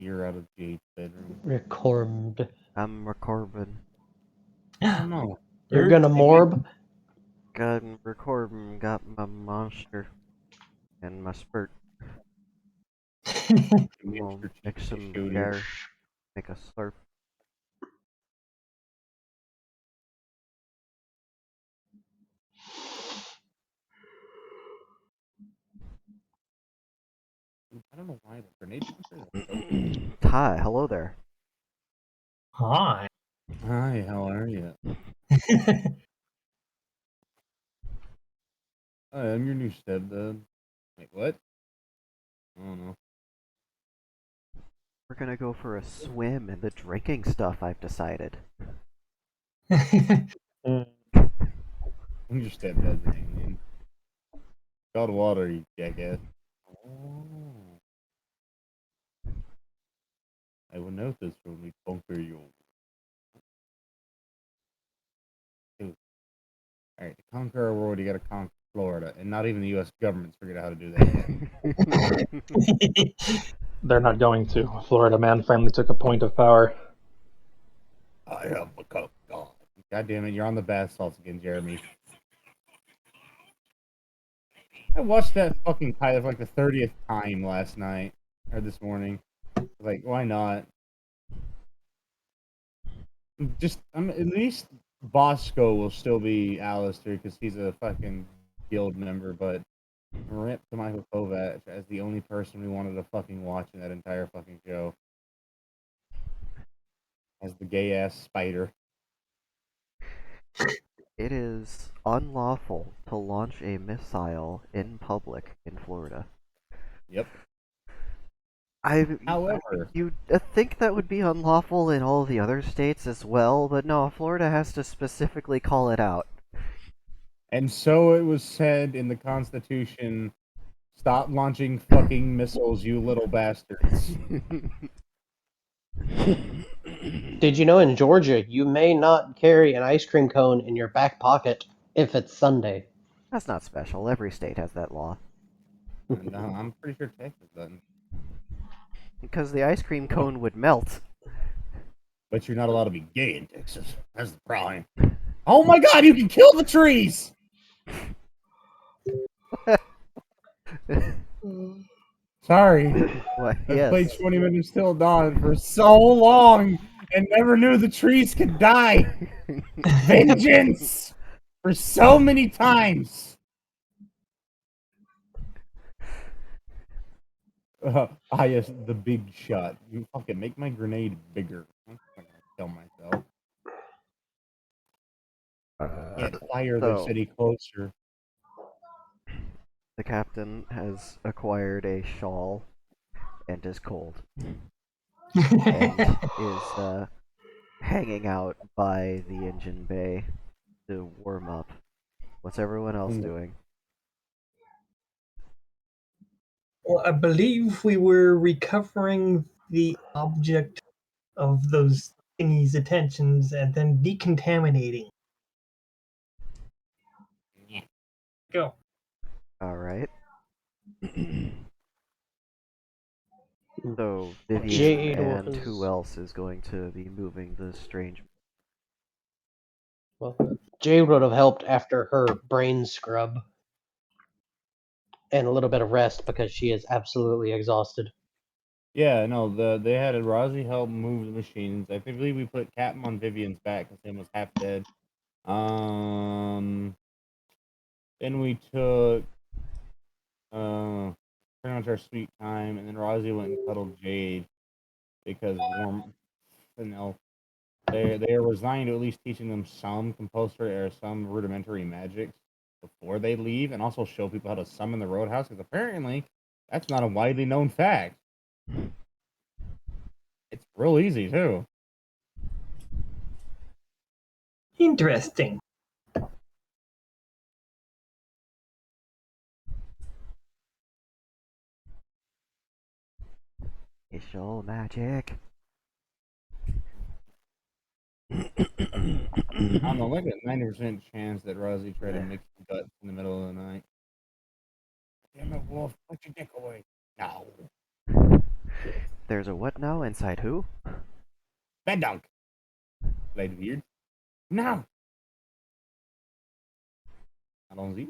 hear out of Jade's bedroom? Record. I'm recording. I don't know. You're gonna morb? Got recording. Got my monster and my spurt. I'm gonna mix some together. Make a slurp. I don't know why the grenade launcher is so Hi, hello there. Hi. Hi, how are you? Hi, I'm your new stepdad. Wait, what? I don't know. We're gonna go for a swim in the drinking stuff, I've decided. I'm your stepdad's name. God water, you jackass. Oh. I will note this when we conquer you. Alright, to conquer our world, you gotta conquer Florida. And not even the US government's figured out how to do that yet. They're not going to. Florida man finally took a point of power. I have become God. God damn it, you're on the bath salts again, Jeremy. I watched that fucking pilot for like the 30th time last night. Or this morning. Like, why not? At least Bosco will still be Alistair because he's a fucking guild member, but rip to Michael Kovac as the only person we wanted to fucking watch in that entire fucking show. As the gay ass spider. It is unlawful to launch a missile in public in Florida. Yep. However, you'd think that would be unlawful in all the other states as well, but no, Florida has to specifically call it out. And so it was said in the Constitution, stop launching fucking missiles, you little bastards. Did you know in Georgia you may not carry an ice cream cone in your back pocket if it's Sunday? That's not special. Every state has that law. No, I'm pretty sure Texas doesn't. Because the ice cream cone would melt. But you're not allowed to be gay in Texas. That's the problem. Oh my god, you can kill the trees! Sorry. What? I've Yes. played 20 Minutes Till Dawn for so long and never knew the trees could die. Vengeance! For so many times. Yes, the big shot. You fucking make my grenade bigger. I'm not gonna kill myself. Can't fire the city closer. The captain has acquired a shawl and is cold. And is hanging out by the engine bay to warm up. What's everyone else doing? Well, I believe we were recovering the object of those thingies' attentions and then decontaminating. Yeah. Go. Alright. So, Vivian Jade and was... who else is going to be moving the strange... Well, Jade would have helped after her brain scrub. And a little bit of rest because she is absolutely exhausted. Yeah, no, they had Rozzy help move the machines. I believe we put Captain on Vivian's back because him was half dead. Then we took pretty much our sweet time, and then Rozzy went and cuddled Jade because they are resigned to at least teaching them some compulsory or some rudimentary magics before they leave, and also show people how to summon the Roadhouse because apparently that's not a widely known fact. It's real easy too. Interesting. It's all magic. I don't know, like a 90% chance that Rozzy tried to mix guts in the middle of the night. Damn it, Wolf, put your dick away. No. There's a what now? Inside who? Bad dog. Played weird. No. Allons-y.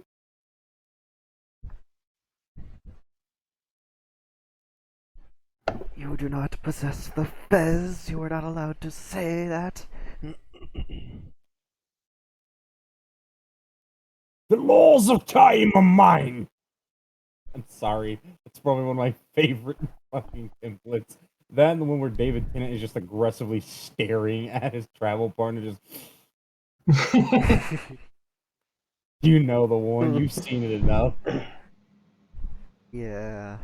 You do not possess the fez. You are not allowed to say that. The laws of time are mine. I'm sorry. It's probably one of my favorite fucking templates. That and the one where David Tennant is just aggressively staring at his travel partner, just you know the one. You've seen it enough. Yeah.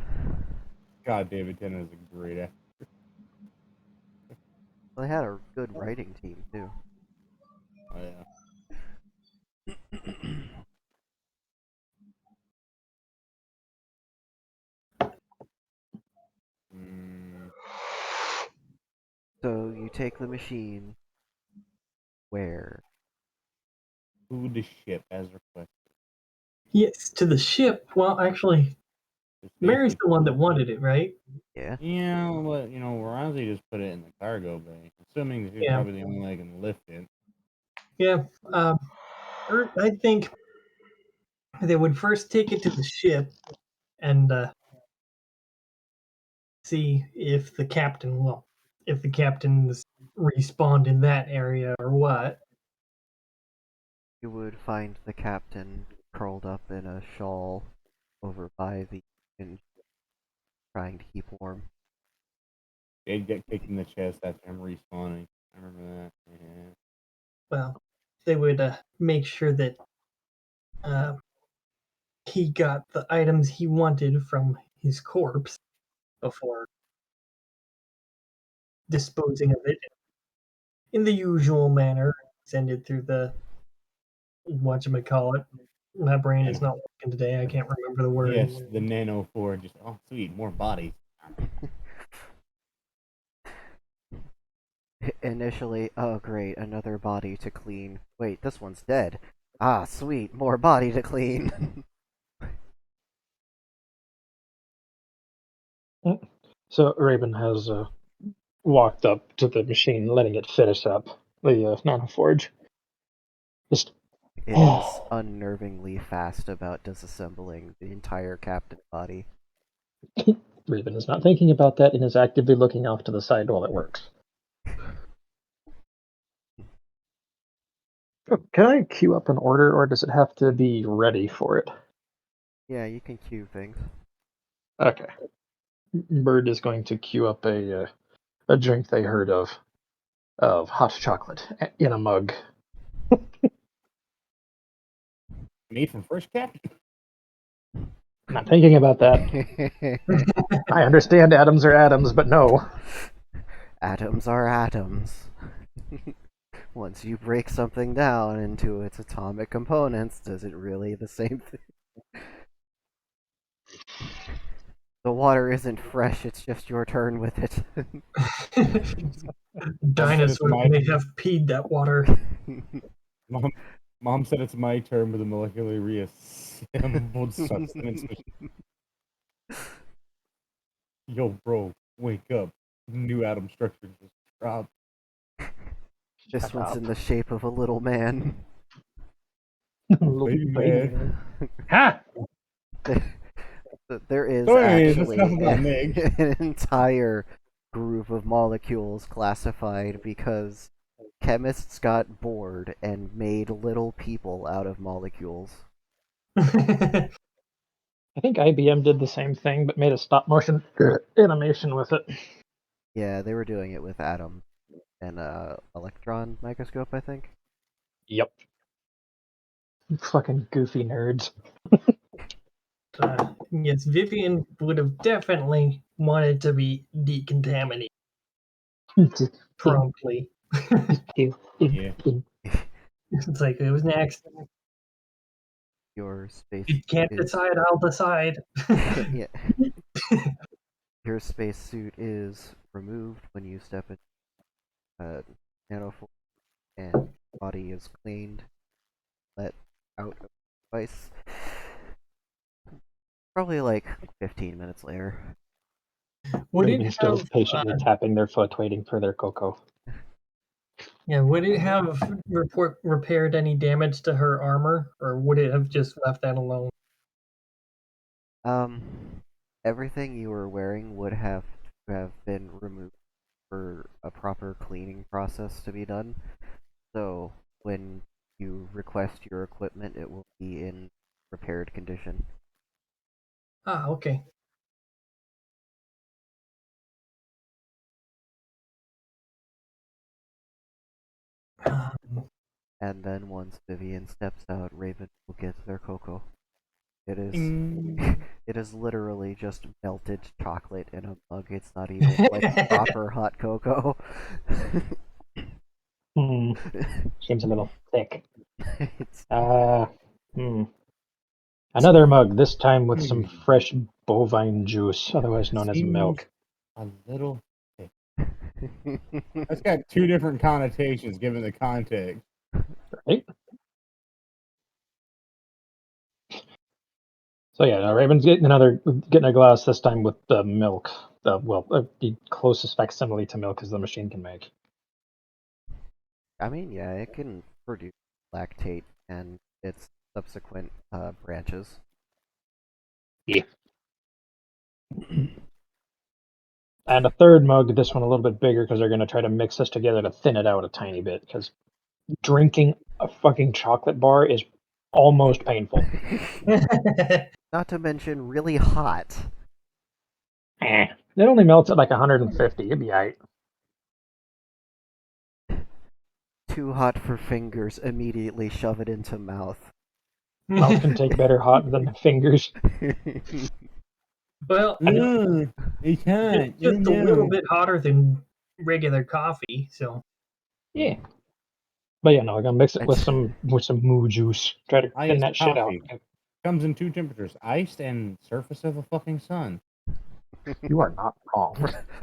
God, David Tennant is a great actor. Well, they had a good writing team too. Oh yeah. Mm, So you take the machine. Where? who the ship as requested? Yes, to the ship. Well, actually, It's Mary's basically the one that wanted it, right? Yeah. yeah, but you know, Ramsey just put it in the cargo bay, assuming that she's Yeah. probably the only one that can lift it. Yeah. I think they would first take it to the ship and see if the captain, well, if the captain's respawned in that area or what. You would find the captain curled up in a shawl over by the engine, trying to keep warm. They'd get kicked in the chest after him respawning. I remember that. Yeah. Well, they would make sure that uh, he got the items he wanted from his corpse before disposing of it in the usual manner. Send it through the whatchamacallit. My brain is not working today. I can't remember the word. Yes, the Nano 4 just sweet, more bodies. Initially, oh great, another body to clean. Wait, this one's dead. Ah, sweet, more body to clean. So Raven has walked up to the machine, letting it finish up the nanoforge. Just It is unnervingly fast about disassembling the entire captain body. Raven is not thinking about that and is actively looking off to the side while it works. Can I queue up an order, or does it have to be ready for it? Yeah, you can queue things. Okay. Bird is going to queue up a drink they heard of hot chocolate in a mug. Made from fresh cap? Not thinking about that. I understand atoms are atoms, but no. Atoms are atoms. Once you break something down into its atomic components, does it really the same thing? The water isn't fresh, it's just your turn with it. Dinosaurs my- may have peed that water. Mom said it's my turn with a molecularly reassembled substance. Yo, bro, wake up. New atom structure just dropped. This Shut one's up. in the shape of a little man. Baby man. Ha! There is So anyways, that's actually enough about Meg. an entire group of molecules classified because chemists got bored and made little people out of molecules. I think IBM did the same thing, but made a stop motion animation with it. Yeah, they were doing it with atom and electron microscope, I think. Yep. Fucking goofy nerds. Yes, Vivian would have definitely wanted to be decontaminated promptly. Yeah. It's like it was an accident. Your space You can't is decide, I'll decide. yeah. Your spacesuit is removed when you step in nanoform, and body is cleaned, let out of the device. Probably like 15 minutes later. Would it Raven still have? patiently tapping their foot, waiting for their cocoa. Yeah. Would it have repaired any damage to her armor, or would it have just left that alone? Um, everything you were wearing would have to have been removed for a proper cleaning process to be done. So when you request your equipment, it will be in repaired condition. Ah, okay. And then once Vivian steps out, Raven will get their cocoa. It is Mm. it is literally just melted chocolate in a mug. It's not even like proper hot cocoa. Seems a little thick. It's Another mug, this time with some Hmm. fresh bovine juice, otherwise known as Seems milk. a little thick. That's got two different connotations given the context. Right? So yeah, no, Raven's getting a glass this time with the milk. The closest facsimile to milk as the machine can make. I mean, yeah, it can produce lactate and its subsequent branches. Yeah. And a third mug, this one a little bit bigger because they're going to try to mix this together to thin it out a tiny bit because drinking a fucking chocolate bar is almost painful. Not to mention really hot. It only melts at like 150. You'd be alright. Too hot for fingers, immediately shove it into mouth. Mouth can take better hot than fingers. Well, It it's can't. just a little bit hotter than regular coffee, so. Yeah. But yeah, no, I'm gonna mix it with It's- some moo juice. Try to thin Iced that shit out. coffee. Comes in two temperatures: iced and surface of a fucking sun. You are not wrong.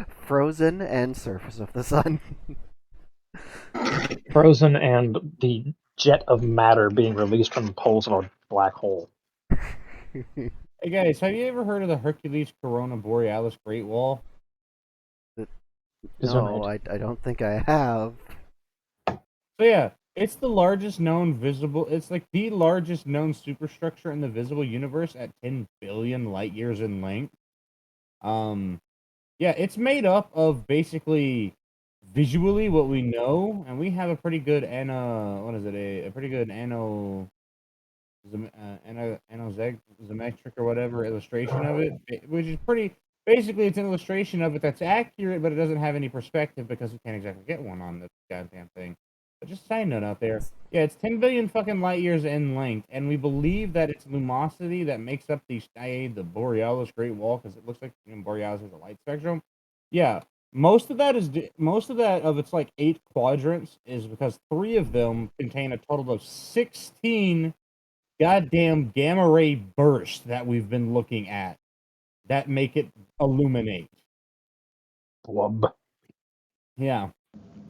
Frozen and surface of the sun. Frozen and the jet of matter being released from the poles of a black hole. Hey guys, have you ever heard of the Hercules Corona Borealis Great Wall? No, I don't think I have. So yeah, it's the largest known visible. It's like the largest known superstructure in the visible universe at 10 billion light years in length. Yeah, it's made up of basically visually what we know, and we have a pretty good what is it? A pretty good anozemetric or whatever illustration of it, which is pretty. Basically, it's an illustration of it that's accurate, but it doesn't have any perspective because we can't exactly get one on this goddamn thing. But just a side note out there, yeah, it's 10 billion fucking light years in length, and we believe that it's luminosity that makes up the Borealis Great Wall because it looks like Borealis has a light spectrum. Yeah, most of that of its like 8 quadrants is because 3 of them contain a total of 16 goddamn gamma ray bursts that we've been looking at that make it illuminate. Blub. Yeah.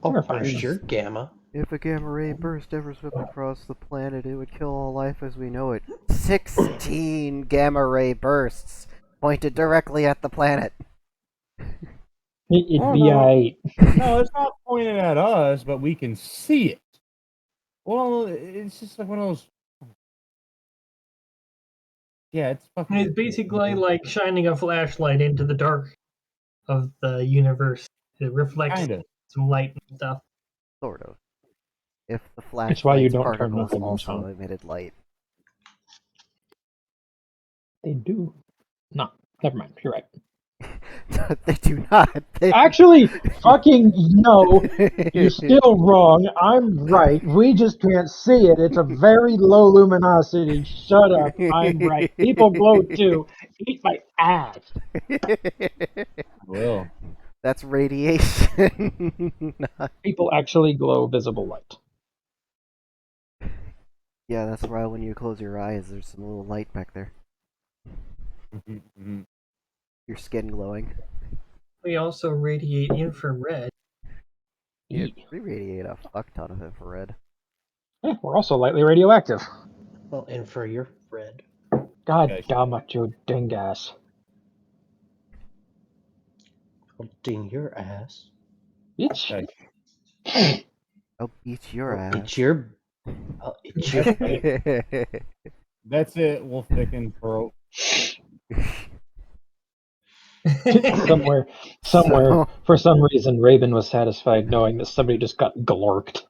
Oh, burst your gamma. If a gamma ray burst ever swept across the planet, it would kill all life as we know it. 16 gamma ray bursts pointed directly at the planet. It'd Oh, be no. alright. No, it's not pointed at us, but we can see it. Well, it's just like one of those. Yeah, it's fucking. It's basically like shining a flashlight into the dark of the universe. It reflects Kinda. some light and stuff. Sort of. If the That's why you flashlight's don't turn particles nothing also on. emitted light. They do. No, never mind. You're right. They do not. Actually, fucking no. You're still wrong. I'm right. We just can't see it. It's a very low luminosity. Shut up. I'm right. People glow too. Eat my ass. Will. That's radiation. People actually glow visible light. Yeah, that's why when you close your eyes, there's some little light back there. Your skin glowing. We also radiate infrared. Yeah, we radiate a fuck ton of infrared. Yeah, we're also lightly radioactive. Well, and for your red. God Okay. damn it, you dingass. I'll ding your ass. Bitch. Okay. I'll beat your I'll ass. eat your. I'll eat your. That's it. Wolf Dickens broke. somewhere, So- for some reason, Raven was satisfied knowing that somebody just got glorked.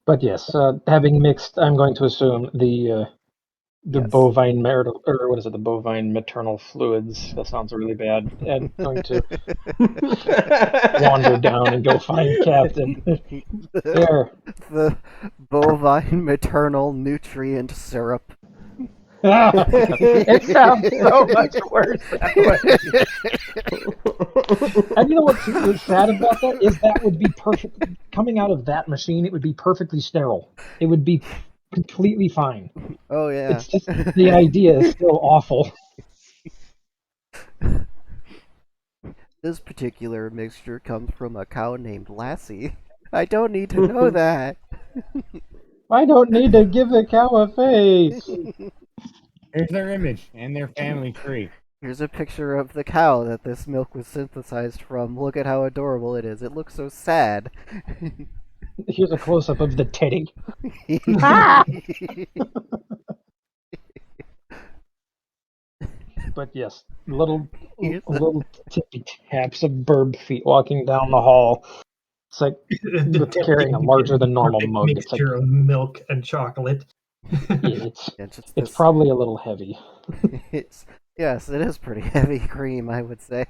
But yes, having mixed, I'm going to assume the Yes. bovine marital, or what is it, the bovine maternal fluids. That sounds really bad. And going to wander down and go find Captain. Here. The bovine maternal nutrient syrup. It sounds so much worse that way. And you know what's sad about that is that would be perfect. Coming out of that machine, it would be perfectly sterile. It would be completely fine. Oh yeah. It's just the idea is still awful. This particular mixture comes from a cow named Lassie. I don't need to know that. I don't need to give the cow a face. Here's their image and their family tree. Here's a picture of the cow that this milk was synthesized from. Look at how adorable it is. It looks so sad. Here's a close up of the teddy. But yes, little tippy taps of burb feet walking down the hall. It's like it's carrying a larger than normal perfect mug. It's like mixture of milk and chocolate. it's probably a little heavy. Yes, it is pretty heavy cream, I would say.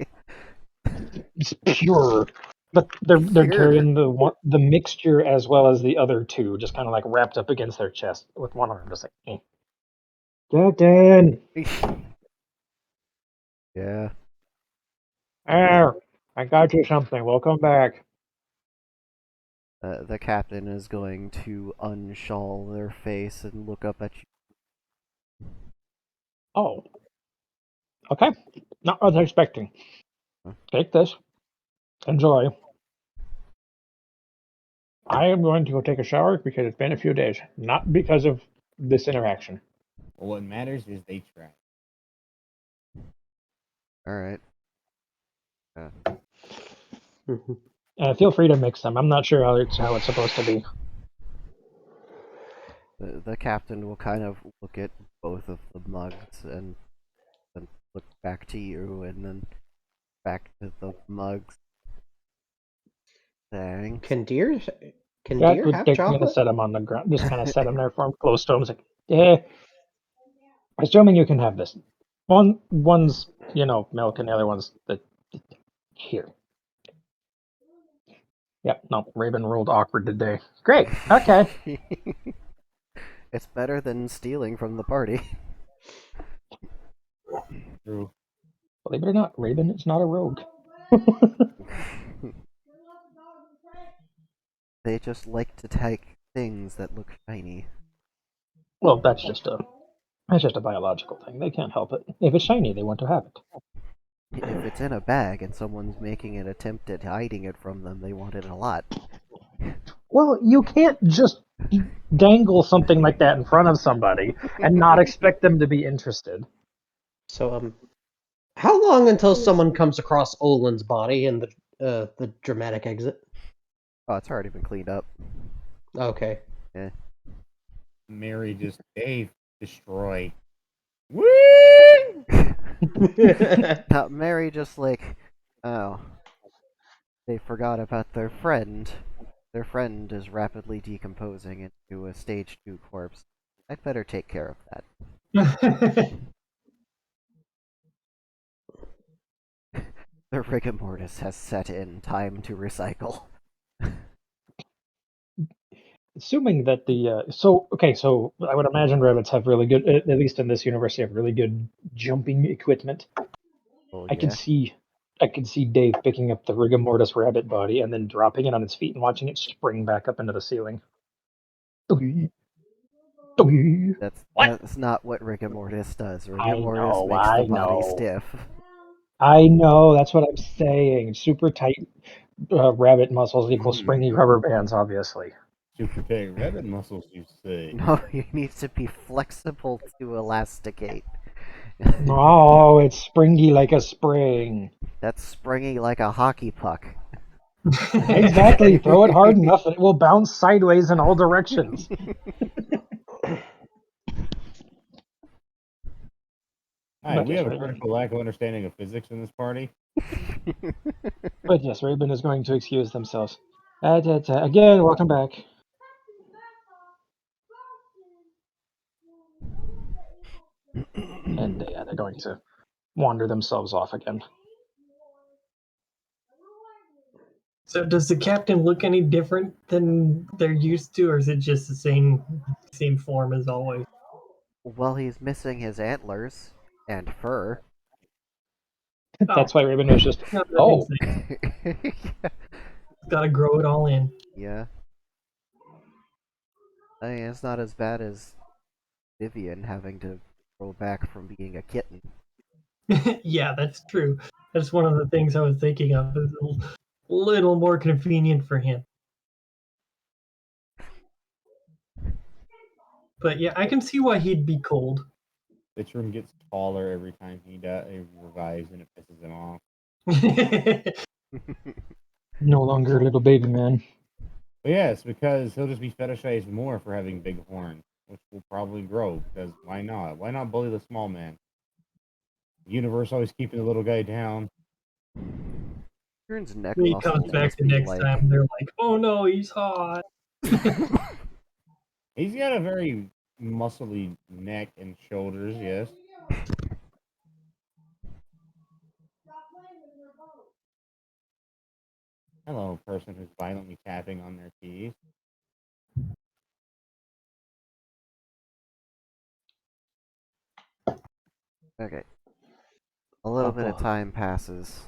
It's pure, but they're carrying the mixture as well as the other two, just kind of like wrapped up against their chest with one arm, just like. Captain. Yeah. There, I got you something. Welcome back. The captain is going to unshawl their face and look up at you. Oh. Okay. Not what I was expecting. Take this. Enjoy. I am going to go take a shower because it's been a few days, not because of this interaction. Well, what matters is they try. Alright. Feel free to mix them. I'm not sure how it's supposed to be. The captain will kind of look at both of the mugs and then look back to you and then back to the mugs. Thanks. Can deer Would have kind of chocolate? set them on the ground. Just kind of set them there for him, close to him. It's like, yeah. Assuming you can have this. One's milk, and the other one's the here. Yep. No, Raven rolled awkward today. Great. Okay. It's better than stealing from the party. True. Believe it or not, Raven is not a rogue. They just like to take things that look shiny. Well, that's just a biological thing. They can't help it. If it's shiny, they want to have it. If it's in a bag and someone's making an attempt at hiding it from them, they want it a lot. Well, you can't just dangle something like that in front of somebody and not expect them to be interested. So, how long until someone comes across Olin's body in the dramatic exit? Oh, it's already been cleaned up. Okay. Yeah. Mary just destroy. Woo! Now, Mary just like, oh, they forgot about their friend. Their friend is rapidly decomposing into a stage 2 corpse. I'd better take care of that. The rigor mortis has set in. Time to recycle. Assuming that so I would imagine rabbits have really good, at least in this universe, they have really good jumping equipment. Oh, I yeah. could see Dave picking up the rigor mortis rabbit body and then dropping it on its feet and watching it spring back up into the ceiling. That's not what rigor mortis does. Rigor mortis know, makes I the body know. stiff. I know, that's what I'm saying. Super tight rabbit muscles equal springy rubber bands, obviously. Super tight rabbit muscles, you say? No, you need to be flexible to elasticate. Oh, it's springy like a spring. That's springy like a hockey puck. Exactly. Throw it hard enough and it will bounce sideways in all directions. Alright, we Yes, have a Raven. critical lack of understanding of physics in this party. But yes, Raven is going to excuse themselves. Again, welcome back. And yeah, they're going to wander themselves off again. So does the captain look any different than they're used to, or is it just the same form as always? Well, he's missing his antlers and fur. That's why Raven was just, No, that oh, makes sense. Gotta grow it all in. Yeah. I mean, it's not as bad as Vivian having to grow back from being a kitten. Yeah, that's true. That's one of the things I was thinking of. Is a little more convenient for him. But yeah, I can see why he'd be cold. This room gets taller every time he revives, and it pisses him off. no longer a little baby man. But yeah, it's because he'll just be fetishized more for having big horns, which will probably grow, because why not? Why not bully the small man? The universe always keeping the little guy down. Kieran's neck When he muscles comes back must the be next like... time, they're like, "Oh no, he's hot." He's got a very muscly neck and shoulders, yes. Hello, person who's violently tapping on their keys. Okay. A little bit of time passes.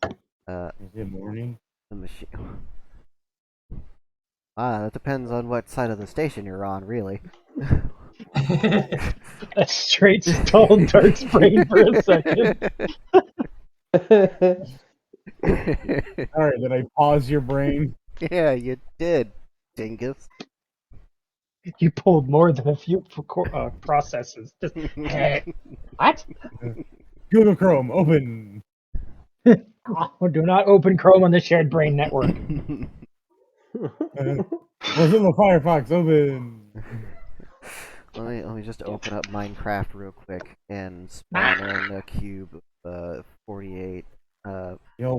Is it morning? The machine... that depends on what side of the station you're on, really. That straight stalled Dark's brain for a second. Alright, did I pause your brain? Yeah, you did, dingus. You pulled more than a few processes. Just, what? Google Chrome, open! Oh, do not open Chrome on the shared brain network. Mozilla Firefox, open! Let me just open up Minecraft real quick and spawn in a cube of 48 Yo,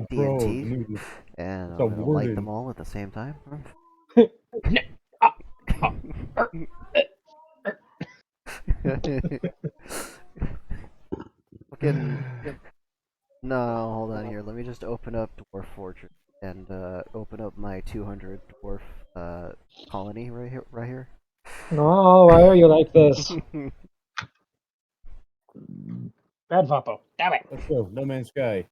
bro, TNT, and it's I'm a gonna light them warden. all at the same time. Fucking no, hold on here. Let me just open up Dwarf Fortress and open up my 200 dwarf colony right here. Right here. Oh, why are you like this? Bad Vapo. Damn it. Let's go, No Man's Sky.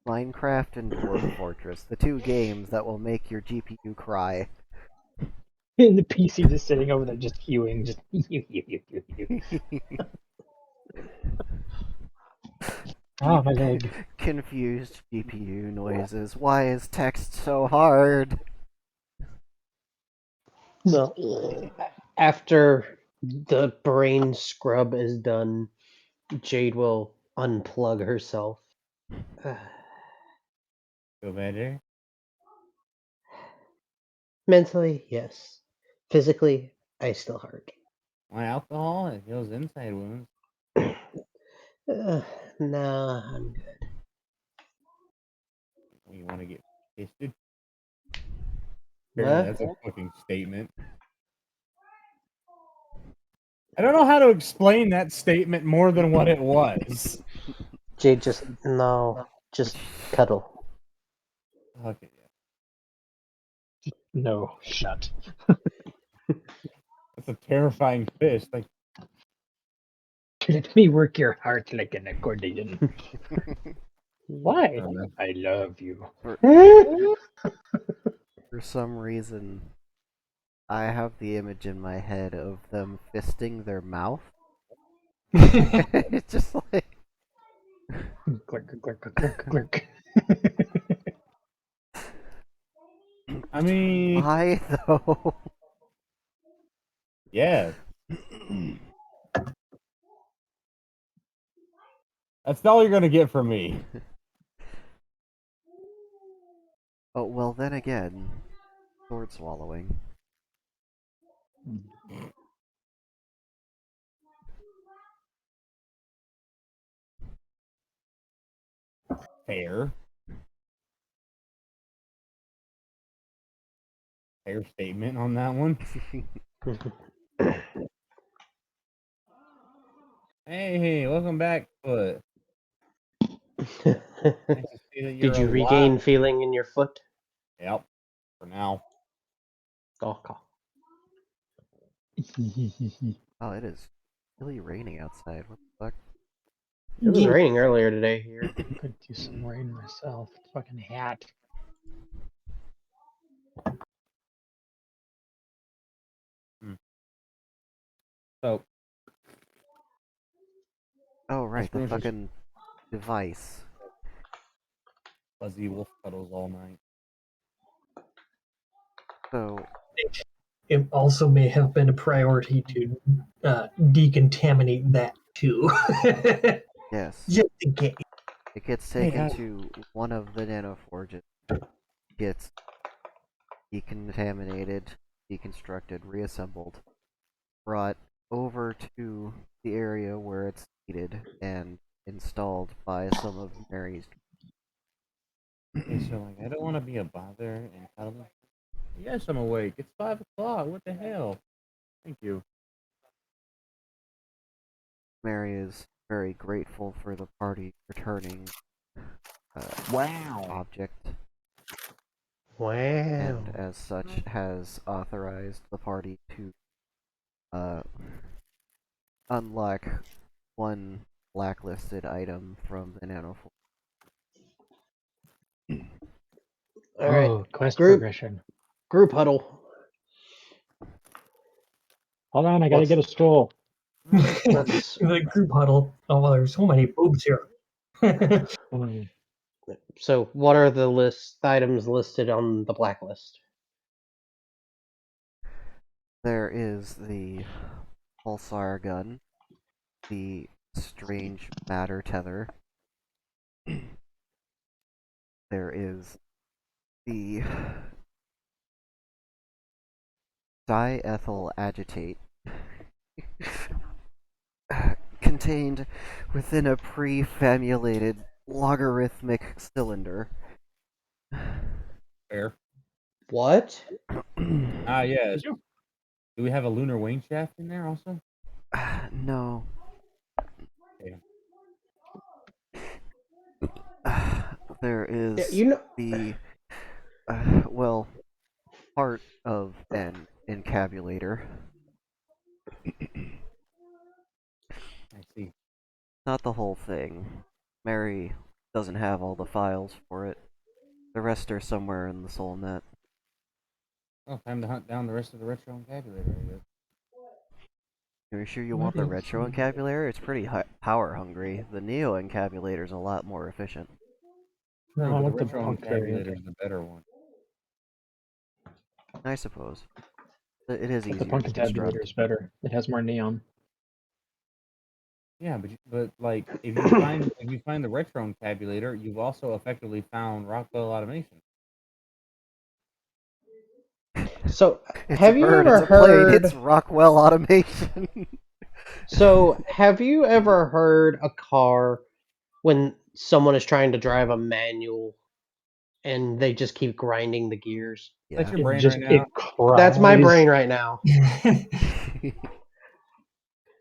Minecraft and Dwarf Fortress, the two games that will make your GPU cry. And the PC just sitting over there, just queuing, just. Ah, my leg. Confused GPU noises. Why is text so hard? So, after the brain scrub is done, Jade will unplug herself. Feel better? Mentally, yes. Physically, I still hurt. Why alcohol? It heals inside wounds. Nah, I'm good. You want to get pissed? Huh? That's a fucking statement. I don't know how to explain that statement more than what it was. Jade just cuddle. Okay. No, shut. That's a terrifying fist. Like, Let me work your heart like an accordion. Why? know. I love you. For some reason, I have the image in my head of them fisting their mouth. It's just like... Click, click, click, click, click. I mean, Why though? yeah. That's all you're gonna get from me. Oh, well, then again, sword swallowing. Fair. Fair statement on that one. Hey, welcome back, but nice to see that you're Did you alive. regain feeling in your foot? Yep, for now. Okay. Oh, it is really raining outside. What the fuck? It was Yeah. raining earlier today here. Could do some rain myself. Fucking hat. So, Oh, right, the pretty much just fucking device. fuzzy wolf cuddles all night. So, It also may have been a priority to decontaminate that too. yes, Just in case. it gets Hey, taken to one of the nanoforges, gets decontaminated, deconstructed, reassembled, brought over to the area where it's needed, and installed by some of Mary's. Hey, so like, I don't want to be a bother and cuddle. Yes, I'm awake. It's 5 o'clock. What the hell? Thank you. Mary is very grateful for the party returning Wow. object, Wow. and as such has authorized the party to unlock one blacklisted item from the nanoforge. All right. Oh, quest Group progression. huddle. Hold on, I gotta What's- get a stool. Let's. The group huddle. Oh, well, there's so many boobs here. Mm. So, what are the items listed on the blacklist? There is the pulsar gun, the strange matter tether. There is the diethyl agitate, contained within a pre-famulated logarithmic cylinder. Fair. What? Yes. Do we have a lunar wing shaft in there also? No. Okay. There is Yeah, you know. the well, part of an encabulator. I see. Not the whole thing. Mary doesn't have all the files for it. The rest are somewhere in the soul net. Oh, time to hunt down the rest of the retro vocabulary, I guess. Are you sure you What want the is retro it? encabulator? It's pretty power hungry. The neo encabulator is a lot more efficient. No, True, I but the want the retro punk variant. vocabulary is the better one. I suppose. It is But the easier punk to tabulator construct. is better. It has more neon. Yeah, but like if you find the retro encabulator, you've also effectively found Rockwell automation. So, It's have a you bird, ever it's a plane, heard? it's Rockwell automation. So, have you ever heard a car when someone is trying to drive a manual and they just keep grinding the gears? That's Yeah. your It brain just right now. it cries. That's my brain right now.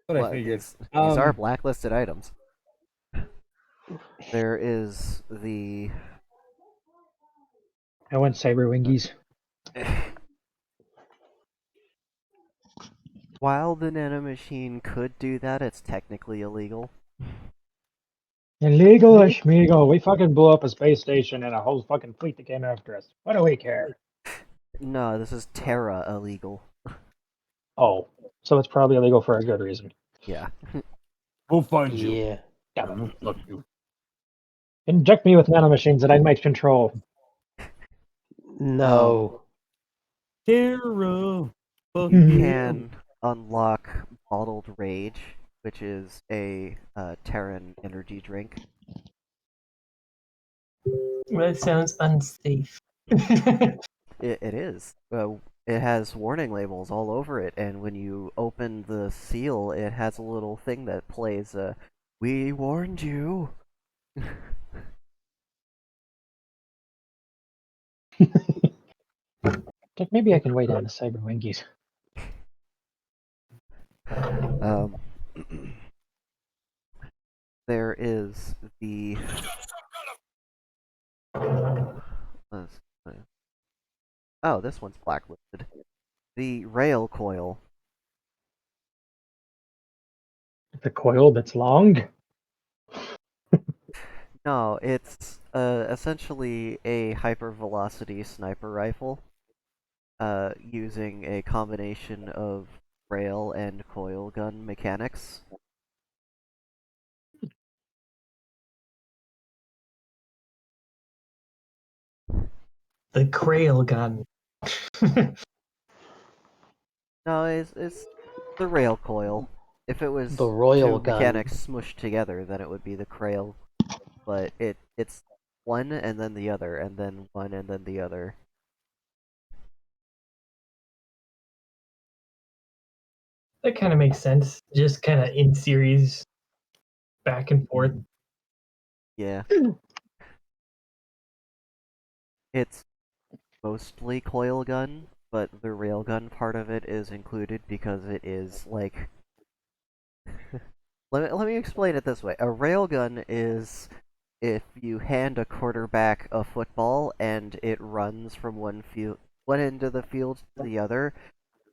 What I Well, figured. these are blacklisted items. There is the I want cyber wingies. while the nanomachine could do that, it's technically illegal. Illegal or schmiegel. We fucking blew up a space station and a whole fucking fleet that came after us. What do we care? No, this is Terra illegal. Oh, so it's probably illegal for a good reason. Yeah. We'll find you. Yeah. Damn it. Fuck you. Inject me with nanomachines that I might control. No. Terra. Fuck You Mhm. yeah. can unlock bottled rage which is a Terran energy drink. That sounds unsafe. It is. It has warning labels all over it, and when you open the seal, it has a little thing that plays, "We warned you." Maybe I can weigh down the Cyber Wingies. Um, there is the. let's- Oh, this one's blacklisted. The rail coil. The coil that's long. No, it's essentially a hypervelocity sniper rifle, using a combination of rail and coil gun mechanics. The Krail gun. No, it's the rail coil. If it was The royal two gun. mechanics smushed together, then it would be the Krail. But it's one and then the other, and then one and then the other. That kind of makes sense. Just kind of in series, back and forth. Yeah. It's mostly coil gun, but the railgun part of it is included because it is like. Let me explain it this way. A railgun is if you hand a quarterback a football and it runs from one end of the field to the other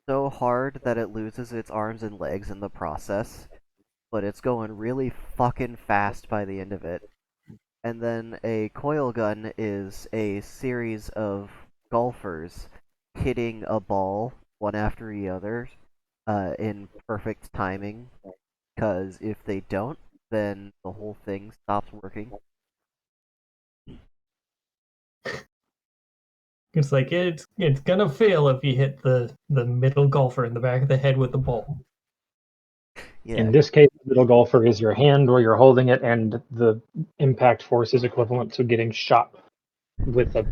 so hard that it loses its arms and legs in the process, but it's going really fucking fast by the end of it. And then a coil gun is a series of golfers hitting a ball one after the other, in perfect timing, because if they don't, then the whole thing stops working. It's like it's gonna fail if you hit the middle golfer in the back of the head with the ball. Yeah, In this case, the middle golfer is your hand where you're holding it, and the impact force is equivalent to getting shot with a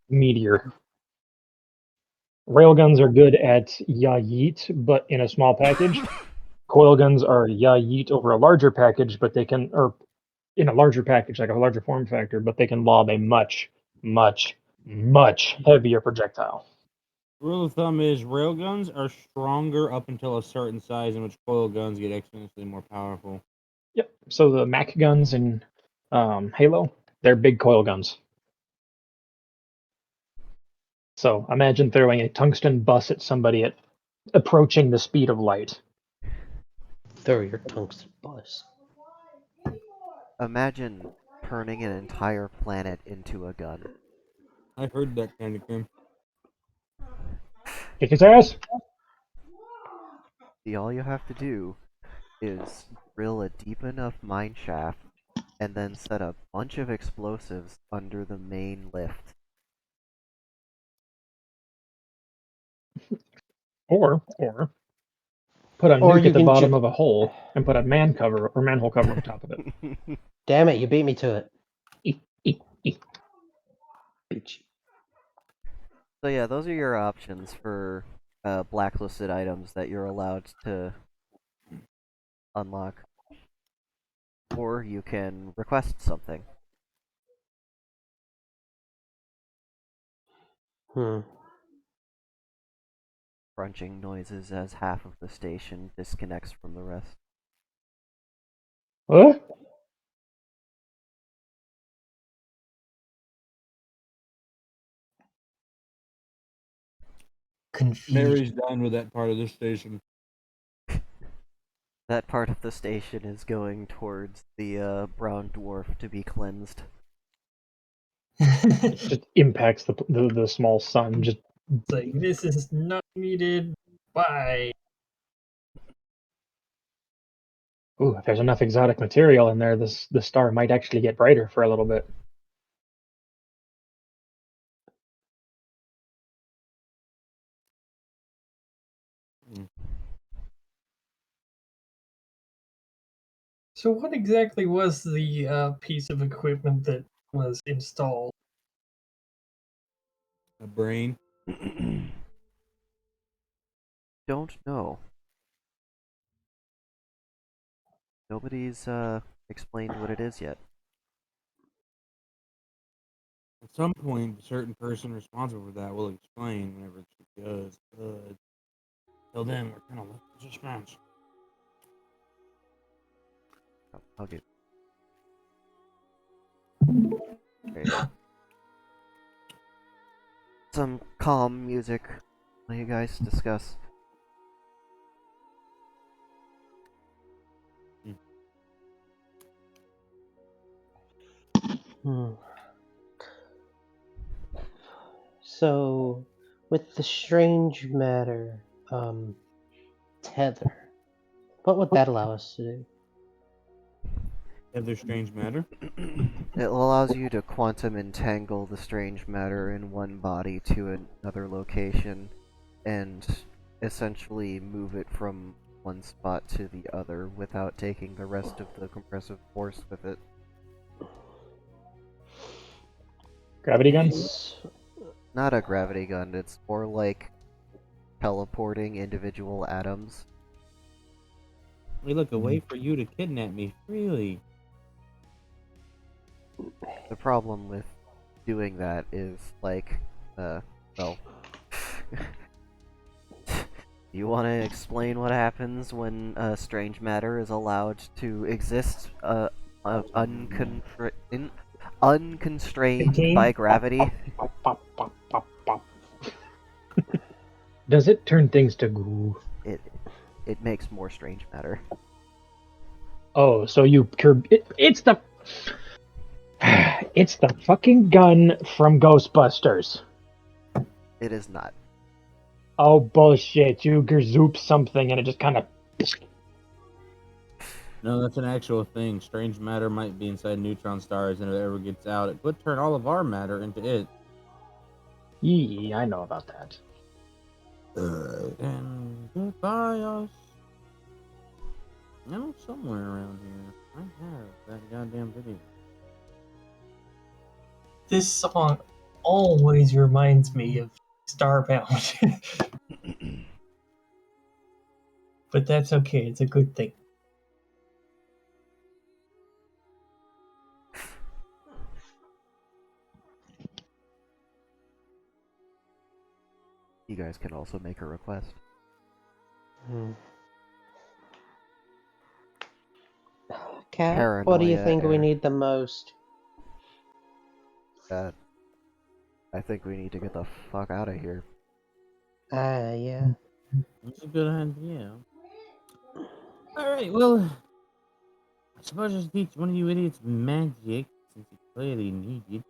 meteor. Railguns are good at ya yeet, but in a small package. Coil guns are ya yeet over a larger package, but they can, or in a larger package, like a larger form factor, but they can lob a much, much, much heavier projectile. Rule of thumb is railguns are stronger up until a certain size, in which coil guns get exponentially more powerful. Yep. So the Mac guns in Halo, they're big coil guns. So imagine throwing a tungsten bus at somebody at approaching the speed of light. Throw your tungsten bus. imagine turning an entire planet into a gun. I heard that kind of thing. Kick his ass. See, all you have to do is drill a deep enough mine shaft and then set a bunch of explosives under the main lift. Or put a Or nuke you at the can bottom of a hole and put a manhole cover on top of it. Damn it, you beat me to it. Eek, eek, eek. Bitch. So yeah, those are your options for blacklisted items that you're allowed to unlock. Or you can request something. Crunching noises as half of the station disconnects from the rest. What? Confusion. Mary's done with that part of the station. That part of the station is going towards the brown dwarf to be cleansed. It just impacts the small sun. Just It's like this is not needed. Bye. ooh, if there's enough exotic material in there, the star might actually get brighter for a little bit. Mm. So, what exactly was the piece of equipment that was installed? A brain. Don't know. Nobody's explained what it is yet. At some point, a certain person responsible for that will explain whenever it does. But till then, we're kind of left in suspense. I'll get. There you go. Some calm music. Let you guys discuss. Hmm. So, with the strange matter, tether, what would that allow us to do? Other strange matter. It allows you to quantum entangle the strange matter in one body to another location and essentially move it from one spot to the other without taking the rest of the compressive force with it. Gravity guns? S- Not a gravity gun, it's more like teleporting individual atoms. We look away for you to kidnap me freely. The problem with doing that is, like, well... You want to explain what happens when strange matter is allowed to exist unconstrained Contained? by gravity? Pop, pop, pop, pop, pop. Does it turn things to goo? It makes more strange matter. Oh, so you curb it? It's the it's the fucking gun from Ghostbusters. It is not. Oh bullshit! You gerzoop something and it just kind of. No, that's an actual thing. Strange matter might be inside neutron stars, and if it ever gets out, it could turn all of our matter into it. Yee, I know about that. And goodbye us. I know somewhere around here I have that goddamn video. This song always reminds me of Starbound. But that's okay, it's a good thing. You guys can also make a request. hmm. Cat, what do you Paranoia think we error. need the most? I think we need to get the fuck out of here. Yeah. That's a good idea. Alright, well, I suppose I should teach one of you idiots magic, since you clearly need it.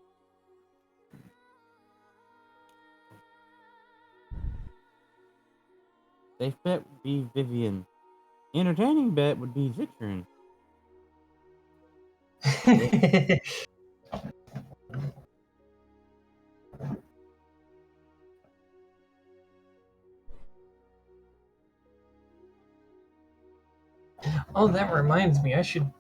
Safe bet would be Vivian. Entertaining bet would be Zitron. Oh, that reminds me, I should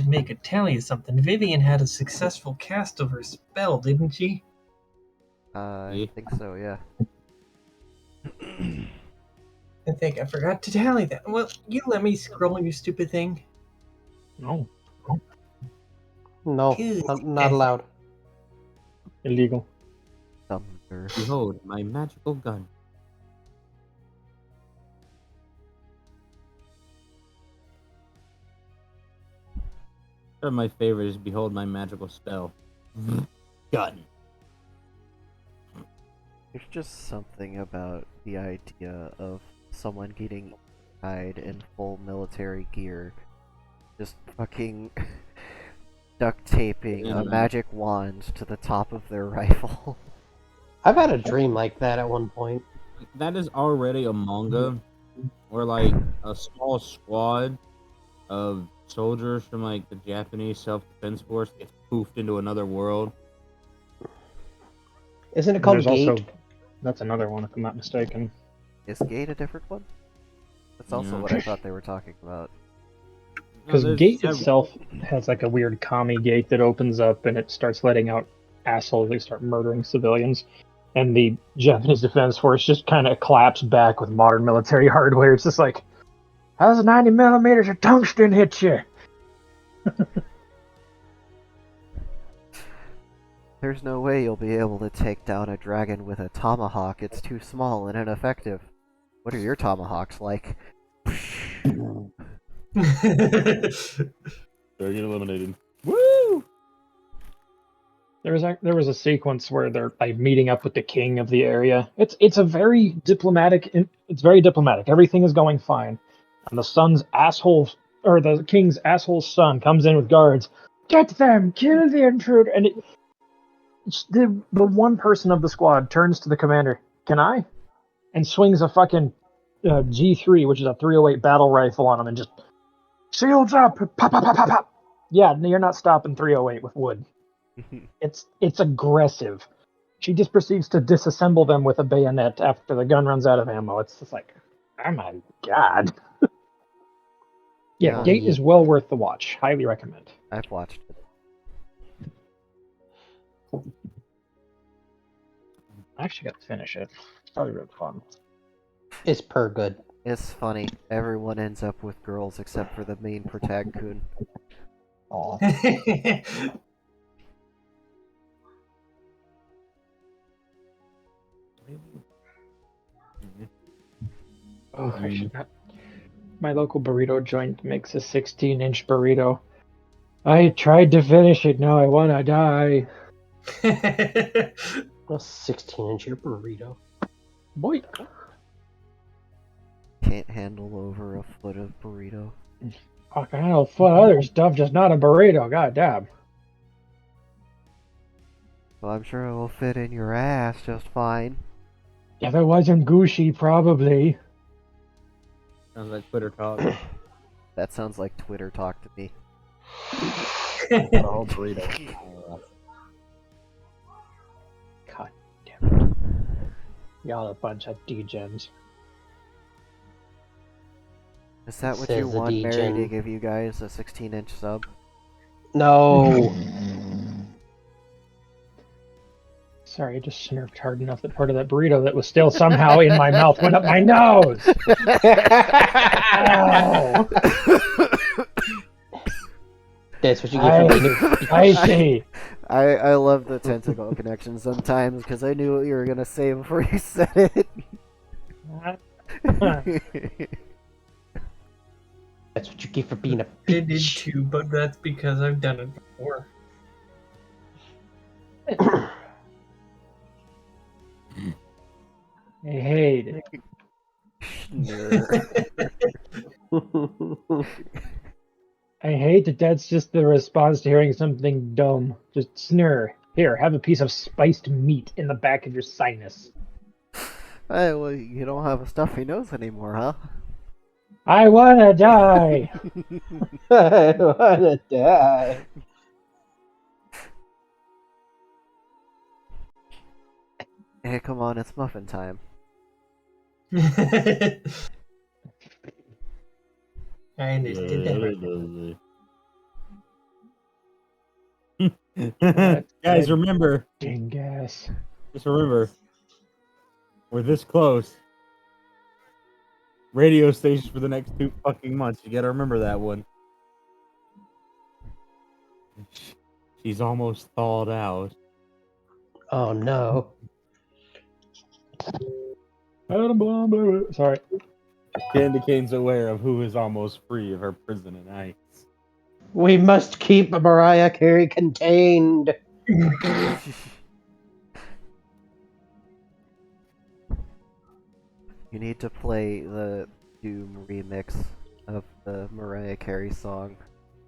make a tally of something. Vivian had a successful cast of her spell, didn't she? I Yeah. think so, yeah. I think I forgot to tally that. Well, you let me scroll, you stupid thing. No, No, Good. not allowed. illegal. Thunder. Behold, my magical gun. My favorite is behold my magical spell. Gun. There's just something about the idea of someone getting eyed in full military gear, just fucking duct taping a Yeah. magic wand to the top of their rifle. I've had a dream like that at one point. That is already a manga where like a small squad of soldiers from like the Japanese self-defense force gets poofed into another world. Isn't it And called there's Gate? also that's another one if I'm not mistaken. Is Gate a different one? That's also Yeah. what I thought they were talking about. Because there's gate several. itself has like a weird commie gate that opens up and it starts letting out assholes. They start murdering civilians. And the Japanese Defense Force just kind of collapse back with modern military hardware. It's just like, how's 90 millimeters of tungsten hit you? There's no way you'll be able to take down a dragon with a tomahawk. It's too small and ineffective. What are your tomahawks like? They're getting eliminated. Woo! There was a sequence where they're like meeting up with the king of the area. It's a very diplomatic. It's very diplomatic. Everything is going fine, and the son's asshole or the king's asshole son comes in with guards. Get them! Kill the intruder! And the one person of the squad turns to the commander. Can I? And swings a fucking G3, which is a 308 battle rifle on him, and just shields up. Pop pop pop pop pop. Yeah, no, you're not stopping 308 with wood. It's aggressive. She just proceeds to disassemble them with a bayonet after the gun runs out of ammo. It's just like, oh my god. Yeah, Gate is well worth the watch. Highly recommend. I've watched it. I actually got to finish it. It's probably really fun. It's per good. It's funny. Everyone ends up with girls except for the main protagoon. Aw. Oh, I should not. My local burrito joint makes a 16-inch burrito. I tried to finish it. Now I wanna die. A 16-inch burrito. Boy. Can't handle over a foot of burrito. I can handle foot other stuff, just not a burrito. God damn. Well, I'm sure it will fit in your ass just fine. If it wasn't Gucci, probably. Sounds like Twitter talk. That sounds like Twitter talk to me. The whole burrito. God damn it. Y'all a bunch of degens. Is that what Says you the want Mary to degen. give you guys, a 16-inch sub? No. Sorry, I just snurfed hard enough that part of that burrito that was still somehow in my mouth went up my nose. Ow. That's what you get for being I see. I love the tentacle connection sometimes because I knew what you were gonna say before you said it. That's what you get for being a I did bitch. too, but that's because I've done it before. I hate it. I hate that that's just the response to hearing something dumb. Just snur. Here, have a piece of spiced meat in the back of your sinus. Hey, well, you don't have a stuffy nose anymore, huh? I wanna die! I wanna die. Hey, come on, it's muffin time. I understood that. Guys, remember. Dingus. Just remember. We're this close. Radio stations for the next 2 fucking months. You gotta remember that one. She's almost thawed out. Oh no. Sorry. Candy Cane's aware of who is almost free of her prison and ice. We must keep Mariah Carey contained. You need to play the Doom remix of the Mariah Carey song.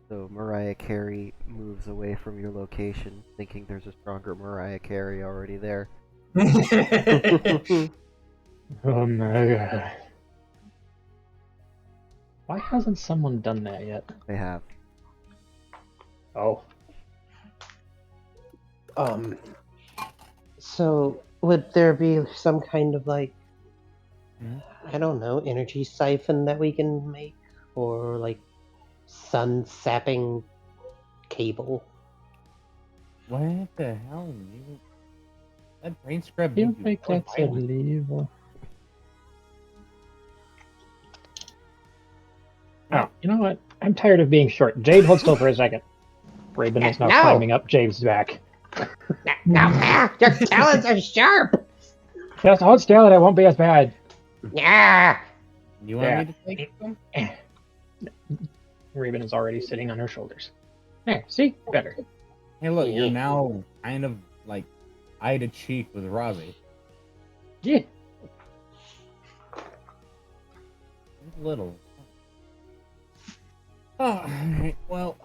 So Mariah Carey moves away from your location, thinking there's a stronger Mariah Carey already there. Oh my god. Why hasn't someone done that yet? They have. Oh. So, would there be some kind of like, Hmm? I don't know, energy siphon that we can make? Or like sun sapping cable. What the hell? That brain scrub You made you think more that's violent. illegal? What? Oh, you know what? I'm tired of being short. Jade, hold still for a second. Raven is now No! climbing up Jade's back. No, your talons are sharp! Just hold still and it won't be as bad. Yeah! You want Yeah. me to take them? Raven is already sitting on her shoulders. There, see? Better. Hey, look, you're Yeah. now kind of like eye to cheek with Rozzy. Yeah. Just a little. Oh, alright, well.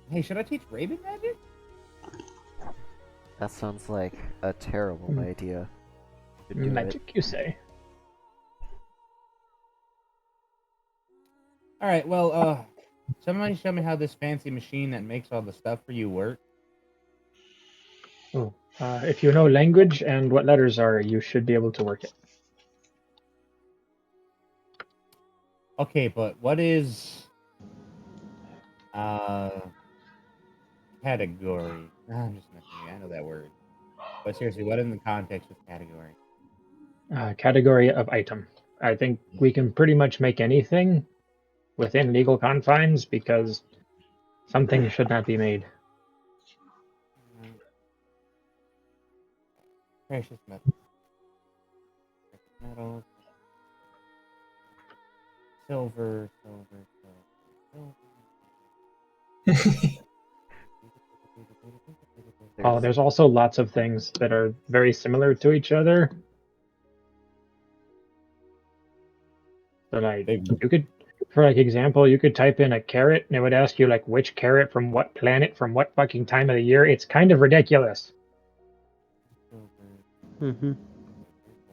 Hey, should I teach Raven magic? That sounds like a terrible Hmm. idea. Should do it. Magic, you say? Alright, well, somebody show me how this fancy machine that makes all the stuff for you works. Oh. If you know language and what letters are, you should be able to work it. Okay, but what is category? I'm just messing with you. I know that word. But seriously, what in the context of category? Category of item. I think we can pretty much make anything within legal confines because something should not be made. Precious metal. Precious metals. Silver, silver, silver, silver. Oh, there's also lots of things that are very similar to each other. So like you could, for like example, you could type in a carrot and it would ask you like which carrot from what planet from what fucking time of the year. It's kind of ridiculous. Mm-hmm.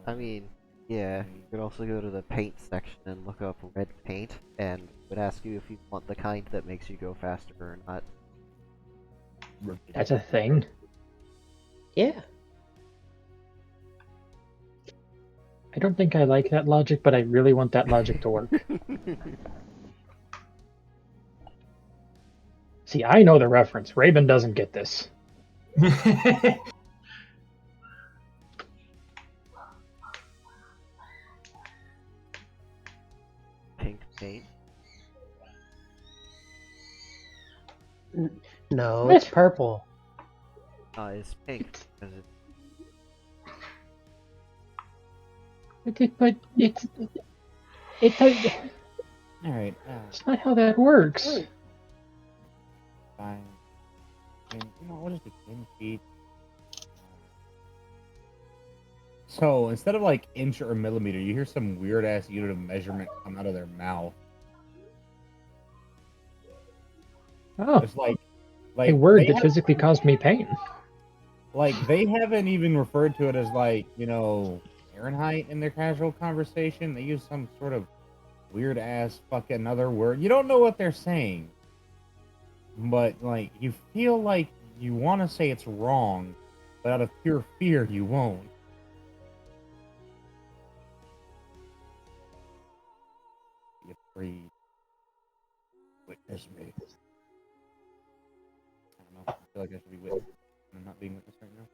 I mean, yeah, you could also go to the paint section and look up red paint, and it would ask you if you want the kind that makes you go faster or not. That's a thing. Yeah. I don't think I like that logic, but I really want that logic to work. See, I know the reference. Raven doesn't get this. Pink paint? No, What? it's purple. It's pink. 'Cause But it's Alright, it's not how that works. fine. And, you know, what is the 10 feet? So, instead of like inch or millimeter, you hear some weird ass unit of measurement come out of their mouth. Oh, It's like a word they that have- physically caused me pain. like they haven't even referred to it as like, you know, Fahrenheit in their casual conversation. They use some sort of weird ass fucking other word. You don't know what they're saying. But like you feel like you want to say it's wrong, but out of pure fear you won't. You breathe. Witness me. I don't know. I feel like I should be witness. I'm not being witnessed right now.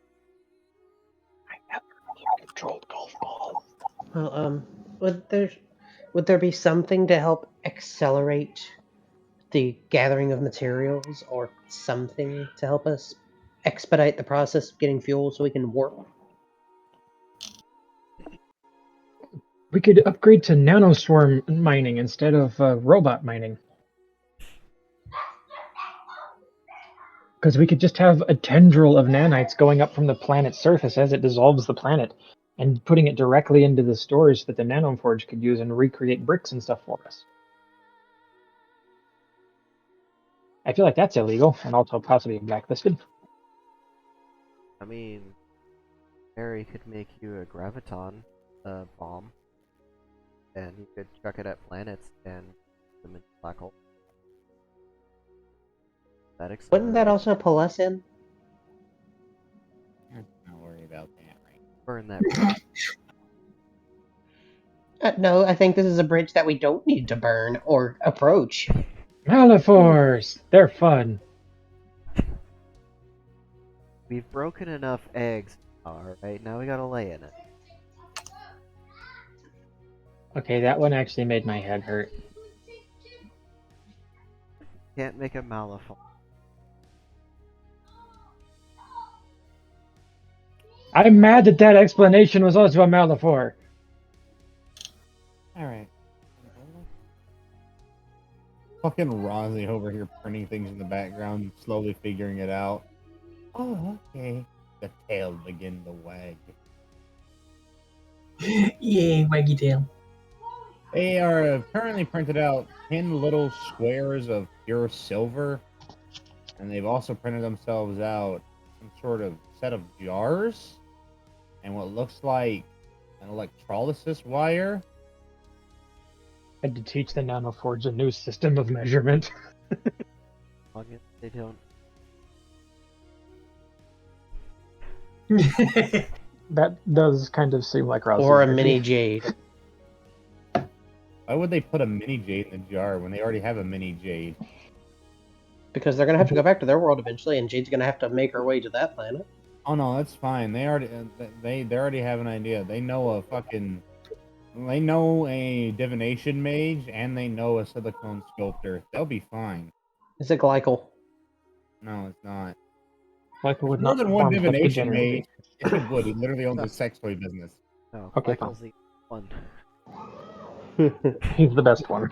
I never controlled golf ball. Well, would there be something to help accelerate the gathering of materials, or something to help us expedite the process of getting fuel so we can warp? We could upgrade to nanoswarm mining instead of robot mining. Because we could just have a tendril of nanites going up from the planet's surface as it dissolves the planet and putting it directly into the stores that the nanoforge could use and recreate bricks and stuff for us. I feel like that's illegal and also possibly blacklisted. I mean, Harry could make you a graviton bomb, and you could chuck it at planets and put them in black hole. That Wouldn't that accelerates. also pull us in? Let's not worry about that right. Burn that bridge. No, I think this is a bridge that we don't need to burn or approach. Malifaux! They're fun. We've broken enough eggs. Alright, now we gotta lay in it. Okay, that one actually made my head hurt. Can't make a Malifaux. I'm mad that that explanation was also a Malifaux. Alright. Fucking Rozzy over here printing things in the background, slowly figuring it out. Oh, okay. The tail begin to wag. Yay, waggy tail. They are currently printed out 10 little squares of pure silver, and they've also printed themselves out some sort of set of jars and what looks like an electrolysis wire. I had to teach the Nanoforge a new system of measurement. Long as they don't. That does kind of seem like Ross's Or a energy. mini jade. Why would they put a mini jade in the jar when they already have a mini jade? Because they're going to have to go back to their world eventually, and Jade's going to have to make her way to that planet. Oh no, that's fine. They already have an idea. They know a divination mage and they know a silicone sculptor. They'll be fine. Is it Glycol? No, it's not. Michael would More not than one perform such divination degeneracy. mage. Yes, he would. He literally owns a sex toy business. No, Okay, Michael's the one. He's the best one.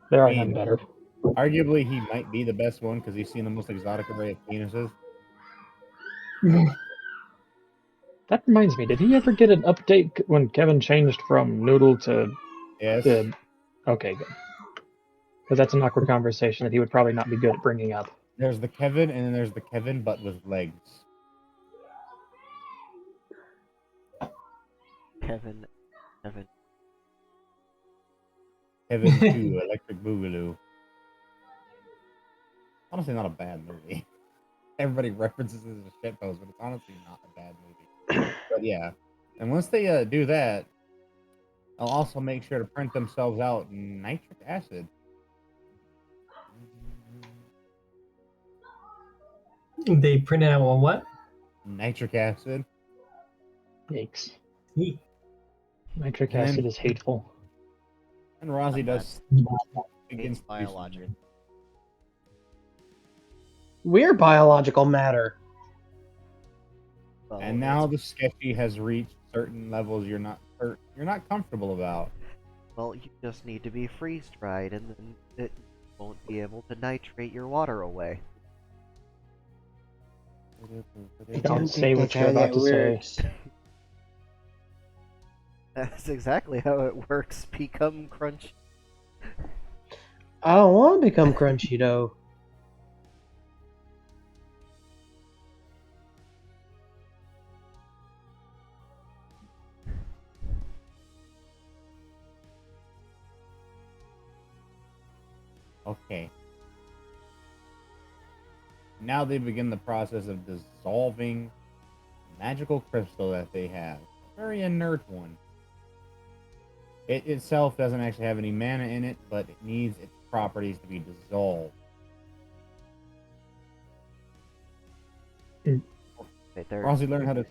There are I none mean, better. arguably, he might be the best one because he's seen the most exotic array of penises. That reminds me, did he ever get an update when Kevin changed from Noodle to... Yes. Okay, good. Because that's an awkward conversation that he would probably not be good at bringing up. There's the Kevin, and then there's the Kevin, but with legs. Kevin. Kevin 2, Electric Boogaloo. Honestly, not a bad movie. Everybody references it as a shitpost, but it's honestly not a bad movie. But yeah. And once they do that, they'll also make sure to print themselves out in nitric acid. They printed out on what? Nitric acid. Yikes. Neat. Nitric And then- acid is hateful. And Rozzy I'm does It's begins to do biologic. something. We're biological matter. Well, And now it's- the sketchy has reached certain levels you're not comfortable about. Well, you just need to be freeze-dried, and then it won't be able to nitrate your water away. Don't say what you're about to say. That's exactly how it works. Become crunchy. I don't want to become crunchy though. Okay. Now they begin the process of dissolving the magical crystal that they have. A very inert one. It itself doesn't actually have any mana in it, but it needs its properties to be dissolved. Wait, Rozzy learned how to...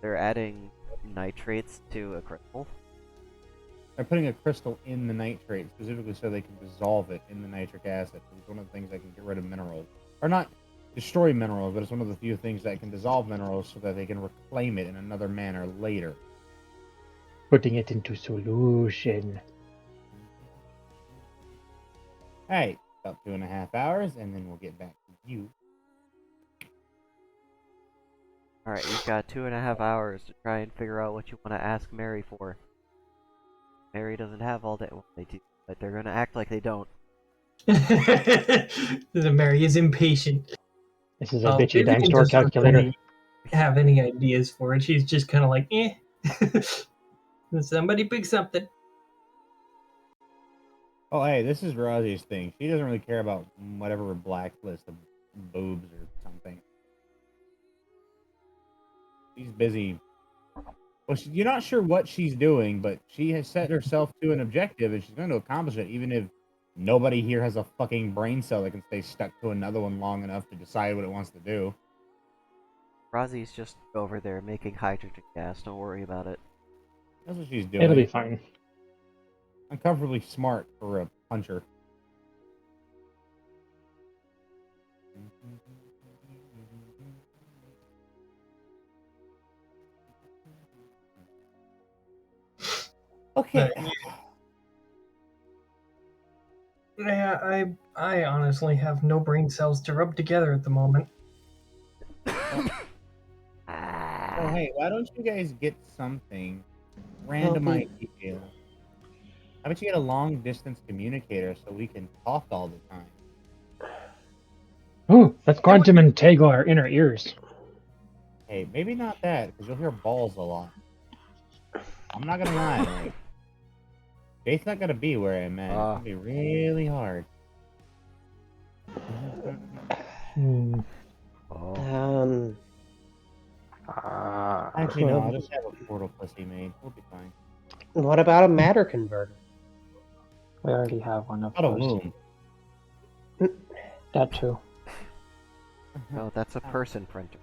they're adding nitrates to a crystal. They're putting a crystal in the nitrate, specifically so they can dissolve it in the nitric acid. It's one of the things that can get rid of minerals. Or not destroy minerals, but it's one of the few things that can dissolve minerals so that they can reclaim it in another manner later. Putting it into solution. Alright, about 2.5 hours, and then we'll get back to you. Alright, you've got 2.5 hours to try and figure out what you want to ask Mary for. Mary doesn't have all day. Well, they do, but they're gonna act like they don't. Mary is impatient. This is a Vivian bitchy dime store doesn't calculator. really have any ideas for it. She's just kind of like, eh. Somebody pick something. Oh, hey, this is Rozzy's thing. She doesn't really care about whatever blacklist of boobs or something. She's busy. Well, you're not sure what she's doing, but she has set herself to an objective, and she's going to accomplish it, even if Nobody here has a fucking brain cell that can stay stuck to another one long enough to decide what it wants to do. Rosie's just over there making hydrogen gas. Don't worry about it. That's what she's It'll be doing. fine. Uncomfortably smart for a puncher. Okay. Yeah, I honestly have no brain cells to rub together at the moment. Oh, hey, why don't you guys get something? Random Well, idea. How about you get a long distance communicator so we can talk all the time? Ooh, let's quantum entangle our inner ears. Hey, maybe not that, because you'll hear balls a lot. I'm not gonna lie, like, Jake's not gonna be where I'm at. It's gonna be really hard. Hmm. Oh. Actually, no, I'll just have a portal pussy made. We'll be fine. what about a matter converter? We already have one of Not a those. womb. That too. No, that's a person printer.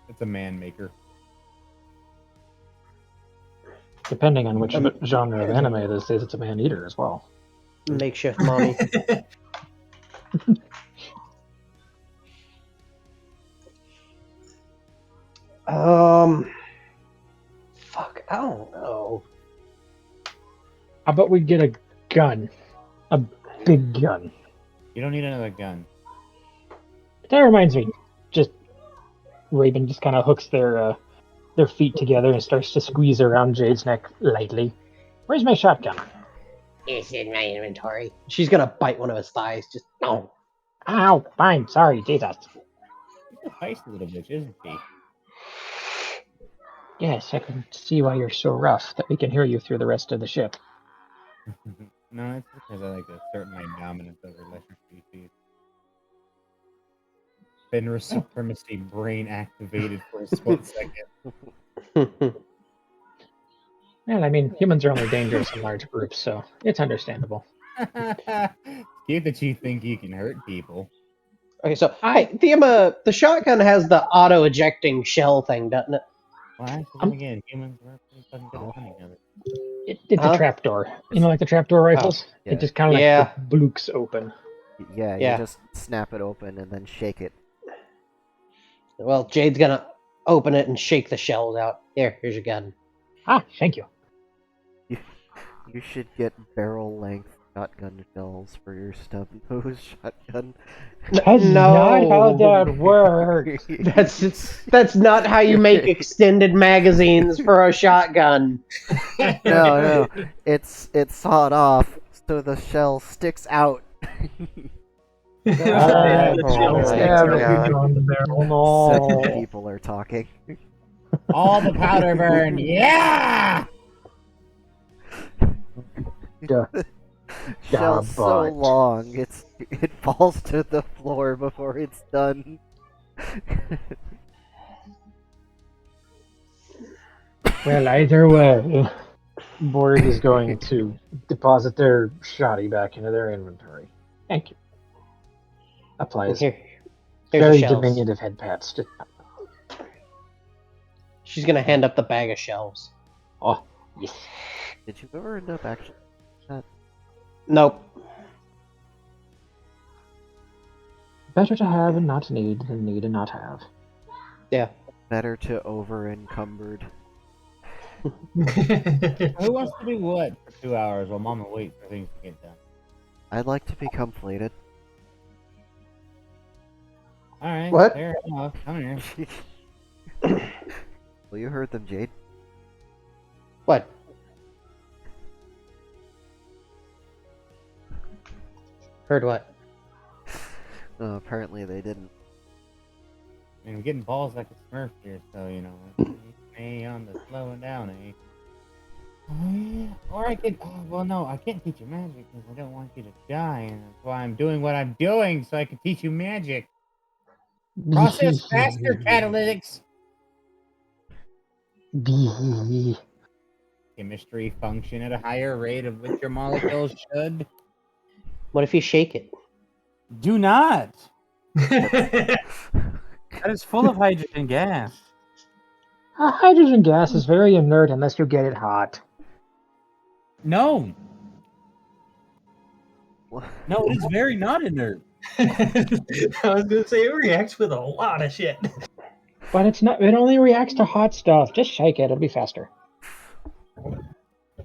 It's a man maker. Depending on which genre of anime this is, it's a man eater as well. Makeshift mommy. Fuck, I don't know. How about we get a gun? A big gun. You don't need another gun. That reminds me. Just Raven just kind of hooks their feet together and starts to squeeze around Jade's neck lightly. Where's my shotgun? It's in my inventory. She's gonna bite one of his thighs. Just no. Ow! Fine, sorry, Jesus. She's a feisty little bitch, isn't she? Yes, I can see why you're so rough that we can hear you through the rest of the ship. No, it's because I like to assert my dominance over lesser species. Fenris supremacy brain activated for a split second. Well, I mean, humans are only dangerous in large groups, so it's understandable. It's cute that you think you can hurt people. Okay, so the shotgun has the auto ejecting shell thing, doesn't it? Well, actually, then again, humans are pretty fucking good Oh. at hunting others. It's Huh? a trapdoor. You know, like the trapdoor rifles? Yeah. It just kind of Yeah. like the blooks open. Yeah, Yeah. you just snap it open and then shake it. Well, Jade's gonna open it and shake the shells out. Here's your gun. Ah, thank you. You should get barrel-length shotgun shells for your stub-nose shotgun. That's not how that works. That's not how you make extended magazines for a shotgun. No, it's sawed off so the shell sticks out. Yeah, the shell Oh, sticks yeah, out God. on the barrel. No. 7 people are talking. All the powder burn, yeah! Shell's so but- long, it falls to the floor before it's done. Well, either way, Borg is going to deposit their shoddy back into their inventory. Thank you. Applies Here's very the shells. diminutive head pats. She's gonna hand up the bag of shells. Oh, yes. Did you ever end up actually? Nope. Better to have and not need than need and not have. Yeah. Better to over-encumbered. Who wants to do what for 2 hours while Mama waits for things to get done? I'd like to become flated. Alright, What? fair enough. Come here. Well, you heard them, Jade. What? Heard what? Apparently they didn't. I mean, I'm getting balls like a Smurf here, so, you know. Hey, on the slowing down, eh? Oh, yeah. Or I could, well, no, I can't teach you magic because I don't want you to die, and that's why I'm doing what I'm doing, so I can teach you magic. Process faster, catalytics! chemistry function at a higher rate of which your molecules should? What if you shake it? Do not. That's That is full of hydrogen gas. Hydrogen gas is very inert unless you get it hot. No, What? no, it is very not inert. I was gonna say it reacts with a lot of shit. But it's not. It only reacts to hot stuff. Just shake it; it'll be faster.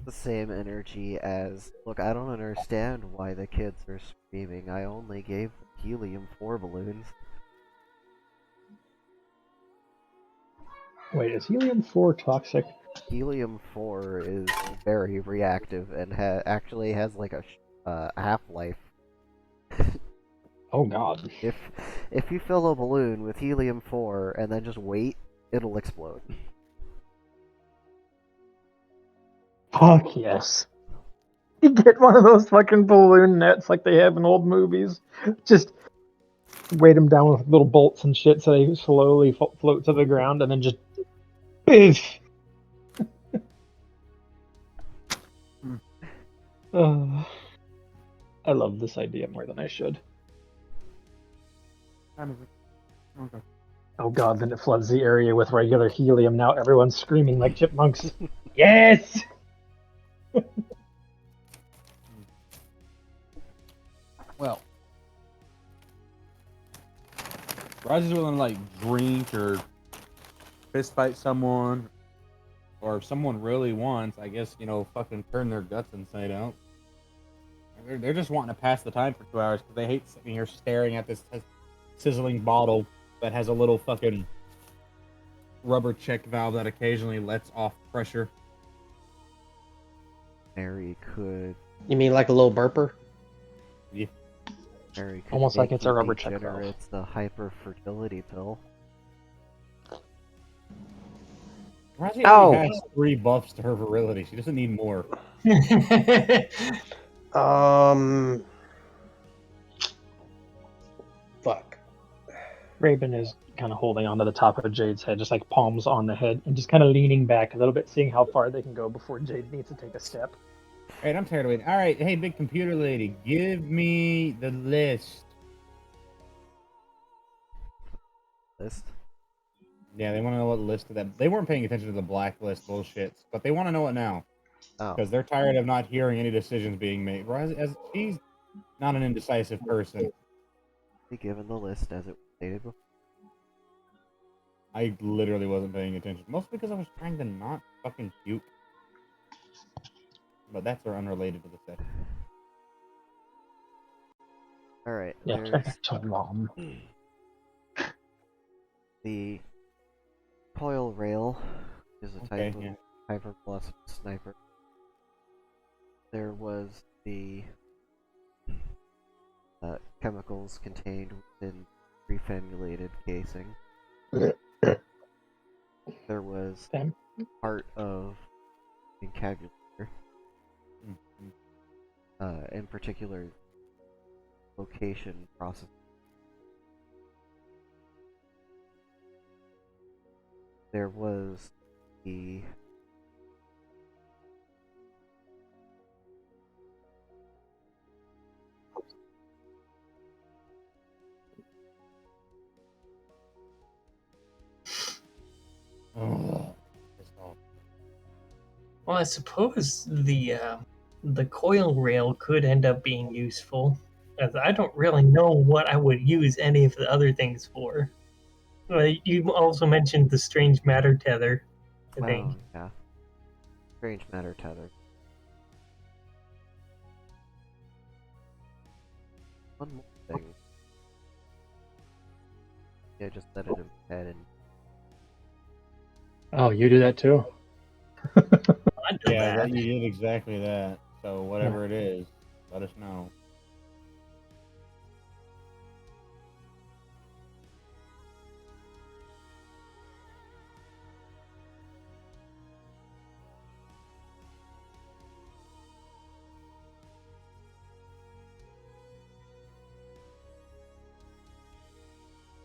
The same energy as, look, I don't understand why the kids are screaming. I only gave them helium-4 balloons. Wait, is helium-4 toxic? Helium-4 is very reactive and actually has like a half-life. Oh God. If you fill a balloon with helium-4 and then just wait, it'll explode. Fuck yes. You get one of those fucking balloon nets like they have in old movies. Just weight them down with little bolts and shit so they slowly float to the ground and then just biff. I love this idea more than I should. Okay. Oh God, then it floods the area with regular helium. Now everyone's screaming like chipmunks. Yes! Well, Roger's willing to like drink or fist fight someone, or if someone really wants, I guess, fucking turn their guts inside out. They're just wanting to pass the time for 2 hours because they hate sitting here staring at this sizzling bottle that has a little fucking rubber check valve that occasionally lets off pressure. Mary could You mean like a little burper? Yeah. Mary could Almost like make it's a you rubber check valve. degenerates the hyper-fertility pill. Roger Oh. already has 3 buffs to her virility. She doesn't need more. Fuck. Raven is kind of holding onto the top of Jade's head, just like palms on the head, and just kind of leaning back a little bit, seeing how far they can go before Jade needs to take a step. Alright, I'm tired of waiting. Alright, hey, big computer lady, give me the list. List? Yeah, they want to know what list of that. They weren't paying attention to the blacklist bullshits, but they want to know it now. Oh. Because they're tired of not hearing any decisions being made. As she's not an indecisive person. Be given the list as it was stated before. I literally wasn't paying attention. Mostly because I was trying to not fucking puke. But that's unrelated to the session. Alright, Yeah, there's too long. the coil rail is a type of yeah. hypervelocity sniper. There was the chemicals contained within reformulated casing. There was Sam? part of encabulator, in particular location process. There was the Oh, Well, I suppose the coil rail could end up being useful, as I don't really know what I would use any of the other things for. You also mentioned the strange matter tether, I think. well, yeah, strange matter tether. One more thing. Yeah, just set it in my head and Oh, you do that too? I did yeah, that. you did exactly that. So whatever it is, let us know.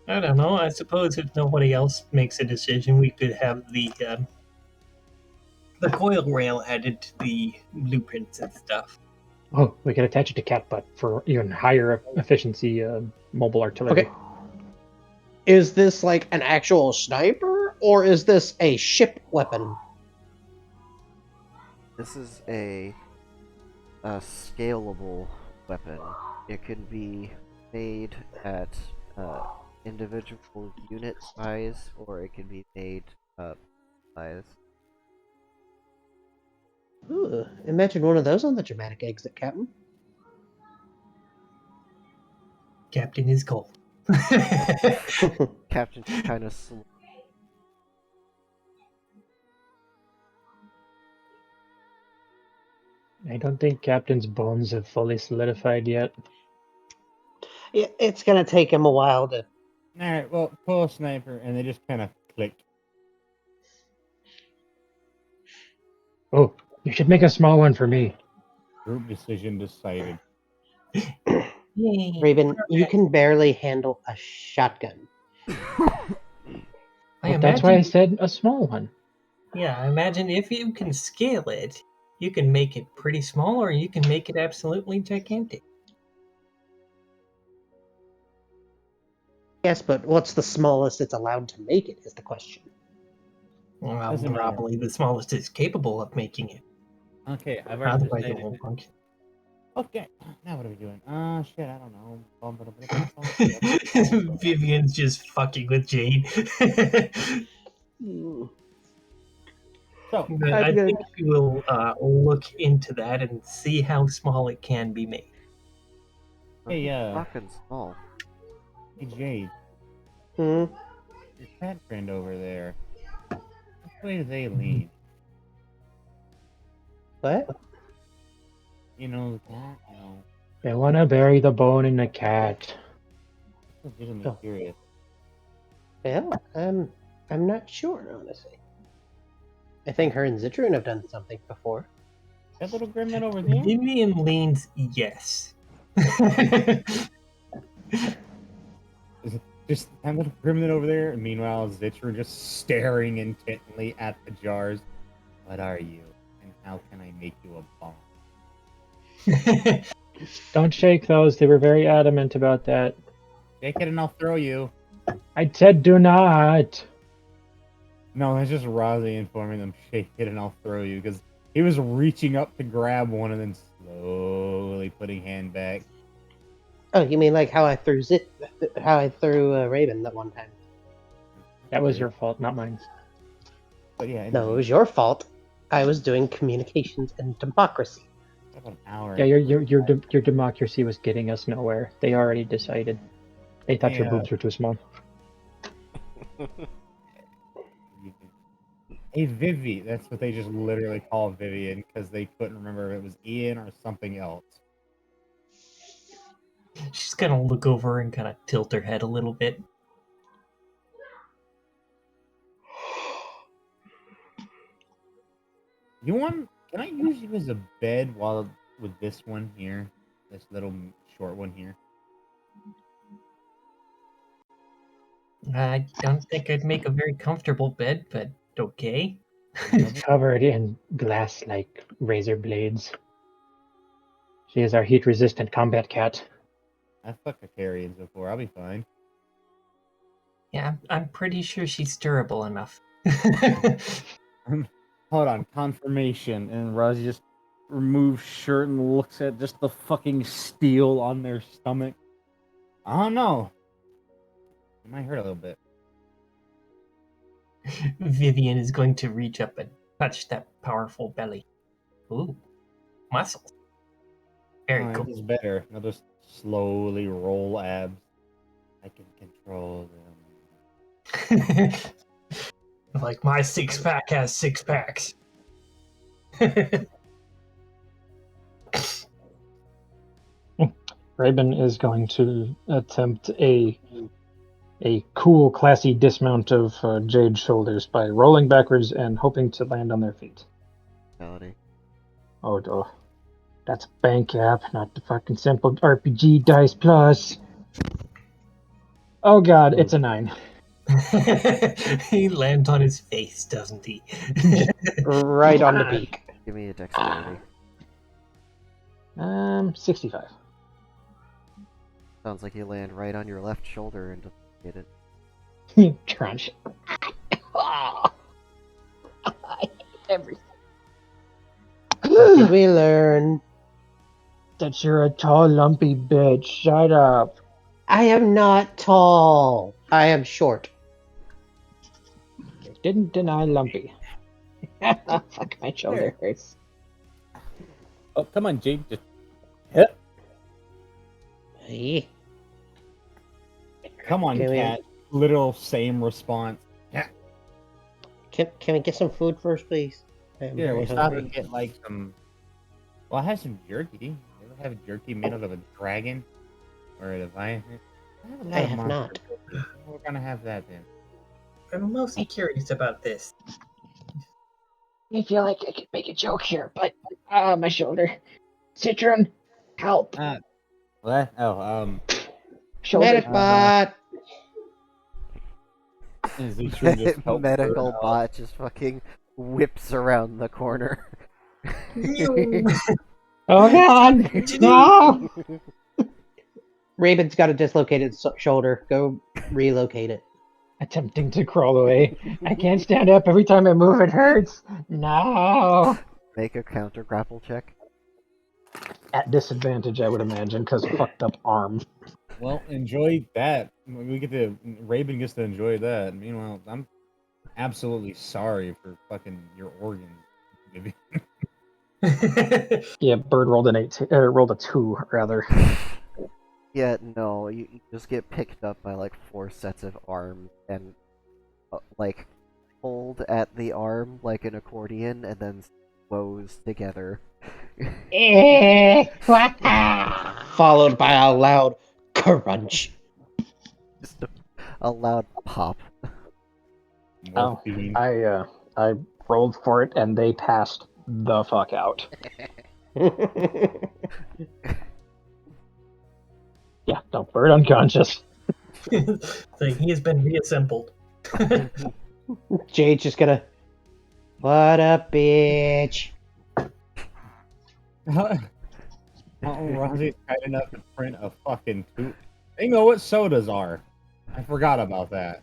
I don't know. I suppose if nobody else makes a decision, we could have the coil rail added to the blueprints and stuff. Oh, we could attach it to cat butt for even higher efficiency mobile artillery. Okay. Is this like an actual sniper, or is this a ship weapon? This is a scalable weapon. It can be made at individual unit size, or it can be made size. Ooh, imagine one of those on the dramatic exit, Captain. Captain is cold. Captain's kind of slow. I don't think Captain's bones have fully solidified yet. Yeah, it's gonna take him a while to. Alright, well, pull a sniper, and they just kind of click. Oh, you should make a small one for me. Group decision decided. Yay. Raven, you can barely handle a shotgun. I That's why I imagine, said a small one. yeah, I imagine if you can scale it, you can make it pretty small, or you can make it absolutely gigantic. Yes, but what's the smallest it's allowed to make it is the question. Well, Doesn't matter. probably the smallest is capable of making it. Okay, I've already Otherwise, it decided. won't function. Okay, now what are we doing? Shit, I don't know. Vivian's just fucking with Jade. So, But I'm I gonna- think we will look into that and see how small it can be made. Hey, Fucking small. hey Jade, Hmm. your cat friend over there. Which way do they lean? What? You know, the cat? You know, They want to bury the bone in the cat. I'm legitimately Oh. curious. Well, I'm not sure, honestly. I think her and Zitron have done something before. That little gremlin over there? Vivian leans yes. Just that little gremlin over there, and meanwhile, Zitron just staring intently at the jars. What are you? And how can I make you a bomb? Don't shake those. They were very adamant about that. Shake it and I'll throw you. I said do not. No, that's just Rozzy informing them, shake it and I'll throw you, because he was reaching up to grab one and then slowly putting hand back. Oh, you mean like how I threw Raven that one time? That was your fault, not mine. But yeah, No, it was your fault. I was doing communications and democracy. about an hour. Yeah, your democracy was getting us nowhere. They already decided. They thought your Yeah. boobs were too small. Hey, Vivi. That's what they just literally call Vivian because they couldn't remember if it was Ian or something else. She's gonna look over and kind of tilt her head a little bit. You want? Can I use you as a bed while with this one here? This little short one here? I don't think I'd make a very comfortable bed, but okay. It's covered in glass-like razor blades. She is our heat-resistant combat cat. I've fucked Acarians before. I'll be fine. Yeah, I'm pretty sure she's durable enough. Hold on, confirmation. And Rozzy just removes shirt and looks at just the fucking steel on their stomach. I don't know. It might hurt a little bit. Vivian is going to reach up and touch that powerful belly. Ooh, muscles. Very cool. This is better. I'll just slowly roll abs. I can control them. Like my six pack has six packs. Raven is going to attempt a cool, classy dismount of Jade's shoulders by rolling backwards and hoping to land on their feet. Reality. Oh, duh. That's bank app, not the fucking simple RPG Dice Plus. Oh god, it's a 9. He lands on his face, doesn't he? Right on the beak. Give me a dexterity. 65. Sounds like you land right on your left shoulder and just hit it. Crunch. I hate everything. Did we learn? That you're a tall, lumpy bitch. Shut up. I am not tall. I am short. Didn't deny lumpy. Fuck, my shoulder hurts. Oh, come on, Jake. Just hit. Hey. Come on, Can we- cat. Literal same response. Yeah. Can we get some food first, please? I am Yeah, very we'll stop hungry. and get like some. Well, I have some jerky. You ever have jerky made out of a dragon or a leviathan? I have not. We're gonna have that then. I'm mostly curious about this. I feel like I could make a joke here, but my shoulder. Citron, help. What? Oh, Shoulder. Medic bot. is he sure just help Medical her out? bot just fucking whips around the corner. Oh god! No! Raven's got a dislocated shoulder. Go relocate it. Attempting to crawl away. I can't stand up. Every time I move, it hurts. No! Make a counter grapple check. At disadvantage, I would imagine, because fucked up arm. Well, enjoy that. We get to Raven gets to enjoy that. Meanwhile, I'm absolutely sorry for fucking your organs. Maybe. Yeah, Bird rolled rolled a 2, rather. Yeah, no, you just get picked up by like 4 sets of arms and like pulled at the arm like an accordion and then slows together. Followed by a loud crunch. Just a loud pop. Morphine. I rolled for it, and they passed the fuck out. Yeah, no, Bird unconscious. So he has been reassembled. Jade's just gonna. What a bitch. Rossie's kind enough to print a fucking tube. They know what sodas are. I forgot about that.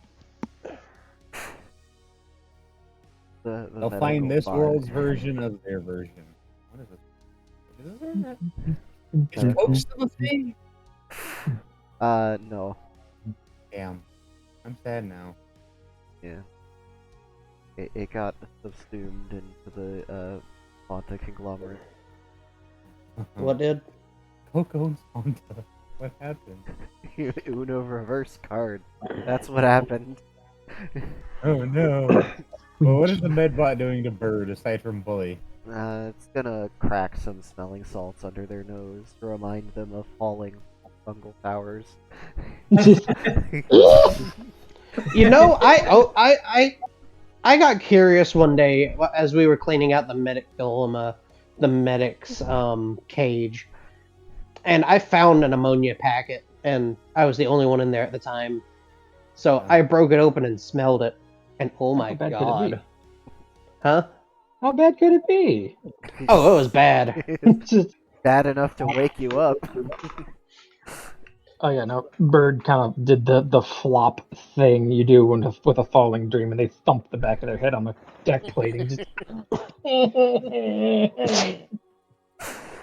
The They'll find medical this bot. world's version of their version. What is it? Is Coke still a thing? No. Damn. I'm sad now. Yeah. It got subsumed into the Fanta conglomerate. What did? Coke owns Fanta. What happened? Uno reverse card. That's what happened. Oh no. Well, what is the medbot doing to Bird aside from bully? It's gonna crack some smelling salts under their nose to remind them of falling fungal towers. You know, I got curious one day as we were cleaning out the medic's cage, and I found an ammonia packet, and I was the only one in there at the time, so I broke it open and smelled it, and oh my How bad could it god, be? huh? How bad could it be? Oh, it was bad. Just, Bad enough to wake you up. oh yeah, no. Bird kind of did the flop thing you do with a falling dream, and they thump the back of their head on the deck plating. Just...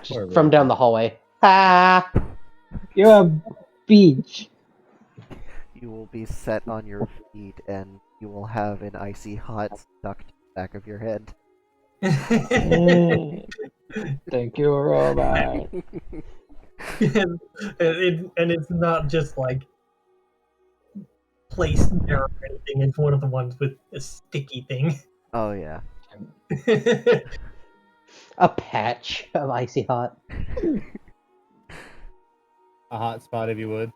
Poor From Raven. down the hallway. Ah! You're a beach. You will be set on your feet and you will have an icy hot stuck to the back of your head. Thank you, robot. and it's not just like placed there or anything. It's one of the ones with a sticky thing. Oh yeah. A patch of icy hot. A hot spot, if you would.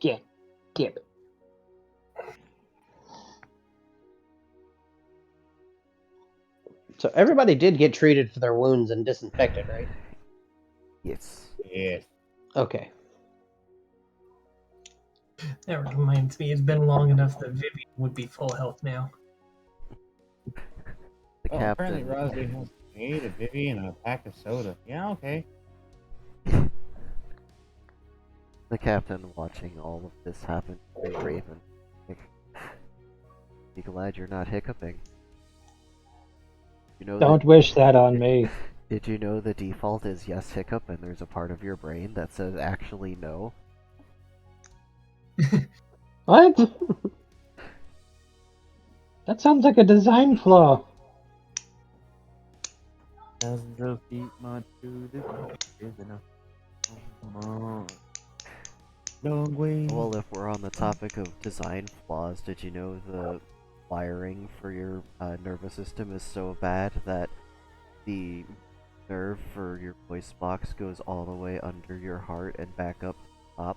Get it. So everybody did get treated for their wounds and disinfected, right? Yes. Yes. Okay. That reminds me, it's been long enough that Vivian would be full health now. The Oh, apparently captain. Rosé has a maid, a Vivi, and a pack of soda. Yeah, okay. The captain watching all of this happen to Raven. Like, be glad you're not hiccuping. You know Don't wish that on me. Did you know the default is yes hiccup and there's a part of your brain that says actually no? What? That sounds like a design flaw. Thousands of feet march through the is enough. Come on. Long way. Well, if we're on the topic of design flaws, did you know the wiring for your nervous system is so bad that the nerve for your voice box goes all the way under your heart and back up top?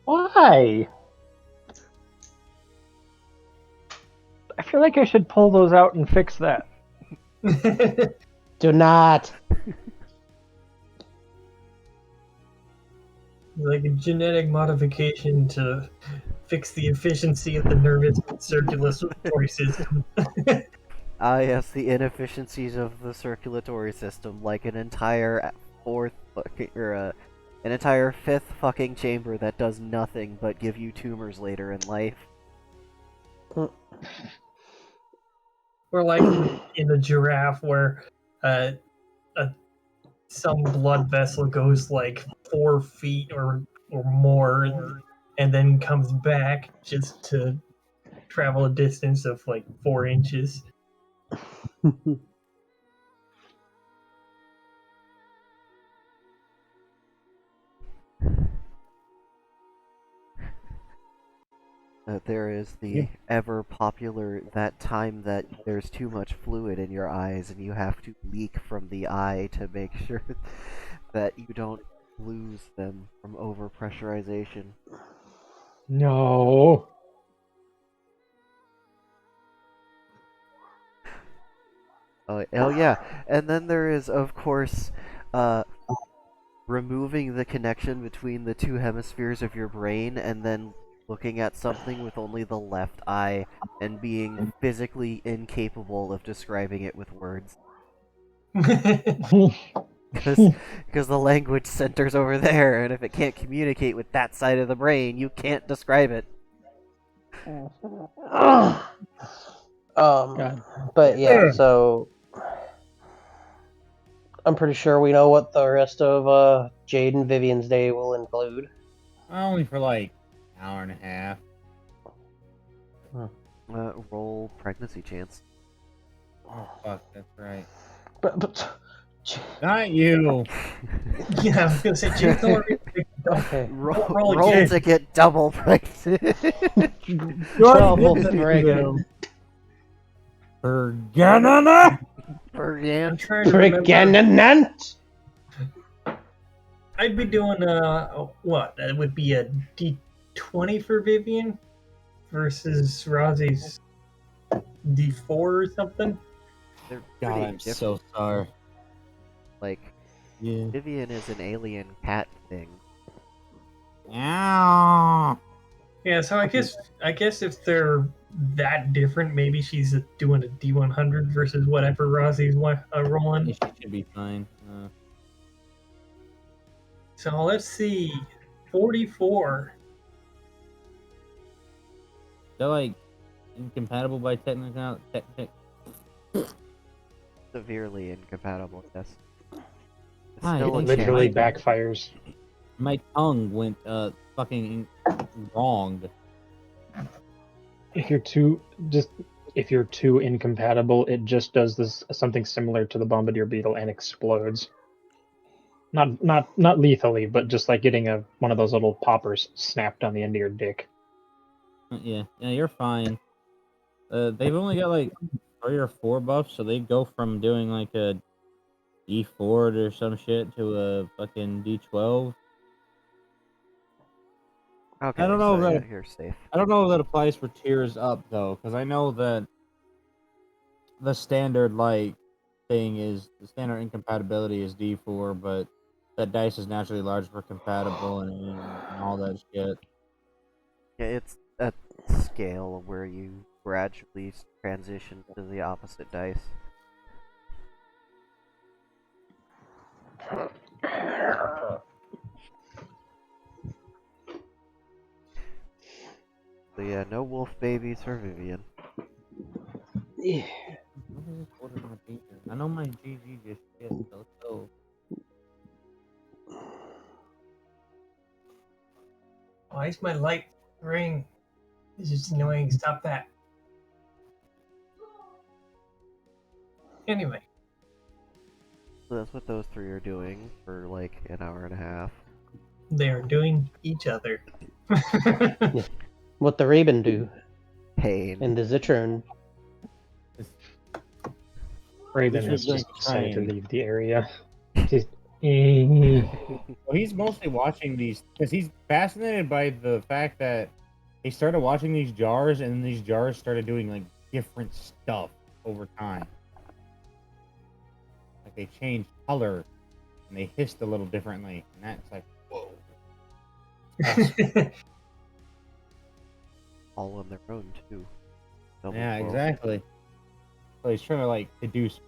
Why? I feel like I should pull those out and fix that. Do not. Like a genetic modification to fix the efficiency of the nervous circulatory system. Ah, yes, the inefficiencies of the circulatory system, like an entire an entire fifth fucking chamber that does nothing but give you tumors later in life. Or like in a giraffe where some blood vessel goes like 4 feet or more and then comes back just to travel a distance of like 4 inches. There is the ever popular that time that there's too much fluid in your eyes and you have to leak from the eye to make sure that you don't lose them from overpressurization. No. Oh yeah, and then there is, of course, removing the connection between the two hemispheres of your brain and then looking at something with only the left eye and being physically incapable of describing it with words. Because the language centers over there, and if it can't communicate with that side of the brain, you can't describe it. God. But yeah, so I'm pretty sure we know what the rest of Jade and Vivian's day will include. Only for like an hour and a half. Roll pregnancy chance. Oh fuck, that's right. But Not you. Yeah, I was gonna say Jade's already okay. Roll to get double pregnant. Double pregnant. Pregnant. I'm trying to remember. Pregnant. I'd be doing what? That would be a D20 for Vivian versus Rosie's D4 or something. They're God, pretty I'm different. so sorry. Like, Yeah. Vivian is an alien cat thing. Ow. Yeah, so I guess if they're that different, maybe she's doing a D100 versus whatever Rosie's rolling. She should be fine. So let's see, 44. They're like incompatible by technical. Severely incompatible, yes. It's Hi, still a it chance. Literally backfires. My tongue went fucking wrong. If you're too incompatible, it just does this something similar to the bombardier beetle and explodes. Not lethally, but just like getting one of those little poppers snapped on the end of your dick. Yeah, you're fine. They've only got like 3 or 4 buffs, so they go from doing like a D4 or some shit to a fucking D12. Okay, I don't know so if yeah, that you're safe. I don't know if that applies for tiers up though, because I know that the standard like thing is the standard incompatibility is D4, but that dice is naturally large for compatible and all that shit. Yeah, it's a scale where you gradually transition to the opposite dice. So yeah, no wolf babies for Vivian. Yeah. What is this order my GG? I know my GG just shit, so let's go. Why is my light ring? It's just annoying. Stop that. Anyway, So that's what those three are doing for like an hour and a half. they are doing each other. What the Raven do Pain. and the Zitron. Raven This has was just decided to trying. leave the area. Just, Well, he's mostly watching these because he's fascinated by the fact that he started watching these jars, and these jars started doing like different stuff over time. Like they changed color and they hissed a little differently, and that's like, whoa. Awesome. All on their own too. Double Yeah, 12. exactly. So he's trying to like deduce.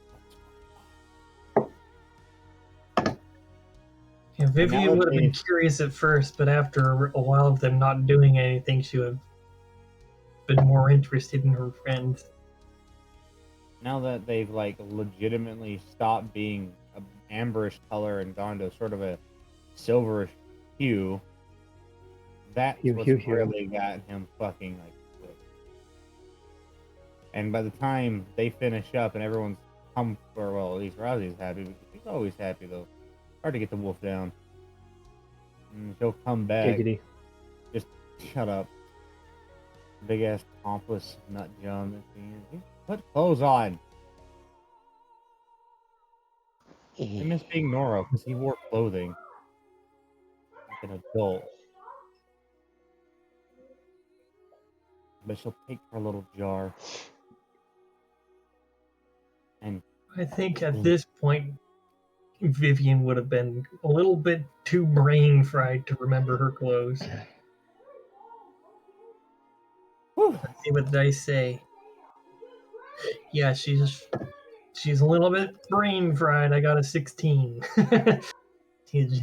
Yeah, Vivian that would have been they- curious at first, but after a while of them not doing anything, she would have been more interested in her friends. Now that they've like legitimately stopped being an amberish color and gone to sort of a silverish hue, that's Hue, what's hue, hue. really got him fucking like hooked. And by the time they finish up and everyone's come for, well, at least Rosie's happy, because she's always happy though. Hard to get the wolf down. And she'll come back. giggity. Just shut up. Big ass pompous nut job that she is. Put clothes on. I miss being Nora because he wore clothing like an adult. But she'll take her little jar. And I think at this point, Vivian would have been a little bit too brain fried to remember her clothes. whew, See what the dice say. Yeah, she's a little bit brain fried. I got a 16. She's-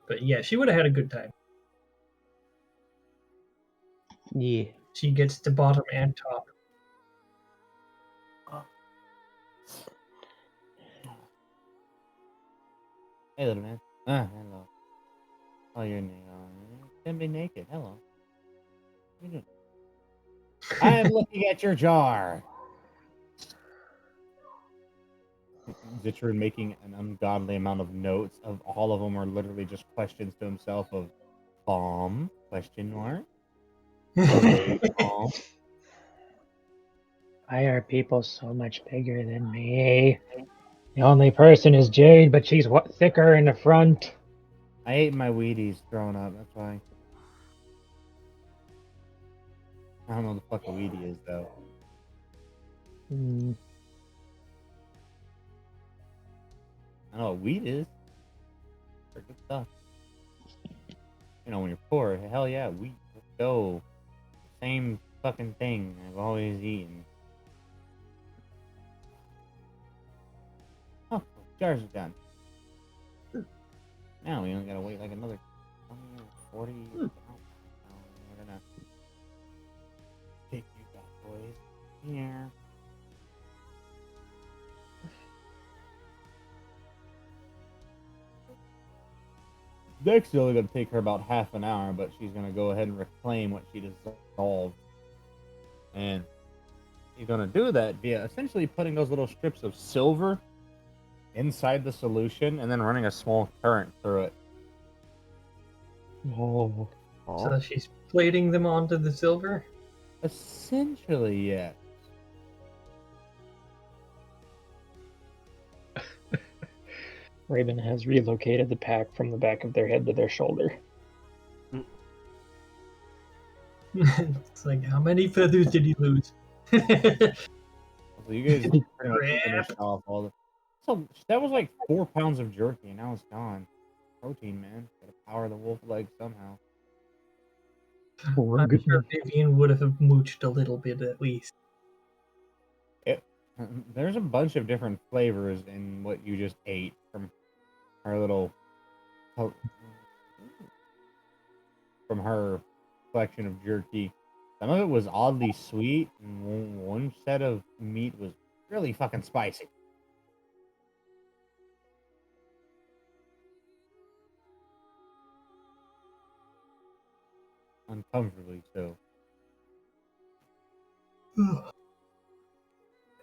but yeah, she would have had a good time. Yeah. She gets to bottom and top. hey little man. Hello. Oh, you're can be naked. Hello. What are you doing? I am looking at your jar. Zitron making an ungodly amount of notes of all of them are literally just questions to himself of bomb question mark. Bomb. Why are people so much bigger than me? The only person is Jade, but she's thicker in the front. I ate my Wheaties growing up. That's why. I don't know what the fuck a Wheatie is though. Hmm. I know what wheat is. They're good stuff. You know, when you're poor, hell yeah, wheat. Let's go. Same fucking thing I've always eaten. Oh, jars are done. Now we only gotta wait like another 20 or 40. We're gonna take you bad boys here. Next, only gonna take her about half an hour, but she's gonna go ahead and reclaim what she dissolved. And she's gonna do that via essentially putting those little strips of silver inside the solution and then running a small current through it. Oh. So she's plating them onto the silver. Essentially, yes. Raven has relocated the pack from the back of their head to their shoulder. It's like, how many feathers did he lose? So you guys pretty much Crap. finished off all the. So that was like 4 pounds of jerky, and now it's gone. Protein, man. Gotta power the wolf leg somehow. Poor I'm good. sure Vivian would have mooched a little bit at least. There's a bunch of different flavors in what you just ate from her little, from her collection of jerky. Some of it was oddly sweet, and one set of meat was really fucking spicy. Uncomfortably so.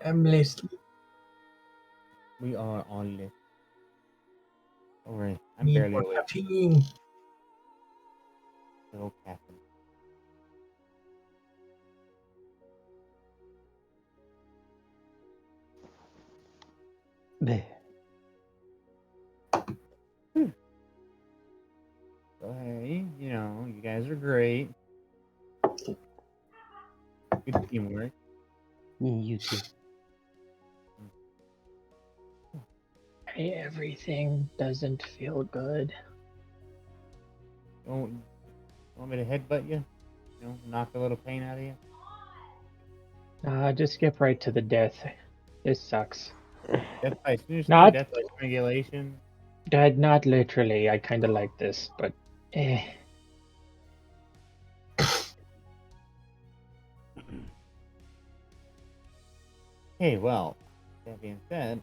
I'm listening. We are on this. Don't worry, I'm Need barely more awake. caffeine. No caffeine. Bleh. So hey, you guys are great. Good teamwork. You too. Everything doesn't feel good. Don't want me to headbutt you? Knock a little pain out of you? Just skip right to the death. This sucks. Death by snooze, Not- death by strangulation. Not literally. I kind of like this, but Hey, well, that being said,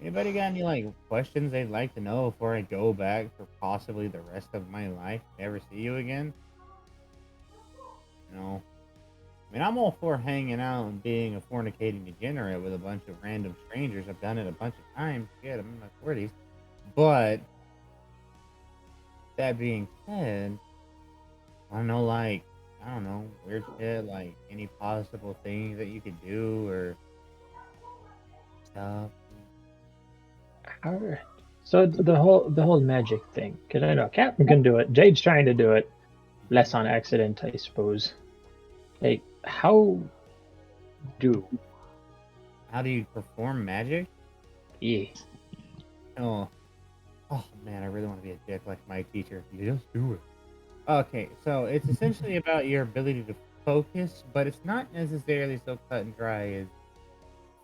anybody got any questions they'd like to know before I go back for possibly the rest of my life? Never see you again? No. I mean, I'm all for hanging out and being a fornicating degenerate with a bunch of random strangers. I've done it a bunch of times. Shit, I'm in my 40s. But, that being said, I don't know, weird shit, any possible things that you could do or stuff. so the whole magic thing. Because I know Captain can do it. Jade's trying to do it. Less on accident, I suppose. Like, how do? How do you perform magic? Yeah. Oh man, I really want to be a dick like my teacher. You just do it. Okay, so it's essentially about your ability to focus, but it's not necessarily so cut and dry as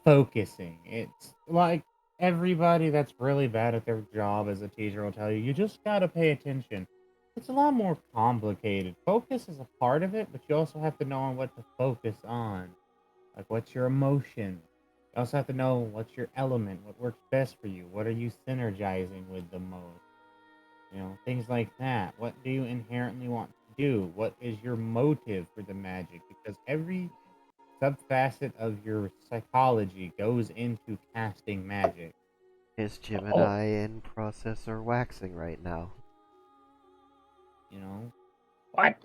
focusing. It's like everybody that's really bad at their job as a teacher will tell you, you just gotta pay attention. It's a lot more complicated. Focus is a part of it, but you also have to know on what to focus on. Like, what's your emotion? You also have to know what's your element, what works best for you, what are you synergizing with the most? Things like that. What do you inherently want to do? What is your motive for the magic? Because every subfacet of your psychology goes into casting magic. Is Gemini in process or waxing right now? What?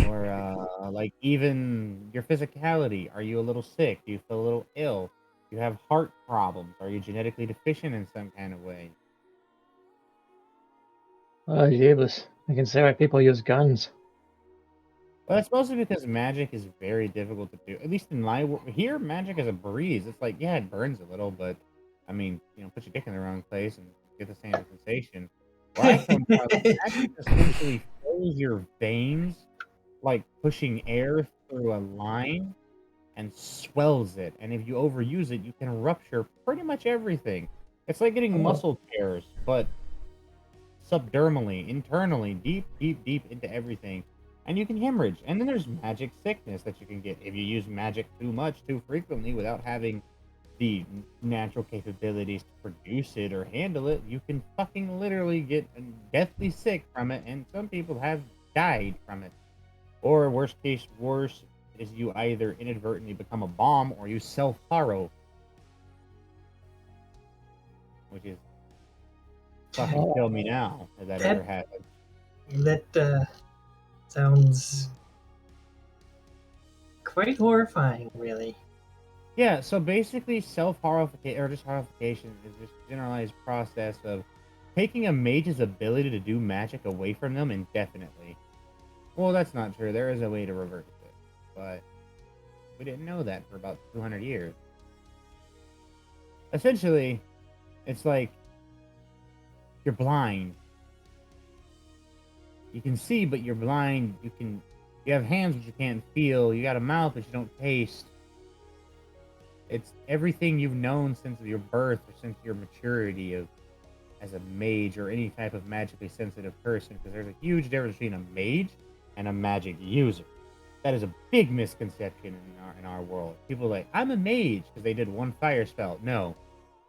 Or even your physicality. Are you a little sick? Do you feel a little ill? Do you have heart problems? Are you genetically deficient in some kind of way? Jeebus. I can see why people use guns. Well, that's mostly because magic is very difficult to do. At least in my world here, magic is a breeze. It's like, yeah, it burns a little, but I mean, put your dick in the wrong place and get the same sensation. Where I come from, magic essentially fills your veins like pushing air through a line and swells it. And if you overuse it, you can rupture pretty much everything. It's like getting muscle tears, but subdermally, internally, deep, deep, deep into everything. And you can hemorrhage. And then there's magic sickness that you can get if you use magic too much, too frequently, without having the natural capabilities to produce it or handle it. You can fucking literally get deathly sick from it, and some people have died from it. Or worst case worse is you either inadvertently become a bomb or you self-harrow. Which is fucking kill me now, if that ever happens. That sounds quite horrifying, really. Yeah, so basically self-horrification, or just horrification, is just a generalized process of taking a mage's ability to do magic away from them indefinitely. Well, that's not true. There is a way to reverse it, but we didn't know that for about 200 years. essentially, it's like you're blind. You can see, but you're blind. You have hands, but you can't feel. You got a mouth, but you don't taste. It's everything you've known since your birth or since your maturity as a mage or any type of magically sensitive person, because there's a huge difference between a mage and a magic user. That is a big misconception in our world. People are like, I'm a mage because they did one fire spell. No,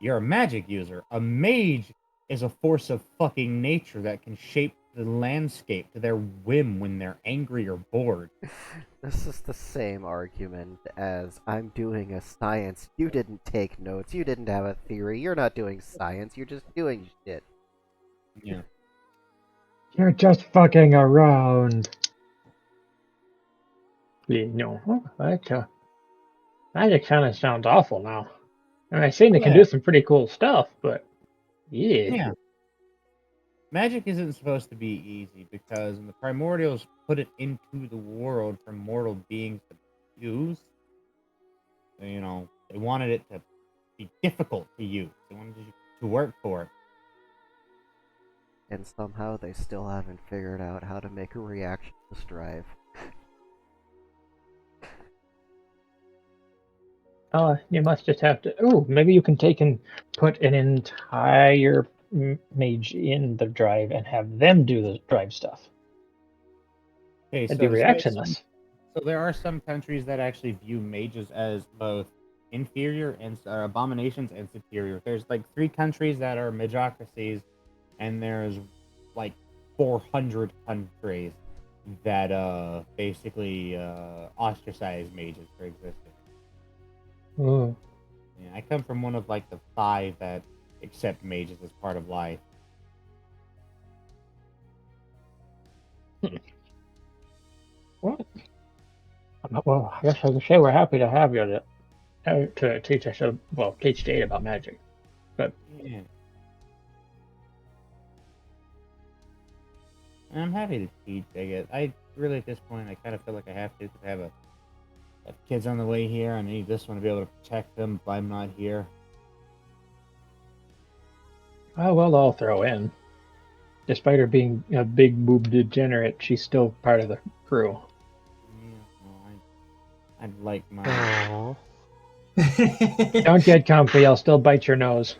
you're a magic user. A mage is a force of fucking nature that can shape the landscape to their whim when they're angry or bored. This is the same argument as I'm doing a science. You didn't take notes. You didn't have a theory. You're not doing science. You're just doing shit. Yeah. You're just fucking around. You know, that kind of sounds awful now. I mean, I've seen they can do some pretty cool stuff, but yeah. Yeah. Magic isn't supposed to be easy because when the primordials put it into the world for mortal beings to use, you know, they wanted it to be difficult to use. They wanted you to work for it. And somehow they still haven't figured out how to make a reactionless drive. You must just have to. Oh, maybe you can take and put an entire mage in the drive and have them do the drive stuff. Okay, It'd so be despite reactionless. So there are some countries that actually view mages as both inferior and abominations and superior. There's like 3 countries that are magocracies, and there's like 400 countries that basically ostracize mages for existing. Ooh. Yeah, I come from one of like the 5 that accept mages as part of life. What? Well, I guess I can say we're happy to have you to teach us, teach Jade about magic. But Yeah. And I'm happy to teach, I guess. I really, at this point, I kind of feel like I have to, because I have kids on the way here. I need this one to be able to protect them if I'm not here. well, I'll throw in. Despite her being a big boob degenerate, she's still part of the crew. Yeah, well, I'd like my... Aww. Don't get comfy, I'll still bite your nose.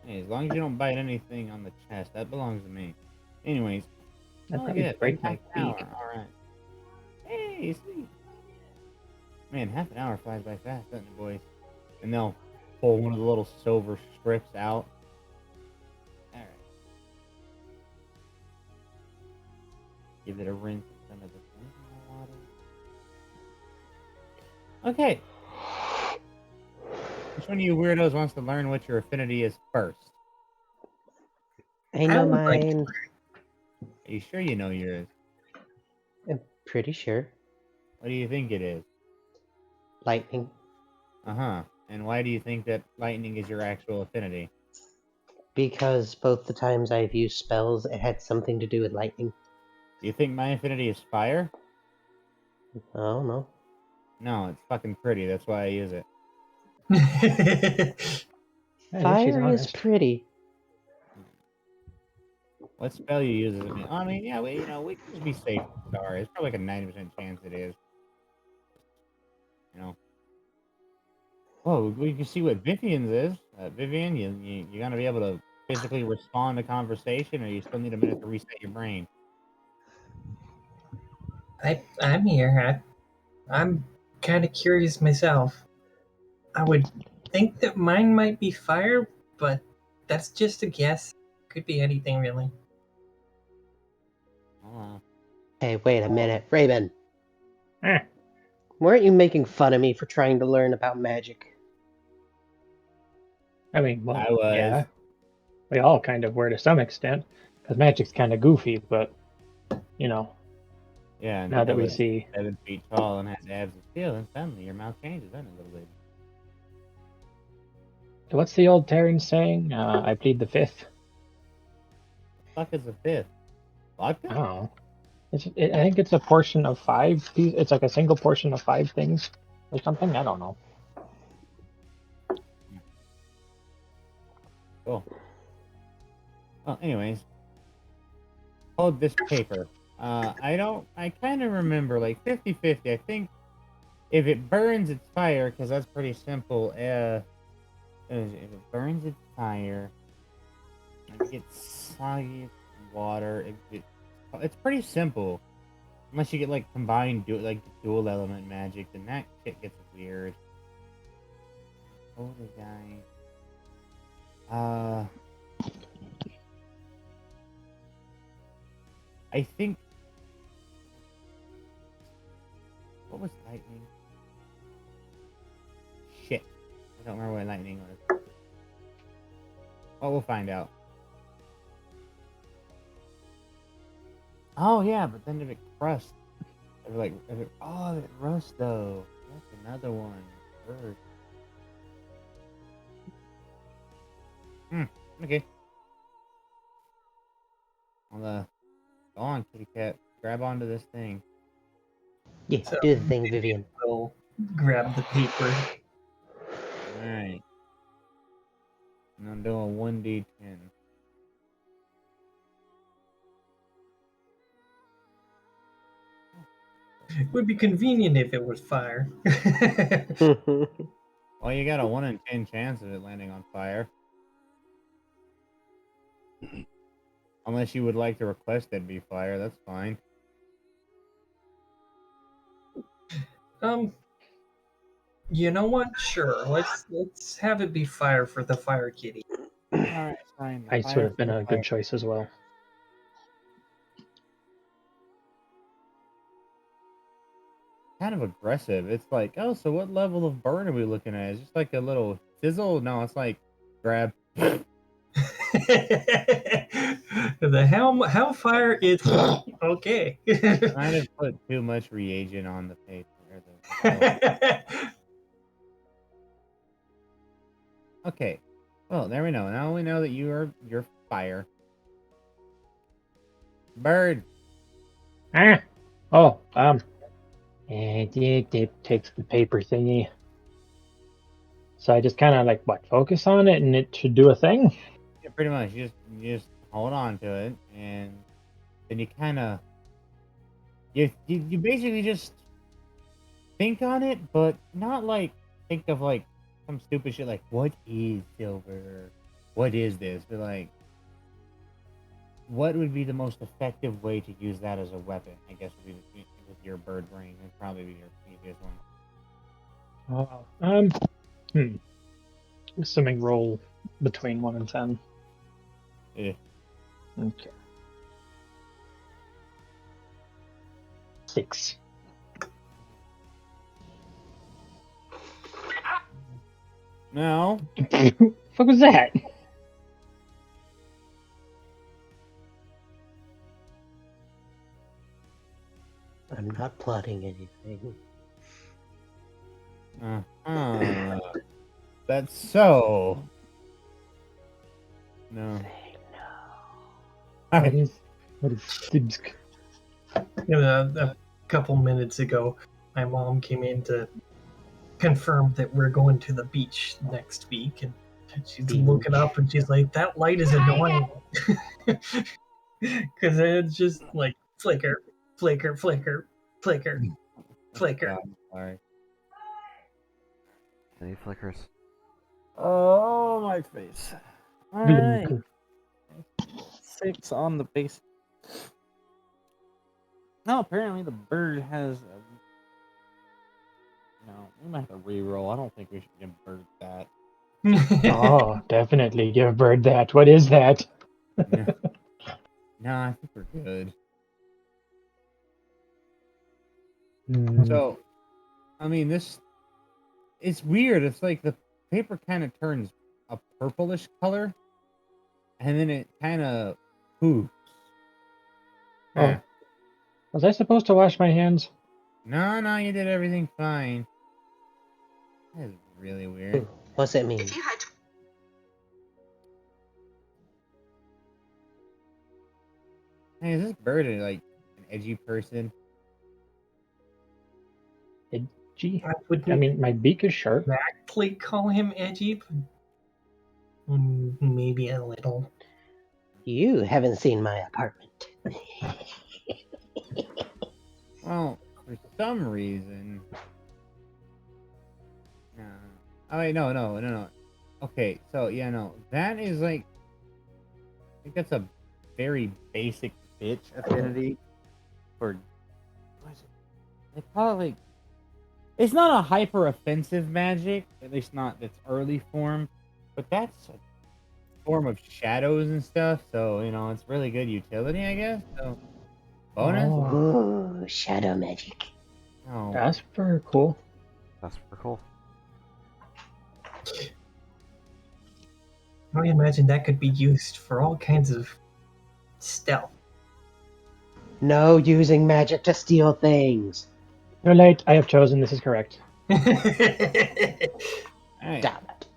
Hey, as long as you don't bite anything on the chest, that belongs to me. Anyways, I'd oh probably yeah, break been my half an beak. hour. All right. Hey, sweet. Man, half an hour flies by fast, doesn't it, boys? And they'll pull one of the little silver strips out. All right. Give it a rinse in some of the water. Okay. Which one of you weirdos wants to learn what your affinity is first? I know would like to mine. Are you sure you know yours? I'm pretty sure. What do you think it is? Lightning. Uh-huh. And why do you think that lightning is your actual affinity? Because both the times I've used spells, it had something to do with lightning. Do you think my affinity is fire? I don't know. No, it's fucking pretty. That's why I use it. At least she's Fire is honest. pretty. What spell you use? I mean, yeah, we can just be safe. Sorry, it's probably like a 90% chance it is. You know. Oh, we can see what Vivian's is. Vivian, you gonna be able to physically respond to conversation, or you still need a minute to reset your brain? I'm here. I'm kind of curious myself. I would think that mine might be fire, but that's just a guess. Could be anything, really. Oh, Hey, wait a minute. Raven, Eh, weren't you making fun of me for trying to learn about magic? I mean, well, I was. yeah. We all kind of were to some extent, because magic's kind of goofy, but, you know, Yeah, now that we it's see. 7 feet tall and has abs of steel, and suddenly your mouth changes, doesn't it, little baby? What's the old Terran saying? I plead the fifth. Fuck is a fifth? Vodka? I don't know. I think it's a portion of 5. It's like a single portion of 5 things or something. I don't know. Cool. Well, anyways, hold this paper. I kind of remember like 50-50. I think if it burns, it's fire, because that's pretty simple. If it burns, it's fire. If it gets soggy, it's water. It's pretty simple. Unless you get like combined dual element magic, then that shit gets weird. Hold the guy. I think. What was lightning? Shit. I don't remember what lightning was. Well, we'll find out. Oh yeah, but then if it crust, if it rust though. That's another one. Bird. Okay. Well, go on, kitty cat. Grab onto this thing. Yeah, So do the thing, Vivian. we'll grab the paper. Alright. And I'm doing 1d10. It would be convenient if it was fire. Well, you got a 1 in 10 chance of it landing on fire. Unless you would like to request it be fire, that's fine. You know what? Sure. Let's have it be fire for the fire kitty. Alright, fine. The Ice fire would have for been the a fire. good choice as well. Kind of aggressive. It's like, oh, so what level of burn are we looking at? Is just like a little sizzle? No, it's like grab. The hellfire is okay. Kind of put too much reagent on the paper. Okay. Well, there we know. Now we know that you're fire. Bird. Ah! Oh, and it takes the paper thingy. So I just kind of like focus on it, and it should do a thing. Yeah, pretty much. You just hold on to it, and then you kind of you basically just think on it, but not like think of like some stupid shit like what is silver, what is this, but like what would be the most effective way to use that as a weapon? I guess would be with your bird brain. It'd probably be your previous one. Assuming roll between 1 and 10. Yeah. Okay. 6. No. What fuck was that? I'm not plotting anything. That's so. No. What is A couple minutes ago, my mom came in to confirm that we're going to the beach next week, and she's looking up and she's like, "That light is annoying," because it's just like flicker, flicker, flicker, flicker, flicker. God, sorry. Any flickers? Oh, my face. Alright. 6 on the base. No, apparently the bird has. No, we might have to re-roll. I don't think we should give bird that. Oh, definitely give bird that. What is that? No, I think we're good. So, I mean, it's weird. It's like the paper kind of turns a purplish color, and then it kind of poofs. Oh. Yeah. Was I supposed to wash my hands? No, you did everything fine. That is really weird. What's that mean? Hey, is this bird like an edgy person? Edgy? I wouldn't I mean, my beak is sharp. exactly call him edgy, but Maybe a little. You haven't seen my apartment. Well, for some reason. Oh wait, no. Okay, so yeah, no, that is like, I think that's a very basic bitch affinity for. What is it? They call it like. It's not a hyper offensive magic, at least not its early form, but that's a form of shadows and stuff. So it's really good utility, I guess. So bonus. Oh, Ooh, shadow magic. No. that's pretty cool. That's super cool. I imagine that could be used for all kinds of stealth. No using magic to steal things. No late. I have chosen. This is correct. All right. Damn it.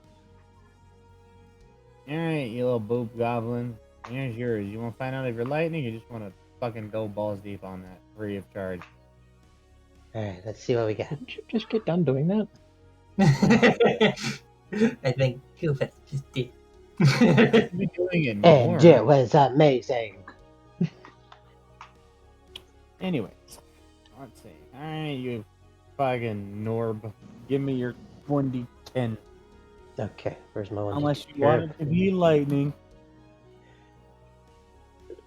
All right, you little boop goblin. Here's yours. You want to find out if you're lightning? You just want to fucking go balls deep on that, free of charge. Alright, let's see what we got. Didn't you just get done doing that? I think Killfest just did. You've been doing it more. And it was amazing. Anyways, let's see. All right, you fucking Norb. Give me your 1d10. Okay, where's my one? Unless you want it to be lightning.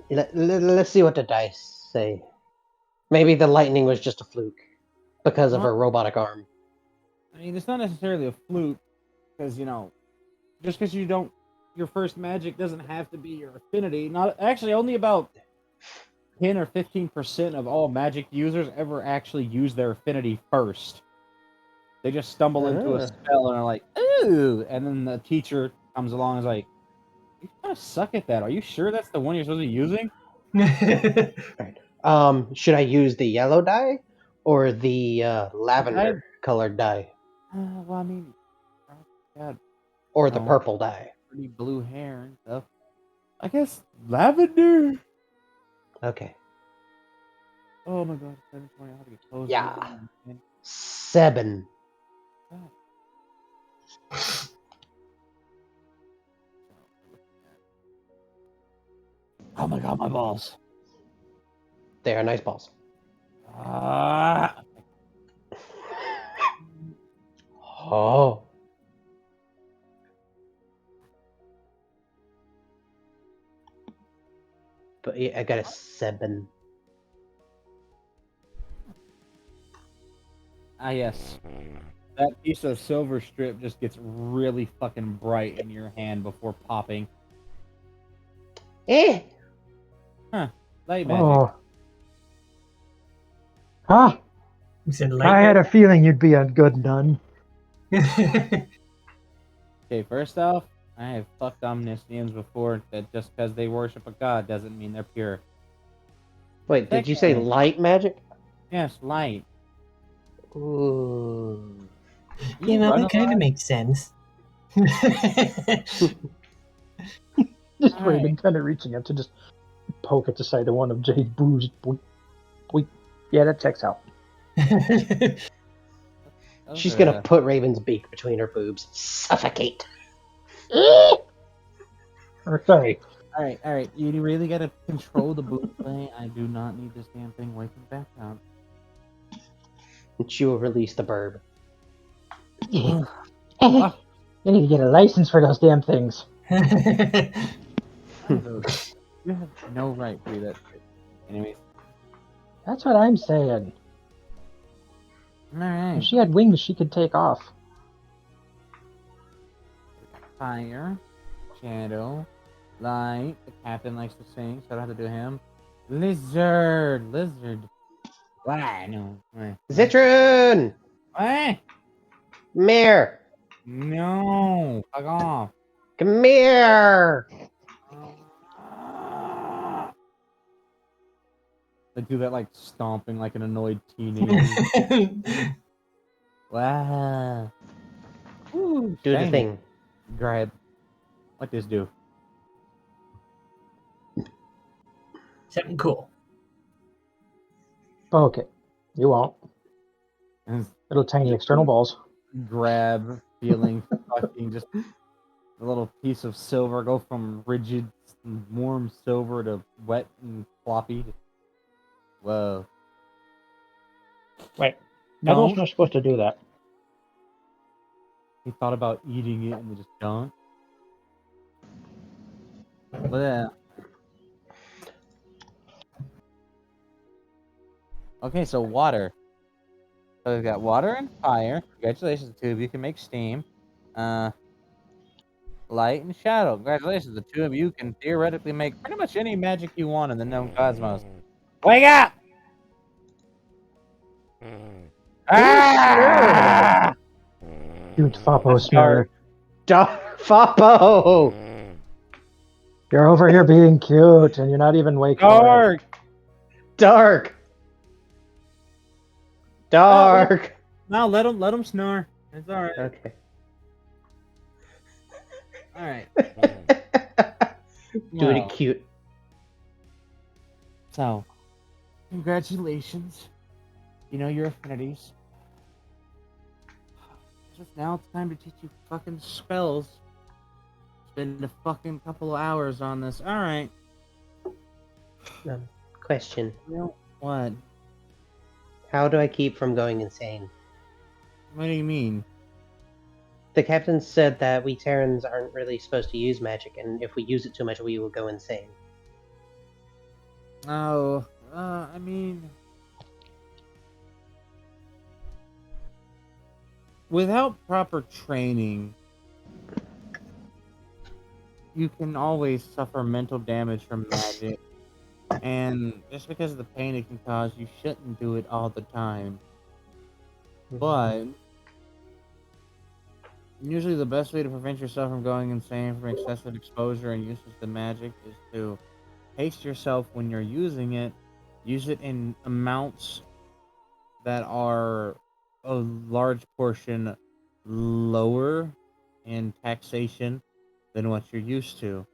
Let's see what the dice say. Maybe the lightning was just a fluke because of her robotic arm. I mean, it's not necessarily a fluke, because, just because you don't, your first magic doesn't have to be your affinity. Not actually, only about 10 or 15% of all magic users ever actually use their affinity first. They just stumble into a spell and are like, ooh, and then the teacher comes along and is like, you kind of suck at that. Are you sure that's the one you're supposed to be using? Right. Should I use the yellow die or the lavender colored die? Well, I mean, God, Or the purple die? pretty blue hair and stuff. I guess lavender. Okay. Oh my God, 720. I have to get close. Yeah. 7. Oh my God, my balls. They are nice balls. Oh. But yeah, I got a 7. Yes. That piece of silver strip just gets really fucking bright in your hand before popping. Eh. Light magic. Oh. Huh? You said I had a feeling you'd be a good nun. Okay, first off, I have fucked omniscients before that just because they worship a god doesn't mean they're pure. Wait, did you say Secondly- light magic? Yes, light. Ooh. that kind of makes sense. Just All Raven kind of reaching up to just poke at the side of one of Jay's boobs. Boink, boink. Yeah, that checks out. She's gonna put Raven's beak between her boobs. Suffocate. Or sorry. All right. You really gotta control the boot play. I do not need this damn thing wiping back out. And she will release the burb. You need to get a license for those damn things. You have no right to do that shit. Anyways, That's what I'm saying. all right. If she had wings, she could take off. Fire, shadow, light. The captain likes to sing, so I don't have to do him. Lizard. Why? No. Why? Zitron! What? Come here! No. Fuck off. Come here! They do that like stomping like an annoyed teenager. Wow. Ooh, Do the shiny. thing. Grab. What this do? Something cool. Okay. You won't. And Little tiny external balls. grab, feeling fucking just the little piece of silver go from rigid, warm silver to wet and floppy. Whoa. Wait, metal's Don't. not supposed to do that. He thought about eating it and they just don't. But yeah. Okay, so water. So we've got water and fire. Congratulations, the two of you can make steam. Light and shadow. Congratulations, the two of you can theoretically make pretty much any magic you want in the known cosmos. Wake up! Ah! Cute Foppo Dark. Snare. Foppo! You're over here being cute, and you're not even awake for it. Dark! Dark! No, let him snore. It's alright. Okay. Alright. Do it Well, cute. so, congratulations. You know your affinities. Just now it's time to teach you fucking spells. Spend a fucking couple of hours on this. Alright. Question. What? How do I keep from going insane? What do you mean? The captain said that we Terrans aren't really supposed to use magic, and if we use it too much, we will go insane. Oh, I mean... Without proper training, you can always suffer mental damage from magic. And just because of the pain it can cause, you shouldn't do it all the time. But usually the best way to prevent yourself from going insane from excessive exposure and use of the magic is to pace yourself when you're using it. Use it in amounts that are a large portion lower in taxation than what you're used to.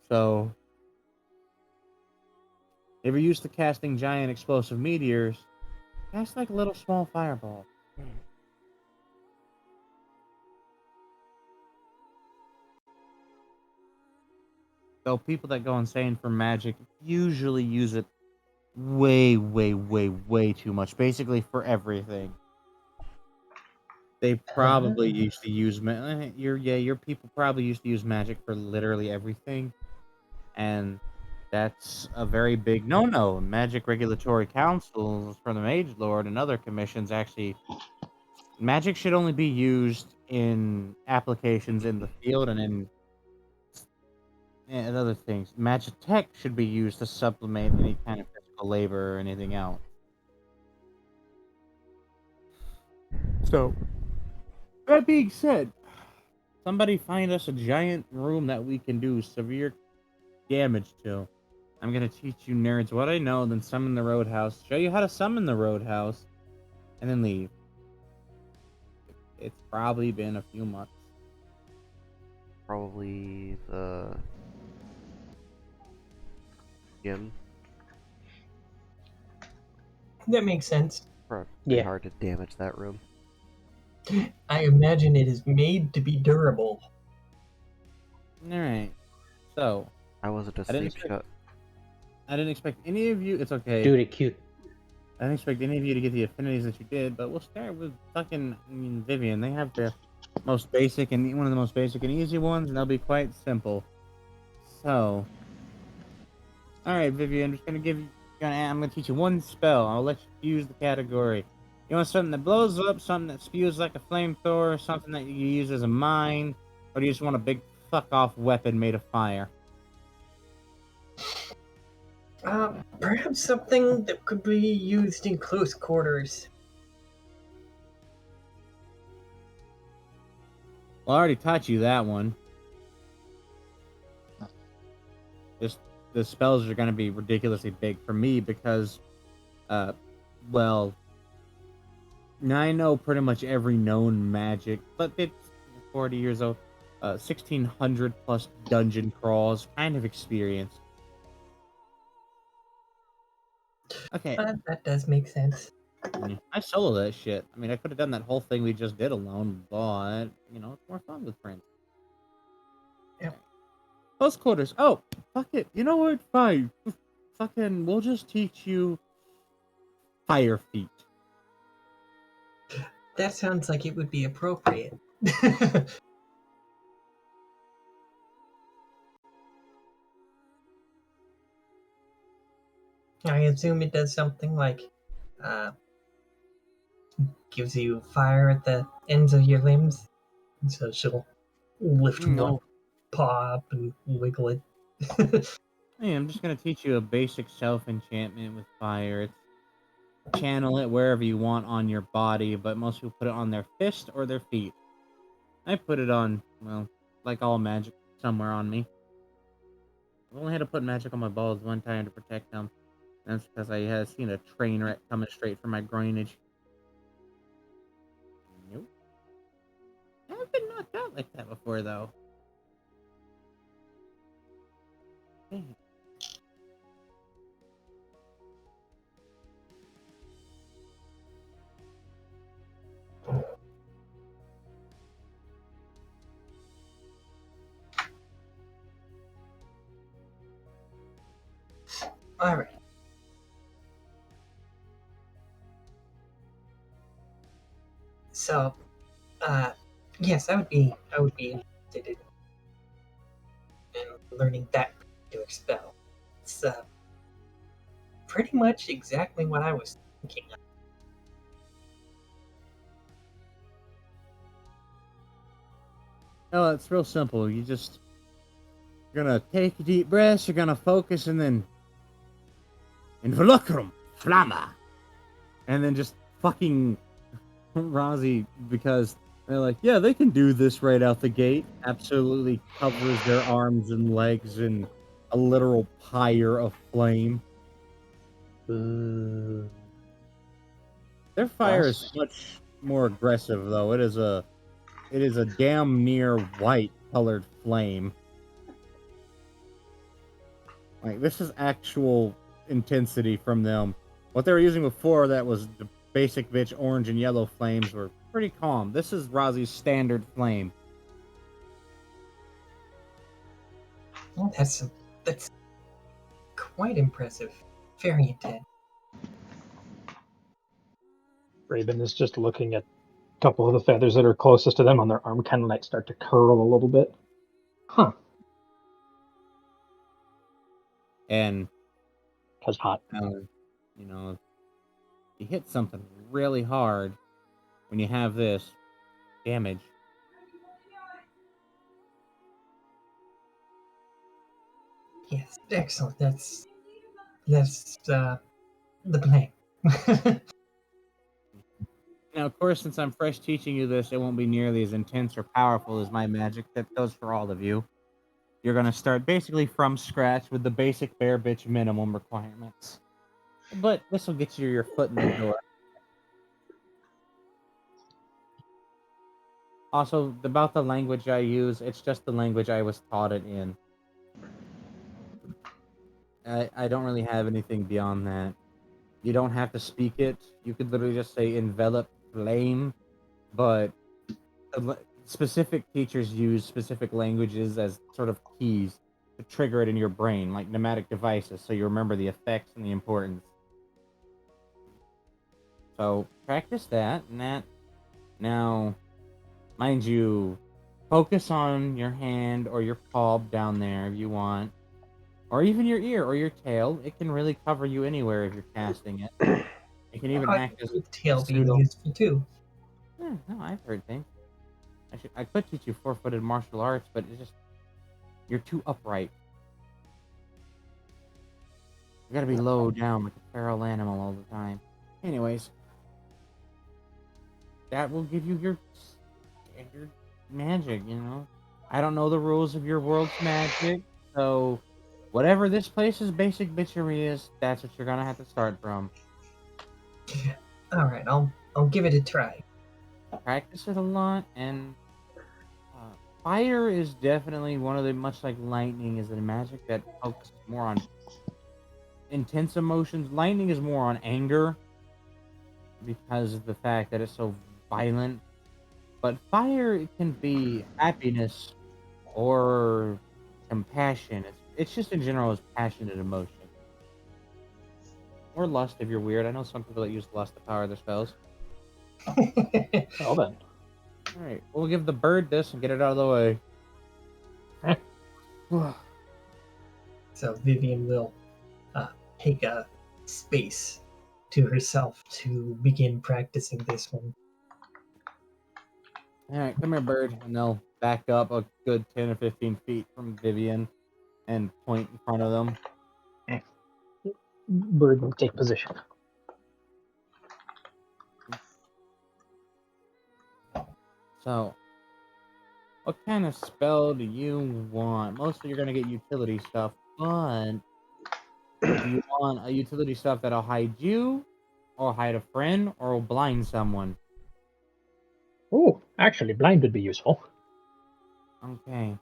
So, if you're used to casting giant explosive meteors, cast like a little small fireball. So people that go insane for magic usually use it way, way, way, way too much. Basically for everything. They probably used to use your people probably used to use magic for literally everything, and that's a very big no-no. Magic regulatory councils for the Mage Lord and other commissions actually magic should only be used in applications in the field and other things. Magic tech should be used to supplement any kind of physical labor or anything else. So, that being said, somebody find us a giant room that we can do severe damage to. I'm gonna teach you nerds what I know, then summon the Roadhouse, show you how to summon the Roadhouse, and then leave. It's probably been a few months. Probably the gym. That makes sense. Pretty Yeah. hard to damage that room. I imagine it is made to be durable. Alright. So, I wasn't a I didn't sleep shot. I didn't expect any of you. It's okay. Do it cute. I didn't expect any of you to get the affinities that you did, but we'll start with Vivian. They have the most basic and one of the most basic and easy ones, and they'll be quite simple. So, all right, Vivian, I'm just gonna I'm gonna teach you one spell. I'll let you use the category. You want something that blows up, something that spews like a flamethrower, something that you use as a mine, or do you just want a big fuck off weapon made of fire? Perhaps something that could be used in close quarters. Well, I already taught you that one. Just the spells are going to be ridiculously big for me because, well, I know pretty much every known magic, but it's 40 years old. 1,600 plus dungeon crawls, kind of experience. Okay. That does make sense. I solo that shit. I mean, I could have done that whole thing we just did alone, but it's more fun with friends. Yep. Close quarters. Oh, fuck it. You know what? Fine. Fucking, we'll just teach you fire feet. That sounds like it would be appropriate. I assume it does something like gives you fire at the ends of your limbs, so she'll lift No. one paw up and wiggle it. Hey, I'm just gonna teach you a basic self enchantment with fire. It's channel it wherever you want on your body, but most people put it on their fist or their feet. I put it on, well, like all magic, somewhere on me. I've only had to put magic on my balls one time to protect them. That's because I had seen a train wreck coming straight from my groinage. Nope. I've been knocked out like that before, though. Hey. All right. So, yes, I would be interested in learning that to expel. It's pretty much exactly what I was thinking of. Oh, it's real simple. You're gonna take deep breaths, you're gonna focus, and then Involucrum Flamma. And then just fucking Rozzy, because they're like, yeah, they can do this right out the gate. Absolutely covers their arms and legs in a literal pyre of flame. Ooh. Their fire is Us? much more aggressive, though. It is a damn near white colored flame. Like, this is actual intensity from them. What they were using before, that was the basic bitch orange and yellow flames, were pretty calm. This is Rozzy's standard flame. Well, that's quite impressive. Very intense. Raven is just looking at a couple of the feathers that are closest to them on their arm, kind of like start to curl a little bit. Huh. And, Cause hot. You hit something really hard when you have this damage. Yes, excellent. That's the plan. Now, of course, since I'm fresh teaching you this, it won't be nearly as intense or powerful as my magic. That goes for all of you. You're going to start basically from scratch with the basic bare bitch minimum requirements. But this will get you your foot in the door. Also, about the language I use, it's just the language I was taught it in. I don't really have anything beyond that. You don't have to speak it. You could literally just say envelop flame, but specific teachers use specific languages as sort of keys to trigger it in your brain, like pneumatic devices, so you remember the effects and the importance. So practice that, and that. Now, mind you, focus on your hand or your palm down there if you want, or even your ear or your tail. It can really cover you anywhere if you're casting it. It can even act as Tail being pseudo. useful too. No, I've heard things. I could teach you 4-footed martial arts, but you're too upright. You gotta be low down like a feral animal all the time. Anyways, that will give you your standard magic, I don't know the rules of your world's magic, so whatever this place's basic bitchery is, that's what you're gonna have to start from. All right, I'll give it a try. Practice it a lot, and fire is definitely one of the, much like lightning, is a magic that focuses more on intense emotions. Lightning is more on anger. because of the fact that it's so violent. But fire can be happiness or compassion. It's just in general is passionate emotion. Or lust if you're weird. I know some people that use lust to power their spells. Well then. Alright, we'll give the bird this and get it out of the way. So Vivian will take a space to herself to begin practicing this one. Alright, come here, bird. And they'll back up a good 10 or 15 feet from Vivian and point in front of them. Bird will take position. So, what kind of spell do you want? Mostly you're going to get utility stuff, but do you want a utility stuff that'll hide you, or hide a friend, or will blind someone? Oh, actually, blind would be useful. Okay.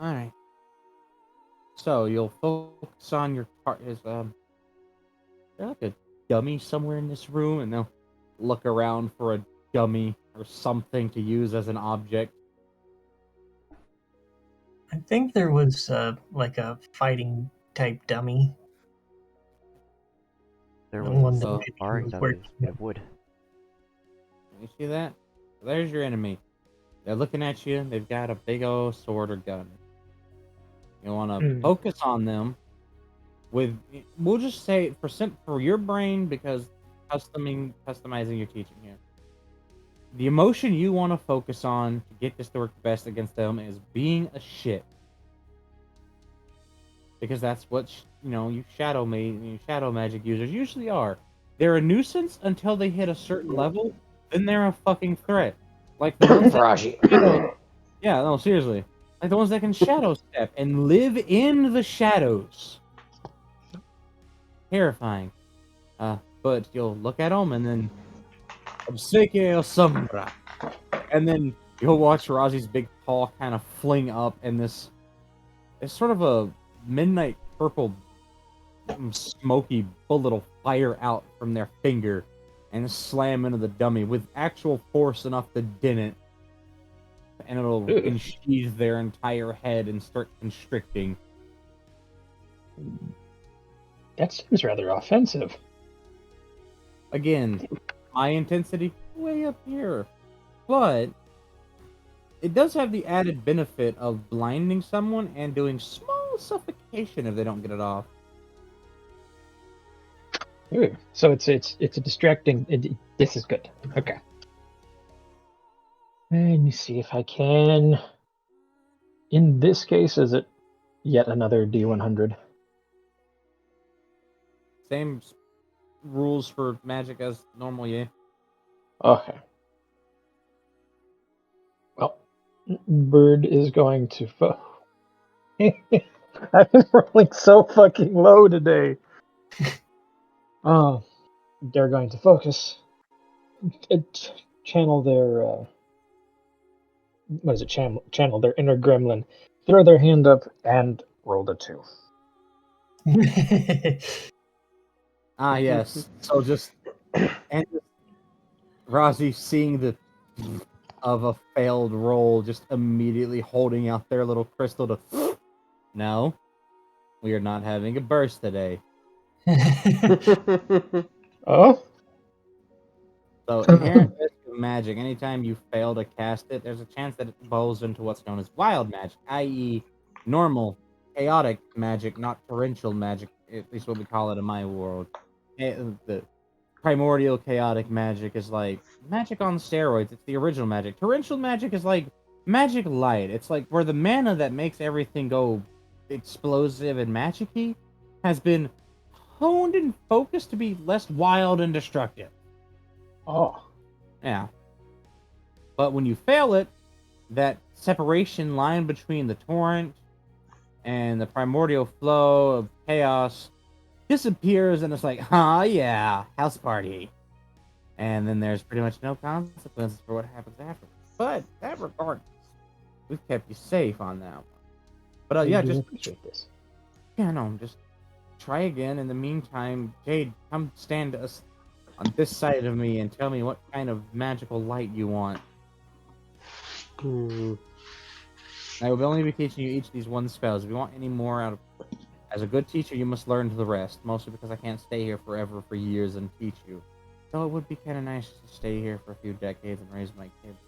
Alright. So, you'll focus on your part. There's like a dummy somewhere in this room, and they'll look around for a dummy or something to use as an object. I think there was like a fighting type dummy. There The was one a that So- Vivian sparring was dummies working with. of wood. You see that? There's your enemy. They're looking at you. They've got a big old sword or gun. You want to focus on them with. We'll just say for your brain, because customizing your teaching here. The emotion you want to focus on to get this to work best against them is being a shit. Because that's what you shadow magic users usually are. They're a nuisance until they hit a certain level. Then they're a fucking threat. Like the ones that Raji. yeah, no, seriously. Like the ones that can shadow step and live in the shadows. Terrifying. But you'll look at them and then Obsequio Sombra. And then you'll watch Razi's big paw kind of fling up and it's sort of a midnight purple smoky bullet will fire out from their finger and slam into the dummy with actual force enough to dent it. And it'll ensheathe their entire head and start constricting. That seems rather offensive. Again, my intensity way up here. But it does have the added benefit of blinding someone and doing small suffocation if they don't get it off. Ooh, so it's a distracting. This is good. Okay. Let me see if I can. In this case, is it yet another D100? Same rules for magic as normal, yeah. Okay. Well, Bird is going to. I've been rolling so fucking low today. Oh, they're going to focus. Channel their. What is it? Channel their inner gremlin. Throw their hand up and roll the 2. Ah, yes. So just and Razi seeing the of a failed roll, just immediately holding out their little crystal to. No, we are not having a burst today. Oh? So inherent risk of magic. Anytime you fail to cast it, there's a chance that it evolves into what's known as wild magic, i.e., normal, chaotic magic, not torrential magic. At least what we call it in my world. The primordial chaotic magic is like magic on steroids. It's the original magic. Torrential magic is like magic light. It's like where the mana that makes everything go explosive and magic-y has been honed and focused to be less wild and destructive. Oh. Yeah. But when you fail it, that separation line between the torrent and the primordial flow of chaos disappears, and it's like, yeah, house party. and then there's pretty much no consequences for what happens after. But that regardless, we've kept you safe on that one. But I yeah, do just appreciate this. just try again. In the meantime, Jade, come stand us on this side of me and tell me what kind of magical light you want. Hmm. I will only be teaching you each of these one spells. If you want any more out of, as a good teacher, you must learn to the rest. Mostly because I can't stay here forever for years and teach you. So it would be kind of nice to stay here for a few decades and raise my kids.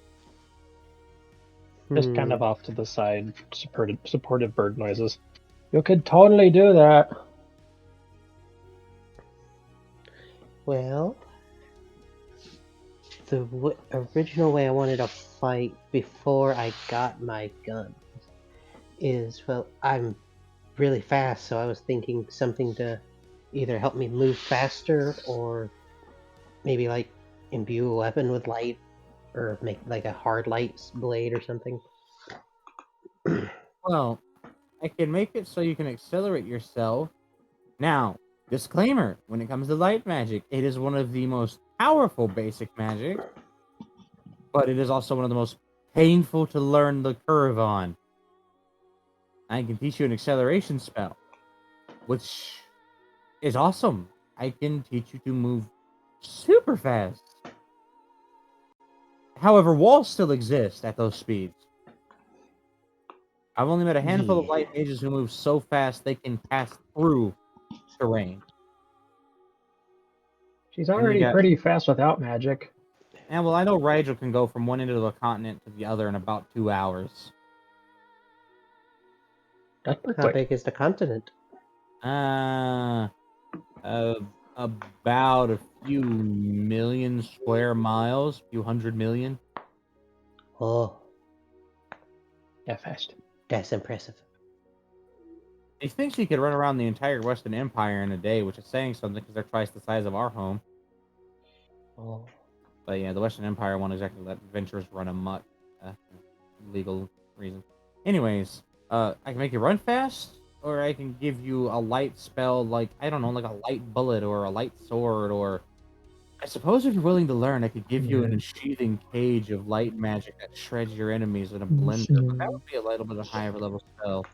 Just kind of off to the side, supportive bird noises. You could totally do that. Well, the original way I wanted to fight before I got my gun is, well, I'm really fast, so I was thinking something to either help me move faster or maybe like imbue a weapon with light or make like a hard light blade or something. Well, I can make it so you can accelerate yourself. Now, disclaimer, when it comes to light magic, it is one of the most powerful basic magic, but it is also one of the most painful to learn the curve on. I can teach you an acceleration spell, which is awesome. I can teach you to move super fast. However, walls still exist at those speeds. I've only met a handful of light mages who move so fast they can pass through terrain. She's And you already got, pretty fast without magic. and well, I know Rigel can go from one end of the continent to the other in about 2 hours. That's pretty How quick. big is the continent? About a few million square miles, few 100 million. Oh, Yeah, fast. that's impressive. He thinks he could run around the entire Western Empire in a day, which is saying something because they're twice the size of our home. Oh. But yeah, the Western Empire won't exactly let adventurers run amok. Legal reason. Anyways, I can make you run fast, or I can give you a light spell, like, I don't know, like a light bullet or a light sword, or I suppose if you're willing to learn, I could give you an ensheathing cage of light magic that shreds your enemies in a blender. But that would be a little bit of higher level spell.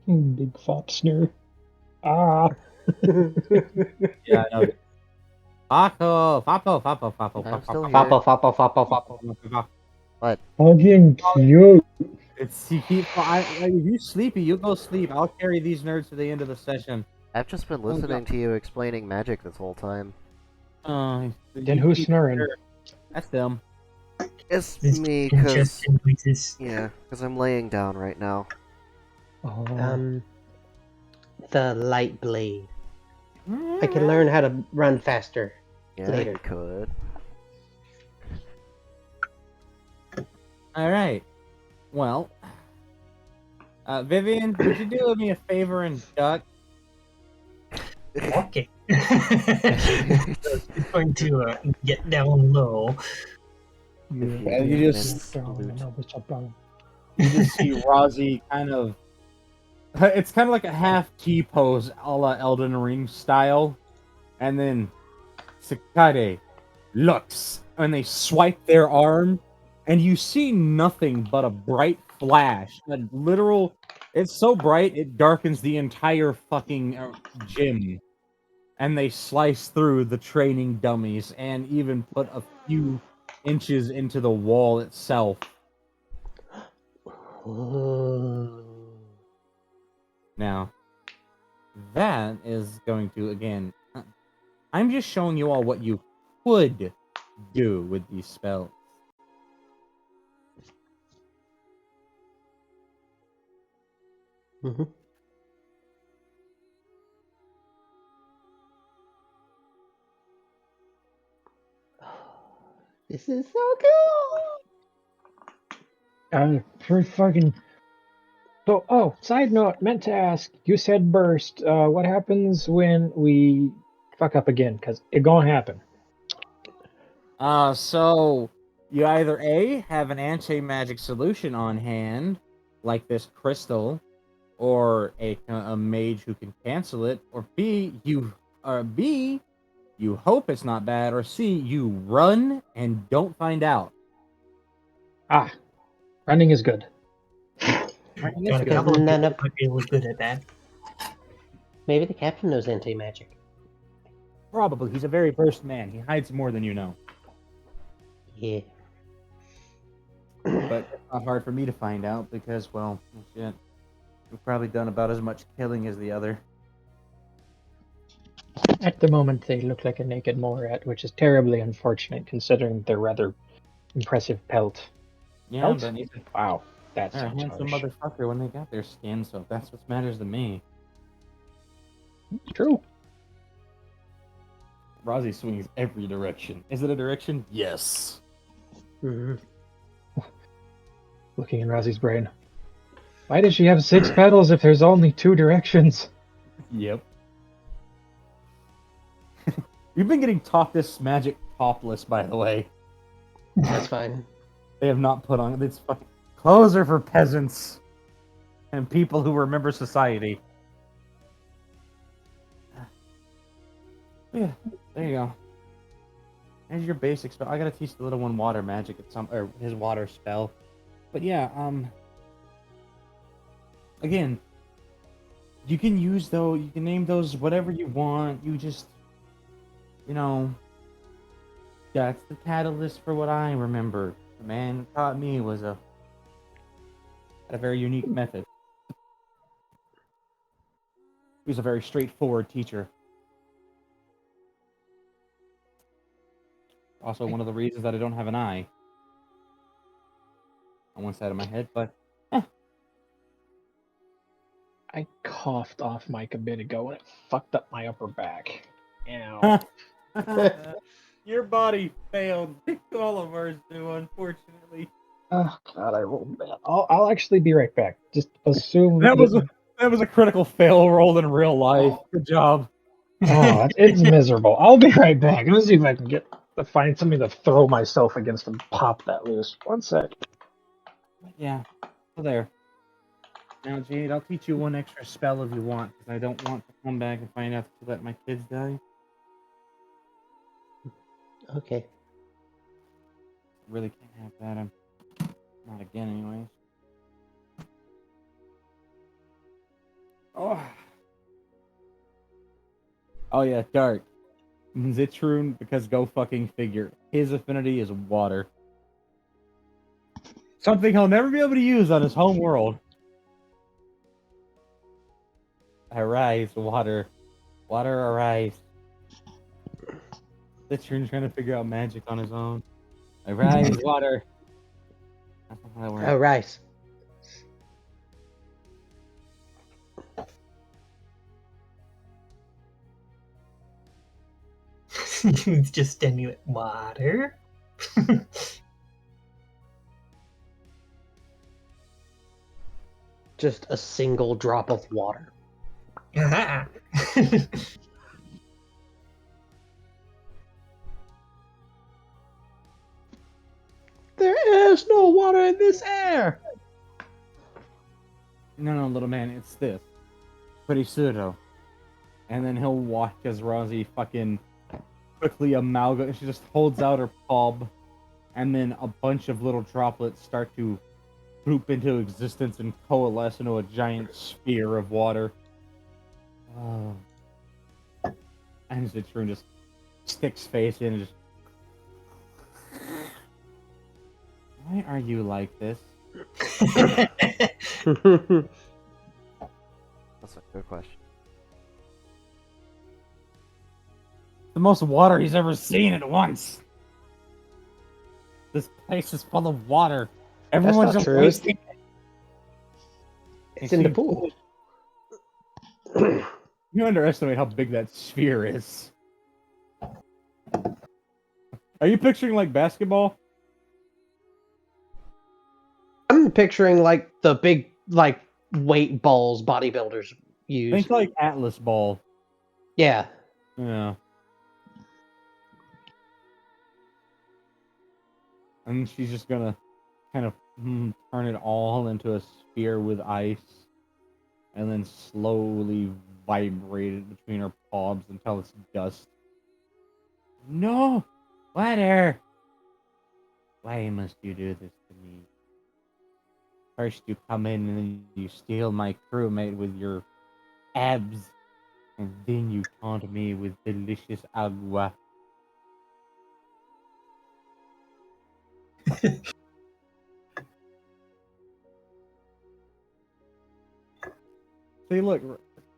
Big fop snare. Ah. Yeah, I know. Foppo. I'm still here. Foppo. What? Fucking cute. It's you keep. If you sleepy, you go sleep. I'll carry these nerds to the end of the session. I've just been listening to you explaining magic this whole time. Then who's snoring? That's them. It's This me, congestion noises. yeah, because I'm laying down right now. Oh. The light blade. I can learn how to run faster Yeah, later. you could. All right. Well, Vivian, would you do me a favor and duck? Okay. It's going to get down low. And you just You see Rozzy kind of. It's kind of like a half T pose, a la Elden Ring style, and then Sakade looks, and they swipe their arm, and you see nothing but a bright flash. A literal, it's so bright it darkens the entire fucking gym. And they slice through the training dummies and even put a few inches into the wall itself. Now, that is going to, again, I'm just showing you all what you could do with these spells. Mm-hmm. This is so cool. Pretty fucking. So, side note, meant to ask. You said burst. What happens when we fuck up again? Cause it gonna happen. So you either A, have an anti-magic solution on hand, like this crystal, or a mage who can cancel it, or B, you hope it's not bad, or C, you run and don't find out. Ah, running is good. Running is Got a good. couple of None people of- might be really good at that. Maybe the captain knows anti-magic. Probably. He's a very versed man. He hides more than you know. Yeah. But it's not hard for me to find out because, well, shit. We've probably done about as much killing as the other. At the moment, they look like a naked mole rat, which is terribly unfortunate considering their rather impressive pelt. Yeah, Pelt? but he's Wow, that they're a sounds handsome harsh. motherfucker when they got their skin, so that's what matters to me. It's true. Rozzy swings every direction. Is it a direction? Yes. Mhm. Looking in Razi's brain. Why does she have 6 petals if there's only 2 directions? Yep. You've been getting taught this magic topless, by the way. That's fine. They have not put on it's fucking clothes are for peasants and people who remember society. Yeah, there you go. There's your basic spell. I gotta teach the little one water magic at some or his water spell. But yeah, again, you can use though you can name those whatever you want. You just that's the catalyst for what I remember. The man who taught me was had a very unique method. He was a very straightforward teacher. Also, one of the reasons that I don't have an eye on one side of my head, but I coughed off mic a bit ago and it fucked up my upper back. Ow. your body failed. All of ours do, unfortunately. Oh god, I rolled bad. I'll actually be right back. Just assume That was a critical fail roll in real life. Good job. Oh, it's miserable. I'll be right back. Let's see if I can find something to throw myself against and pop that loose. One sec. Yeah. So there. Now, Jade, I'll teach you one extra spell if you want, because I don't want to come back and find out that you let my kids die. Okay. Really can't have that. I'm not again, anyways. Oh. Oh yeah, dark. Zitrun, because go fucking figure. His affinity is water. Something he'll never be able to use on his home world. Arise, water. Water, arise. Zitrun's trying to figure out magic on his own. Arise, water. That's not how that works. Oh, rice. He's just standing at water. Just a single drop of water. Ah. There is no water in this air. No, little man, it's this. Pretty pseudo. And then he'll watch as Rozzy fucking quickly amalgamate. She just holds out her palm, and then a bunch of little droplets start to group into existence and coalesce into a giant sphere of water. Oh. And Zitrun just sticks face in and just. Why are you like this? That's a good question. The most water he's ever seen at once. This place is full of water. Everyone's not just true. wasting it. It's in the pool. You underestimate how big that sphere is. Are you picturing like basketball? I'm picturing like the big like weight balls bodybuilders use. Think like Atlas ball. Yeah. Yeah. And she's just gonna kind of turn it all into a sphere with ice, and then slowly vibrate it between her palms until it's dust. No! Ladder! Why must you do this to me? First you come in and then you steal my crewmate with your abs. And then you taunt me with delicious agua. See, look,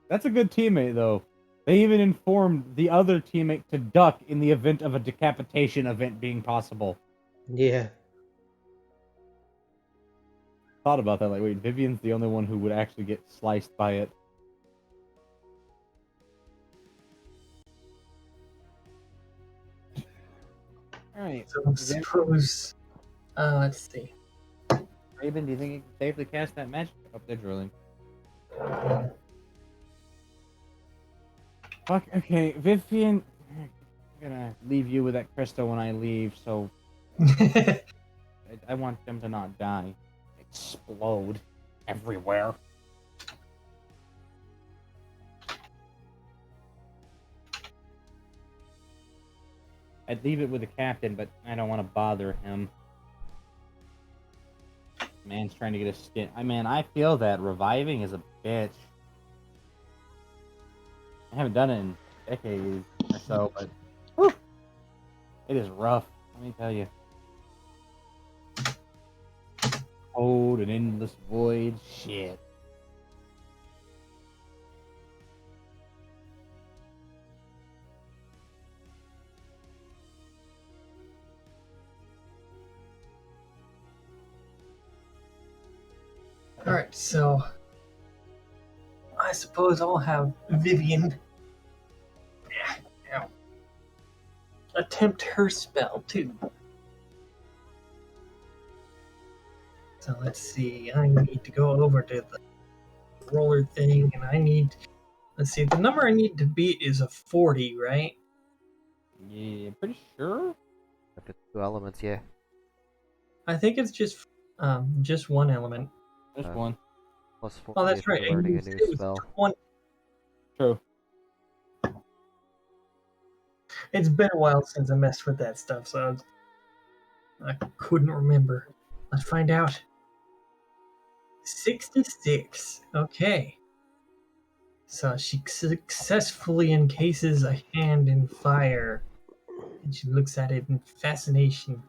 that's a good teammate, though. They even informed the other teammate to duck in the event of a decapitation event being possible. Yeah. Thought about that, like, wait, Vivian's the only one who would actually get sliced by it. Alright. So suppose, let's see. Raven, do you think you can safely cast that magic? Oh, they're drilling. Fuck, okay, Vivian, I'm gonna leave you with that crystal when I leave, so I want them to not die. Explode everywhere. I'd leave it with the captain, but I don't want to bother him. Man's trying to get his skin. I feel that reviving is a bitch. I haven't done it in decades or so, but whew, it is rough. Let me tell you. Cold and endless void. Shit. Alright, so I suppose I'll have Vivian attempt her spell too. So let's see, I need to go over to the roller thing and let's see, the number I need to beat is a 40, right? Yeah, pretty sure. If it's 2 elements, yeah. I think it's just one element. Just Uh, one. Plus 40 Oh, if that's right. you're And learning you a said new it was spell. 20. True. It's been a while since I messed with that stuff, so I couldn't remember. Let's find out. 66. Okay. So she successfully encases a hand in fire, and she looks at it in fascination.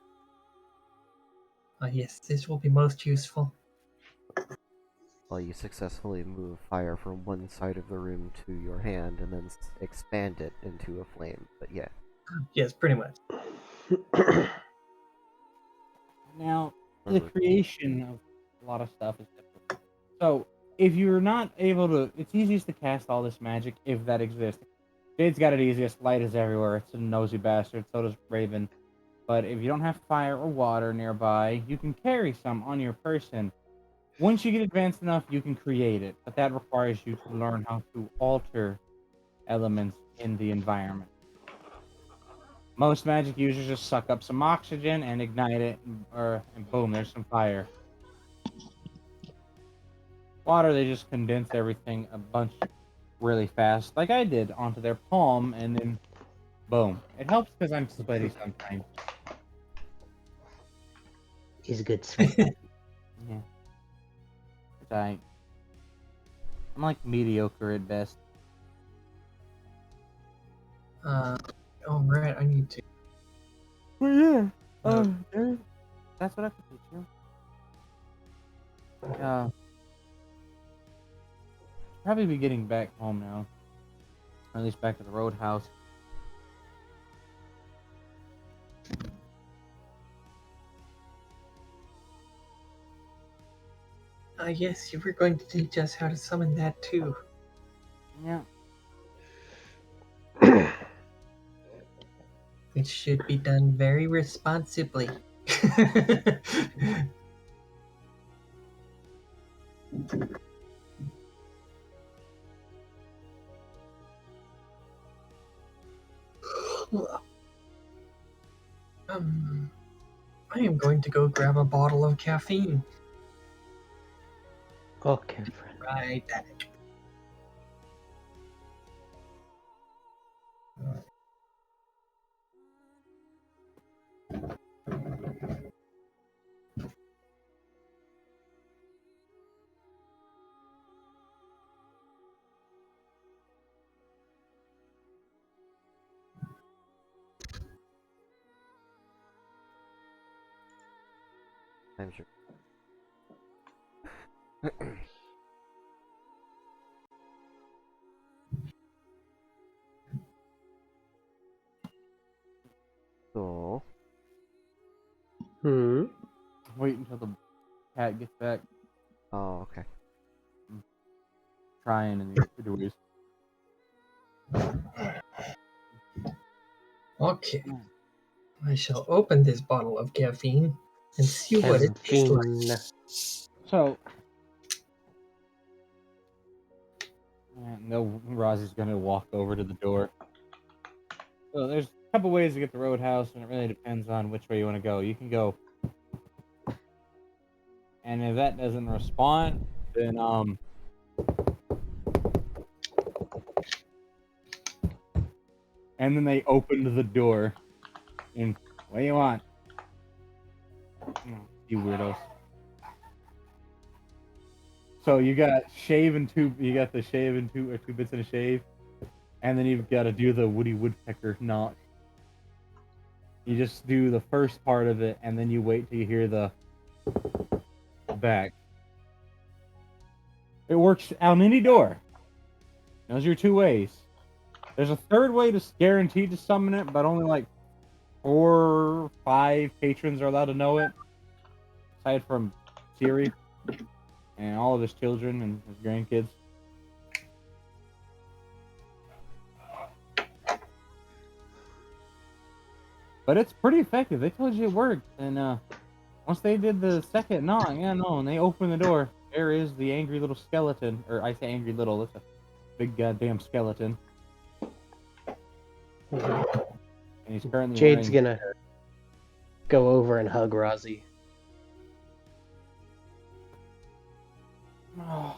Oh, yes, this will be most useful. Well, you successfully move fire from one side of the room to your hand and then expand it into a flame. But yeah. Yes, pretty much. Now, the Remember, creation of a lot of stuff is different. So, if you're not able to, it's easiest to cast all this magic if that exists. Jade's got it easiest. Light is everywhere. It's a nosy bastard. So does Raven. But if you don't have fire or water nearby, you can carry some on your person. Once you get advanced enough, you can create it. But that requires you to learn how to alter elements in the environment. Most magic users just suck up some oxygen and ignite it, and boom, there's some fire. Water, they just condense everything a bunch really fast, like I did, onto their palm, and then boom. It helps because I'm sweaty sometimes. He's a good sweat. Yeah. It's alright. I'm like mediocre at best. Oh, right, I need to. Well, yeah. Uh, That's what I could teach you. Probably be getting back home now. Or at least back to the roadhouse. Yes, you were going to teach us how to summon that too. Yeah. It should be done very responsibly. I am going to go grab a bottle of caffeine. Okay, friend. Right back. I'm sure. So, Hmm. Wait until the cat gets back. oh, okay. Trying in the doorways. Okay. I shall open this bottle of caffeine and see what it tastes like. Caffeine. So, no, Rosie's gonna walk over to the door. So there's a couple ways to get to Roadhouse, and it really depends on which way you want to go. You can go, and if that doesn't respond, then and then they opened the door, and what do you want? Oh, you weirdos. So you got shave and two. You got the shave and two bits and a shave, and then you've got to do the Woody Woodpecker knock. You just do the first part of it, and then you wait till you hear the back. It works on any door. Those are your two ways. There's a third way to guaranteed to summon it, but only like 4 or 5 patrons are allowed to know it, aside from Siri and all of his children and his grandkids. But it's pretty effective. They told you it worked, and once they did the second knock, yeah, no, and they opened the door, there is the angry little skeleton, or I say angry little, it's a big goddamn skeleton. And he's currently Jade's wearing... gonna go over and hug Rosie. Oh,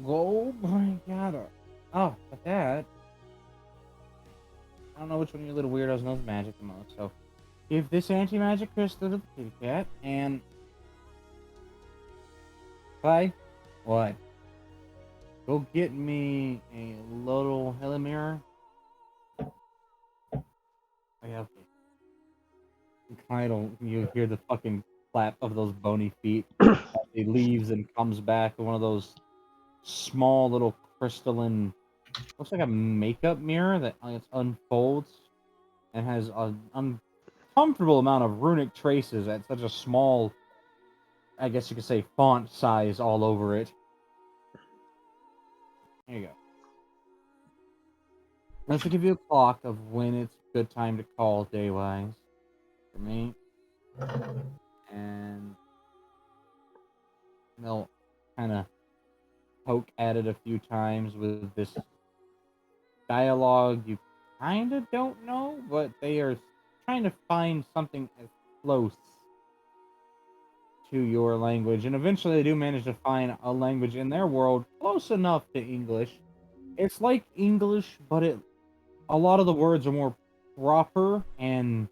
oh my god. Oh, but that... I don't know which one of you little weirdos knows magic the most, so... Give this anti-magic crystal to the kitty cat, and... Bye. What? Go get me a little heli mirror. Yeah, okay. You hear the fucking clap of those bony feet. He leaves and comes back with one of those small little crystalline, looks like a makeup mirror that unfolds and has an uncomfortable amount of runic traces at such a small, I guess you could say, font size all over it. There you go. This will give you a clock of when it's a good time to call day-wise for me. And they'll kind of poke at it a few times with this dialogue you kind of don't know, but they are trying to find something as close to your language. And eventually they do manage to find a language in their world close enough to English. It's like English, but a lot of the words are more proper, and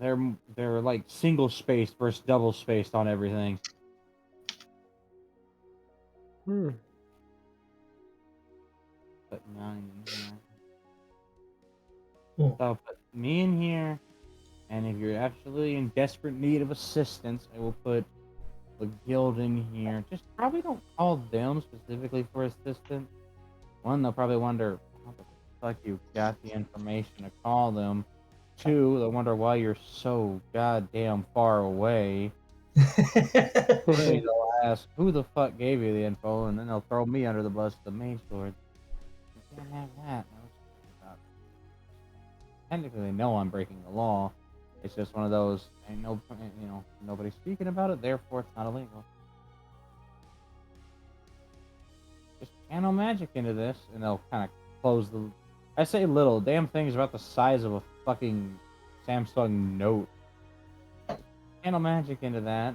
they're like single spaced versus double spaced on everything. Hmm. Put 9 in here. Hmm. So put me in here, and if you're absolutely in desperate need of assistance, I will put the guild in here. Just probably don't call them specifically for assistance. One, they'll probably wonder how the fuck you got the information to call them. Two, they'll wonder why you're so goddamn far away. Three, they'll ask who the fuck gave you the info, and then they'll throw me under the bus, the mage lord. You can't have that. Technically, they know I'm breaking the law. It's just one of those, ain't no, nobody's speaking about it, therefore it's not illegal. Just channel magic into this, and they'll kind of close the... I say little, damn thing's about the size of a fucking Samsung Note. Channel magic into that,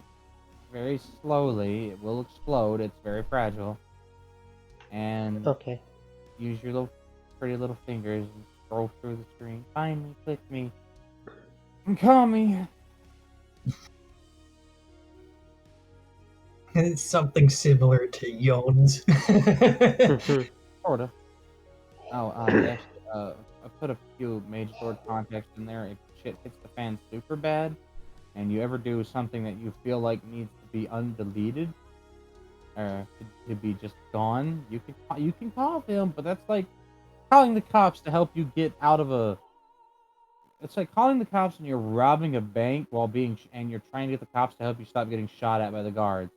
very slowly. It will explode, it's very fragile. And Okay. use your little pretty little fingers and scroll through the screen. Find me, click me, and call me. It's something similar to yawns. Sorta. Oh, yes. I put a few Mage Lord contacts in there. If shit hits the fan super bad, and you ever do something that you feel like needs to be undeleted, or to be just gone, you can call them, but that's like calling the cops to help you get out of a. It's like calling the cops when you're robbing a bank and you're trying to get the cops to help you stop getting shot at by the guards.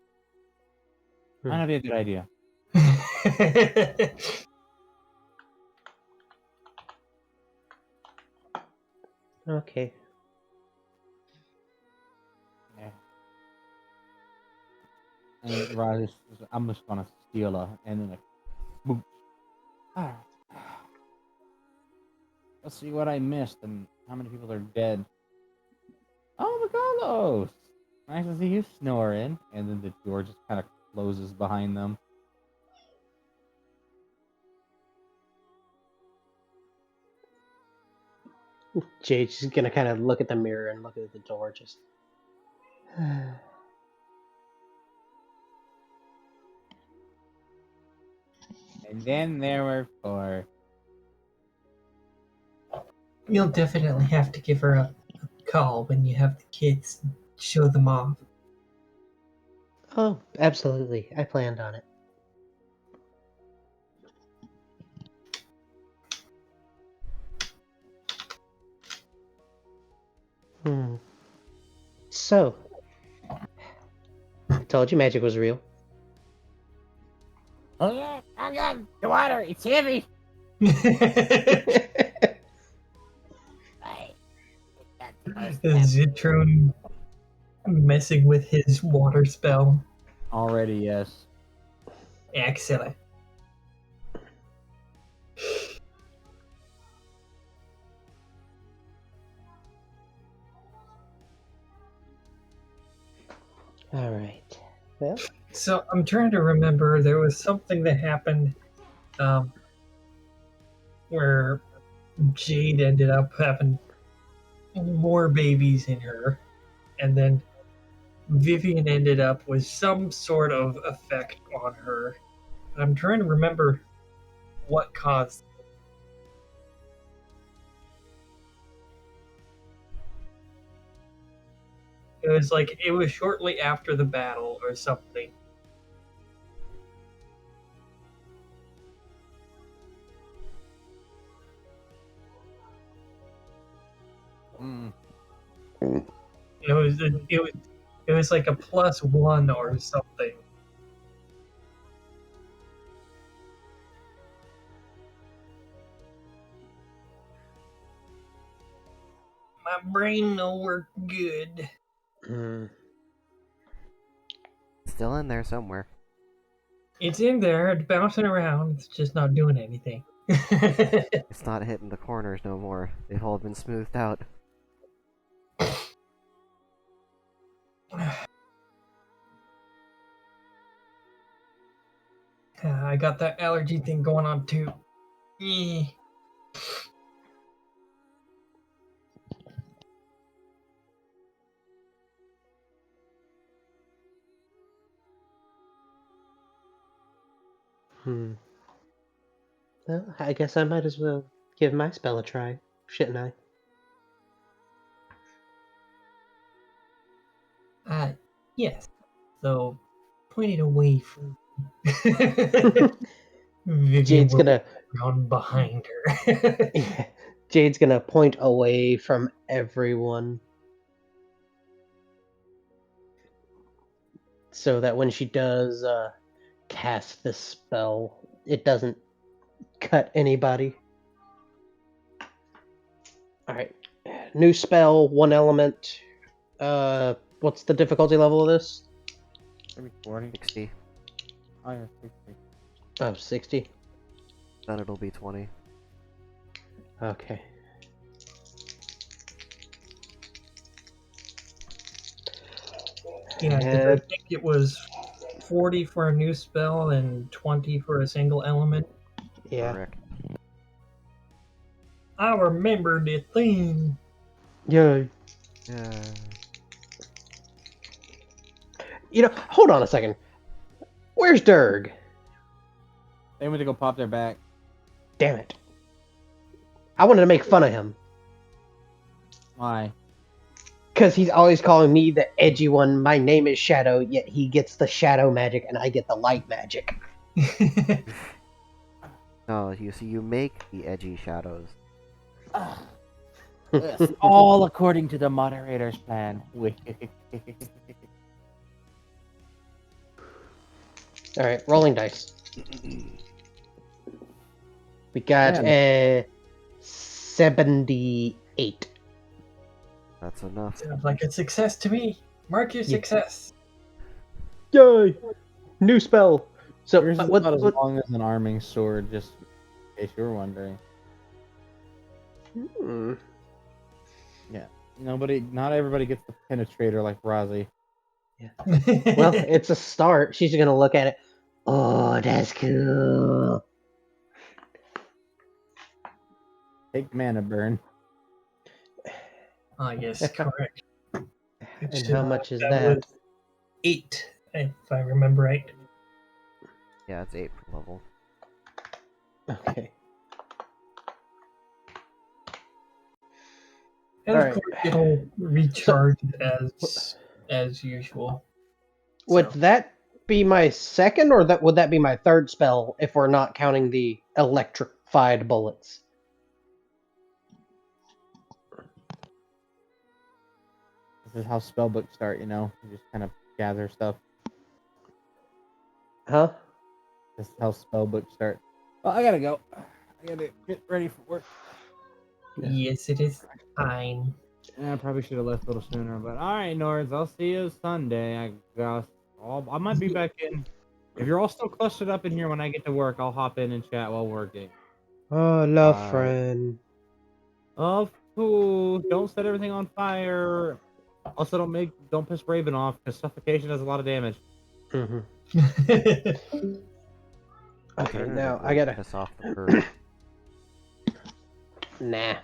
Might not be a good idea. Okay. Yeah. And I'm just gonna steal her, and then like, boom. Alright. Let's see what I missed and how many people are dead. Oh, Carlos! Nice to see you snoring. And then the door just kind of closes behind them. Jade's just gonna kind of look at the mirror and look at the door, just. And then there were 4. You'll definitely have to give her a call when you have the kids show them off. Oh, absolutely. I planned on it. So, I told you magic was real. Oh yeah, I got the water. It's heavy. Zitrone messing with his water spell. Already, yes. Excellent. All right. Well, So I'm trying to remember. There was something that happened where Jade ended up having more babies in her, and then Vivian ended up with some sort of effect on her. I'm trying to remember what caused. It was shortly after the battle or something. Mm. It was like a +1 or something. My brain no work good. Still in there somewhere. It's in there, it's bouncing around, it's just not doing anything. It's not hitting the corners no more. They've all been smoothed out. I got that allergy thing going on too. Eh. Well, I guess I might as well give my spell a try, shouldn't I? Yes. So, point it away from Vivian Jade's will gonna. around behind her. Yeah, Jade's gonna point away from everyone, so that when she does cast this spell, it doesn't cut anybody. All right, new spell, 1 element. What's the difficulty level of this? Maybe 40. 60. Oh yeah, 60. Oh, 60. Then it'll be 20. Okay. Yeah, because I think it was 40 for a new spell and 20 for a single element. Yeah. Correct. I remember the thing. Yeah. Yeah. You know, hold on a second. Where's Durg? They went to go pop their back. Damn it. I wanted to make fun of him. Why? Because he's always calling me the edgy one. My name is Shadow, yet he gets the shadow magic and I get the light magic. No, you see, you make the edgy shadows. Yes, all according to the moderator's plan. Alright, rolling dice. We got Yeah. 78. That's enough. Sounds like a success to me. Mark your Yeah. success. Yay! New spell! So, Yours is what, about as what, long as an arming sword, just in case you were wondering. Hmm. Not everybody gets the penetrator like Rozzy. Well, it's a start. She's gonna look at it. Oh, that's cool. Take mana burn. Ah, yes, correct. And how much is that? that? Was 8, if I remember right. Yeah, it's 8 per level. Okay. And Alright. of course, it'll recharge as usual. Would So, that be my second, or would that be my third spell if we're not counting the electrified bullets? This is how spellbooks start, you just kind of gather stuff. Huh? This is how spellbooks start. Well, I gotta go. I gotta get ready for work. yes, it is fine. Yeah, I probably should have left a little sooner, but alright, Nords, I'll see you Sunday, I guess. I might be back in. If you're all still clustered up in here when I get to work, I'll hop in and chat while working. Oh, love Bye. friend. Of course, don't set everything on fire. Also, don't piss Raven off, because suffocation does a lot of damage. Mm-hmm. Okay, now I Alternatively, gotta. piss off the bird. Nah.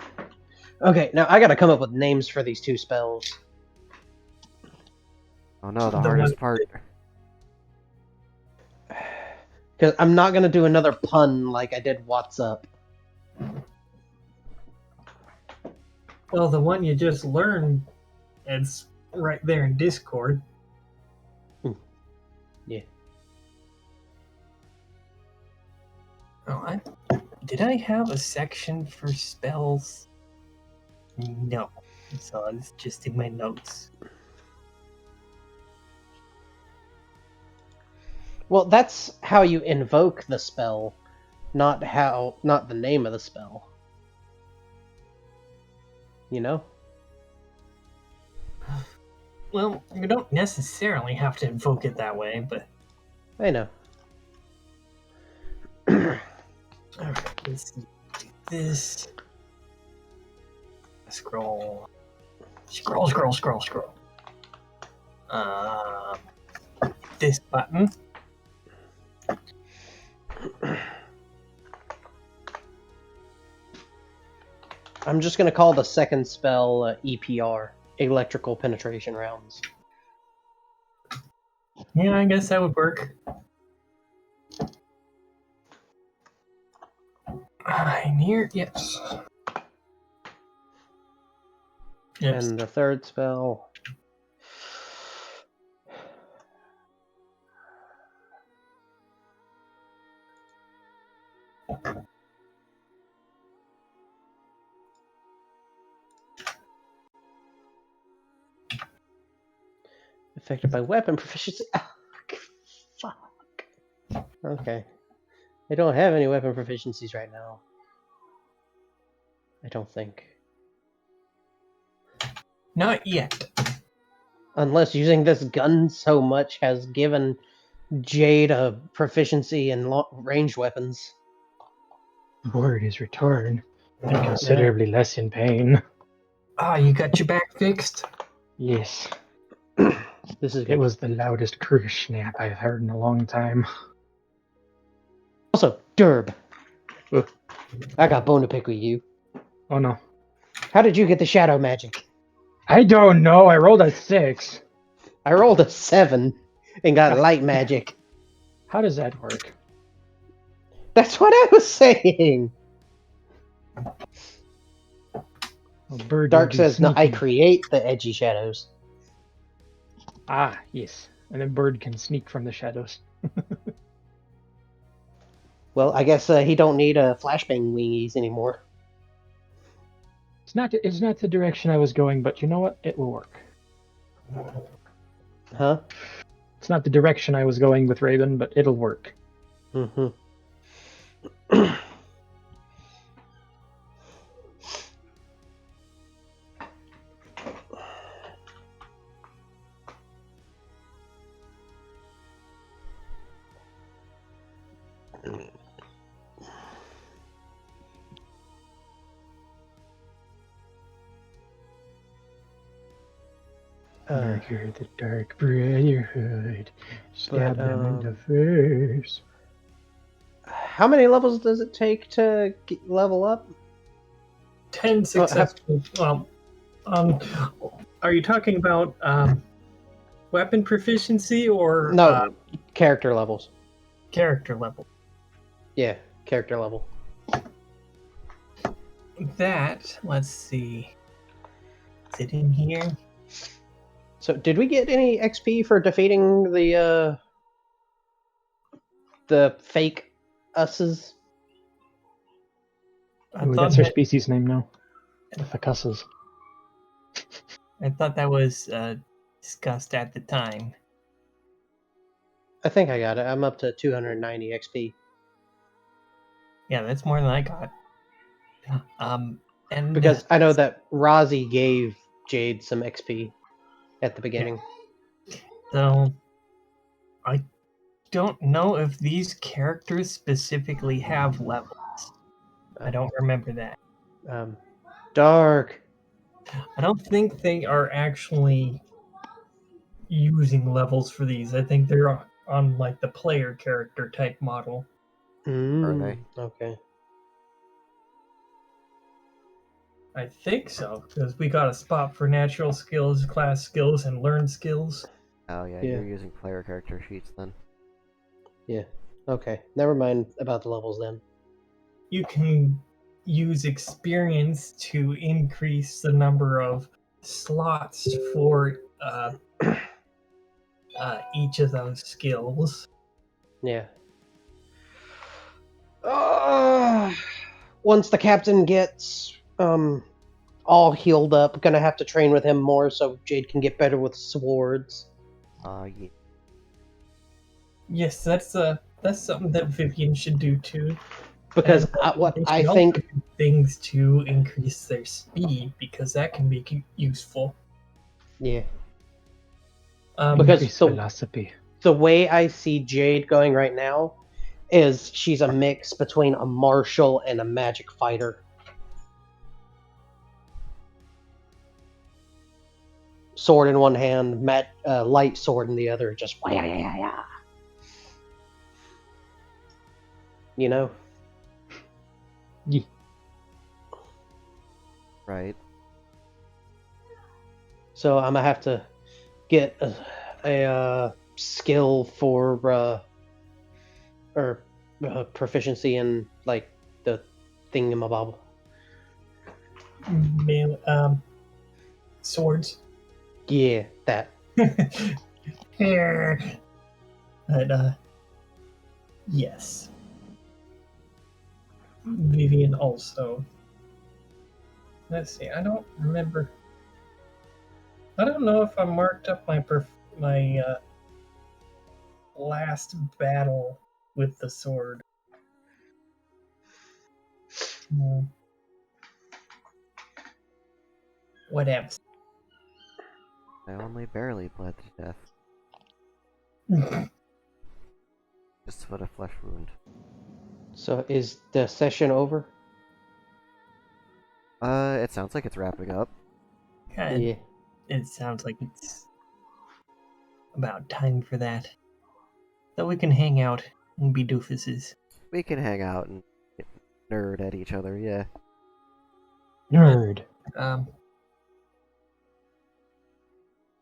Okay, now I gotta come up with names for these two spells. Oh no, the The hardest one- part. Because I'm not gonna do another pun like I did What's Up. Well, the one you just learned, it's right there in Discord. Yeah. Oh, did I have a section for spells? No. So it's just in my notes. Well, that's how you invoke the spell, not the name of the spell. You know? Well, you don't necessarily have to invoke it that way, but I know. alright, let's do this. Scroll. Scroll. This button. I'm just gonna call the second spell EPR, Electrical Penetration Rounds. Yeah, I guess that would work. I'm here, yes. Yes. And the third spell. Affected by weapon proficiency. Fuck. Okay. I don't have any weapon proficiencies right now. I don't think. Not yet. Unless using this gun so much has given Jade a proficiency in ranged weapons. Word is returned. I'm considerably less in pain. Ah, you got your back fixed? Yes, This is it good. was the loudest cruise snap I've heard in a long time. Also, Derb. I got bone to pick with you. Oh no. How did you get the shadow magic? I don't know, I rolled a 6. I rolled a 7 and got light magic. How does that work? That's what I was saying. A bird Dark would be says, "No, I sneaking. create the edgy shadows." Ah, yes. And a bird can sneak from the shadows. Well, I guess he don't need flashbang wingies anymore. It's not the direction I was going, but you know what? It will work. Huh? It's not the direction I was going with Raven, but it'll work. Mm-hmm. Darker, the Dark Brotherhood. Stab them in the face. How many levels does it take to level up? 10 successful. Well, are you talking about weapon proficiency or No, character levels. character level? Yeah, character level. That, let's see. Is it in here? So, did we get any XP for defeating the fake us's? I Ooh, thought that's their that, species name now. The Ficusses. I thought that was discussed at the time. I think I got it. I'm up to 290 XP. Yeah, that's more than I got. And Because I know that Rozzy gave Jade some XP at the beginning. so I don't know if these characters specifically have levels. I don't remember that. Dark. I don't think they are actually using levels for these. I think they're on like the player character type model. Are they? Okay. I think so, because we got a spot for natural skills, class skills, and learned skills. Oh yeah, Yeah. you're using player character sheets then. Yeah. Okay. Never mind about the levels then. You can use experience to increase the number of slots for each of those skills. Yeah. Once the captain gets all healed up, gonna have to train with him more so Jade can get better with swords. Yeah. Yes, that's something that Vivian should do too. Because And what they I should also think, do things to increase their speed because that can be useful. yeah, Um, because Increase philosophy. the way I see Jade going right now is she's a mix between a martial and a magic fighter. Sword in one hand, light sword in the other, just you know. Yeah. Right. So I'm gonna have to get a skill for or proficiency in like the thingamabob. Swords. Yeah, that. Here. But yes. Vivian also. Let's see. I don't remember. I don't know if I marked up my last battle with the sword. Whatever. I only barely bled to death. Just with a flesh wound. So is the session over? It sounds like it's wrapping up. Yeah. It sounds like it's about time for that. So we can hang out and be doofuses. We can hang out and nerd at each other, yeah. Nerd.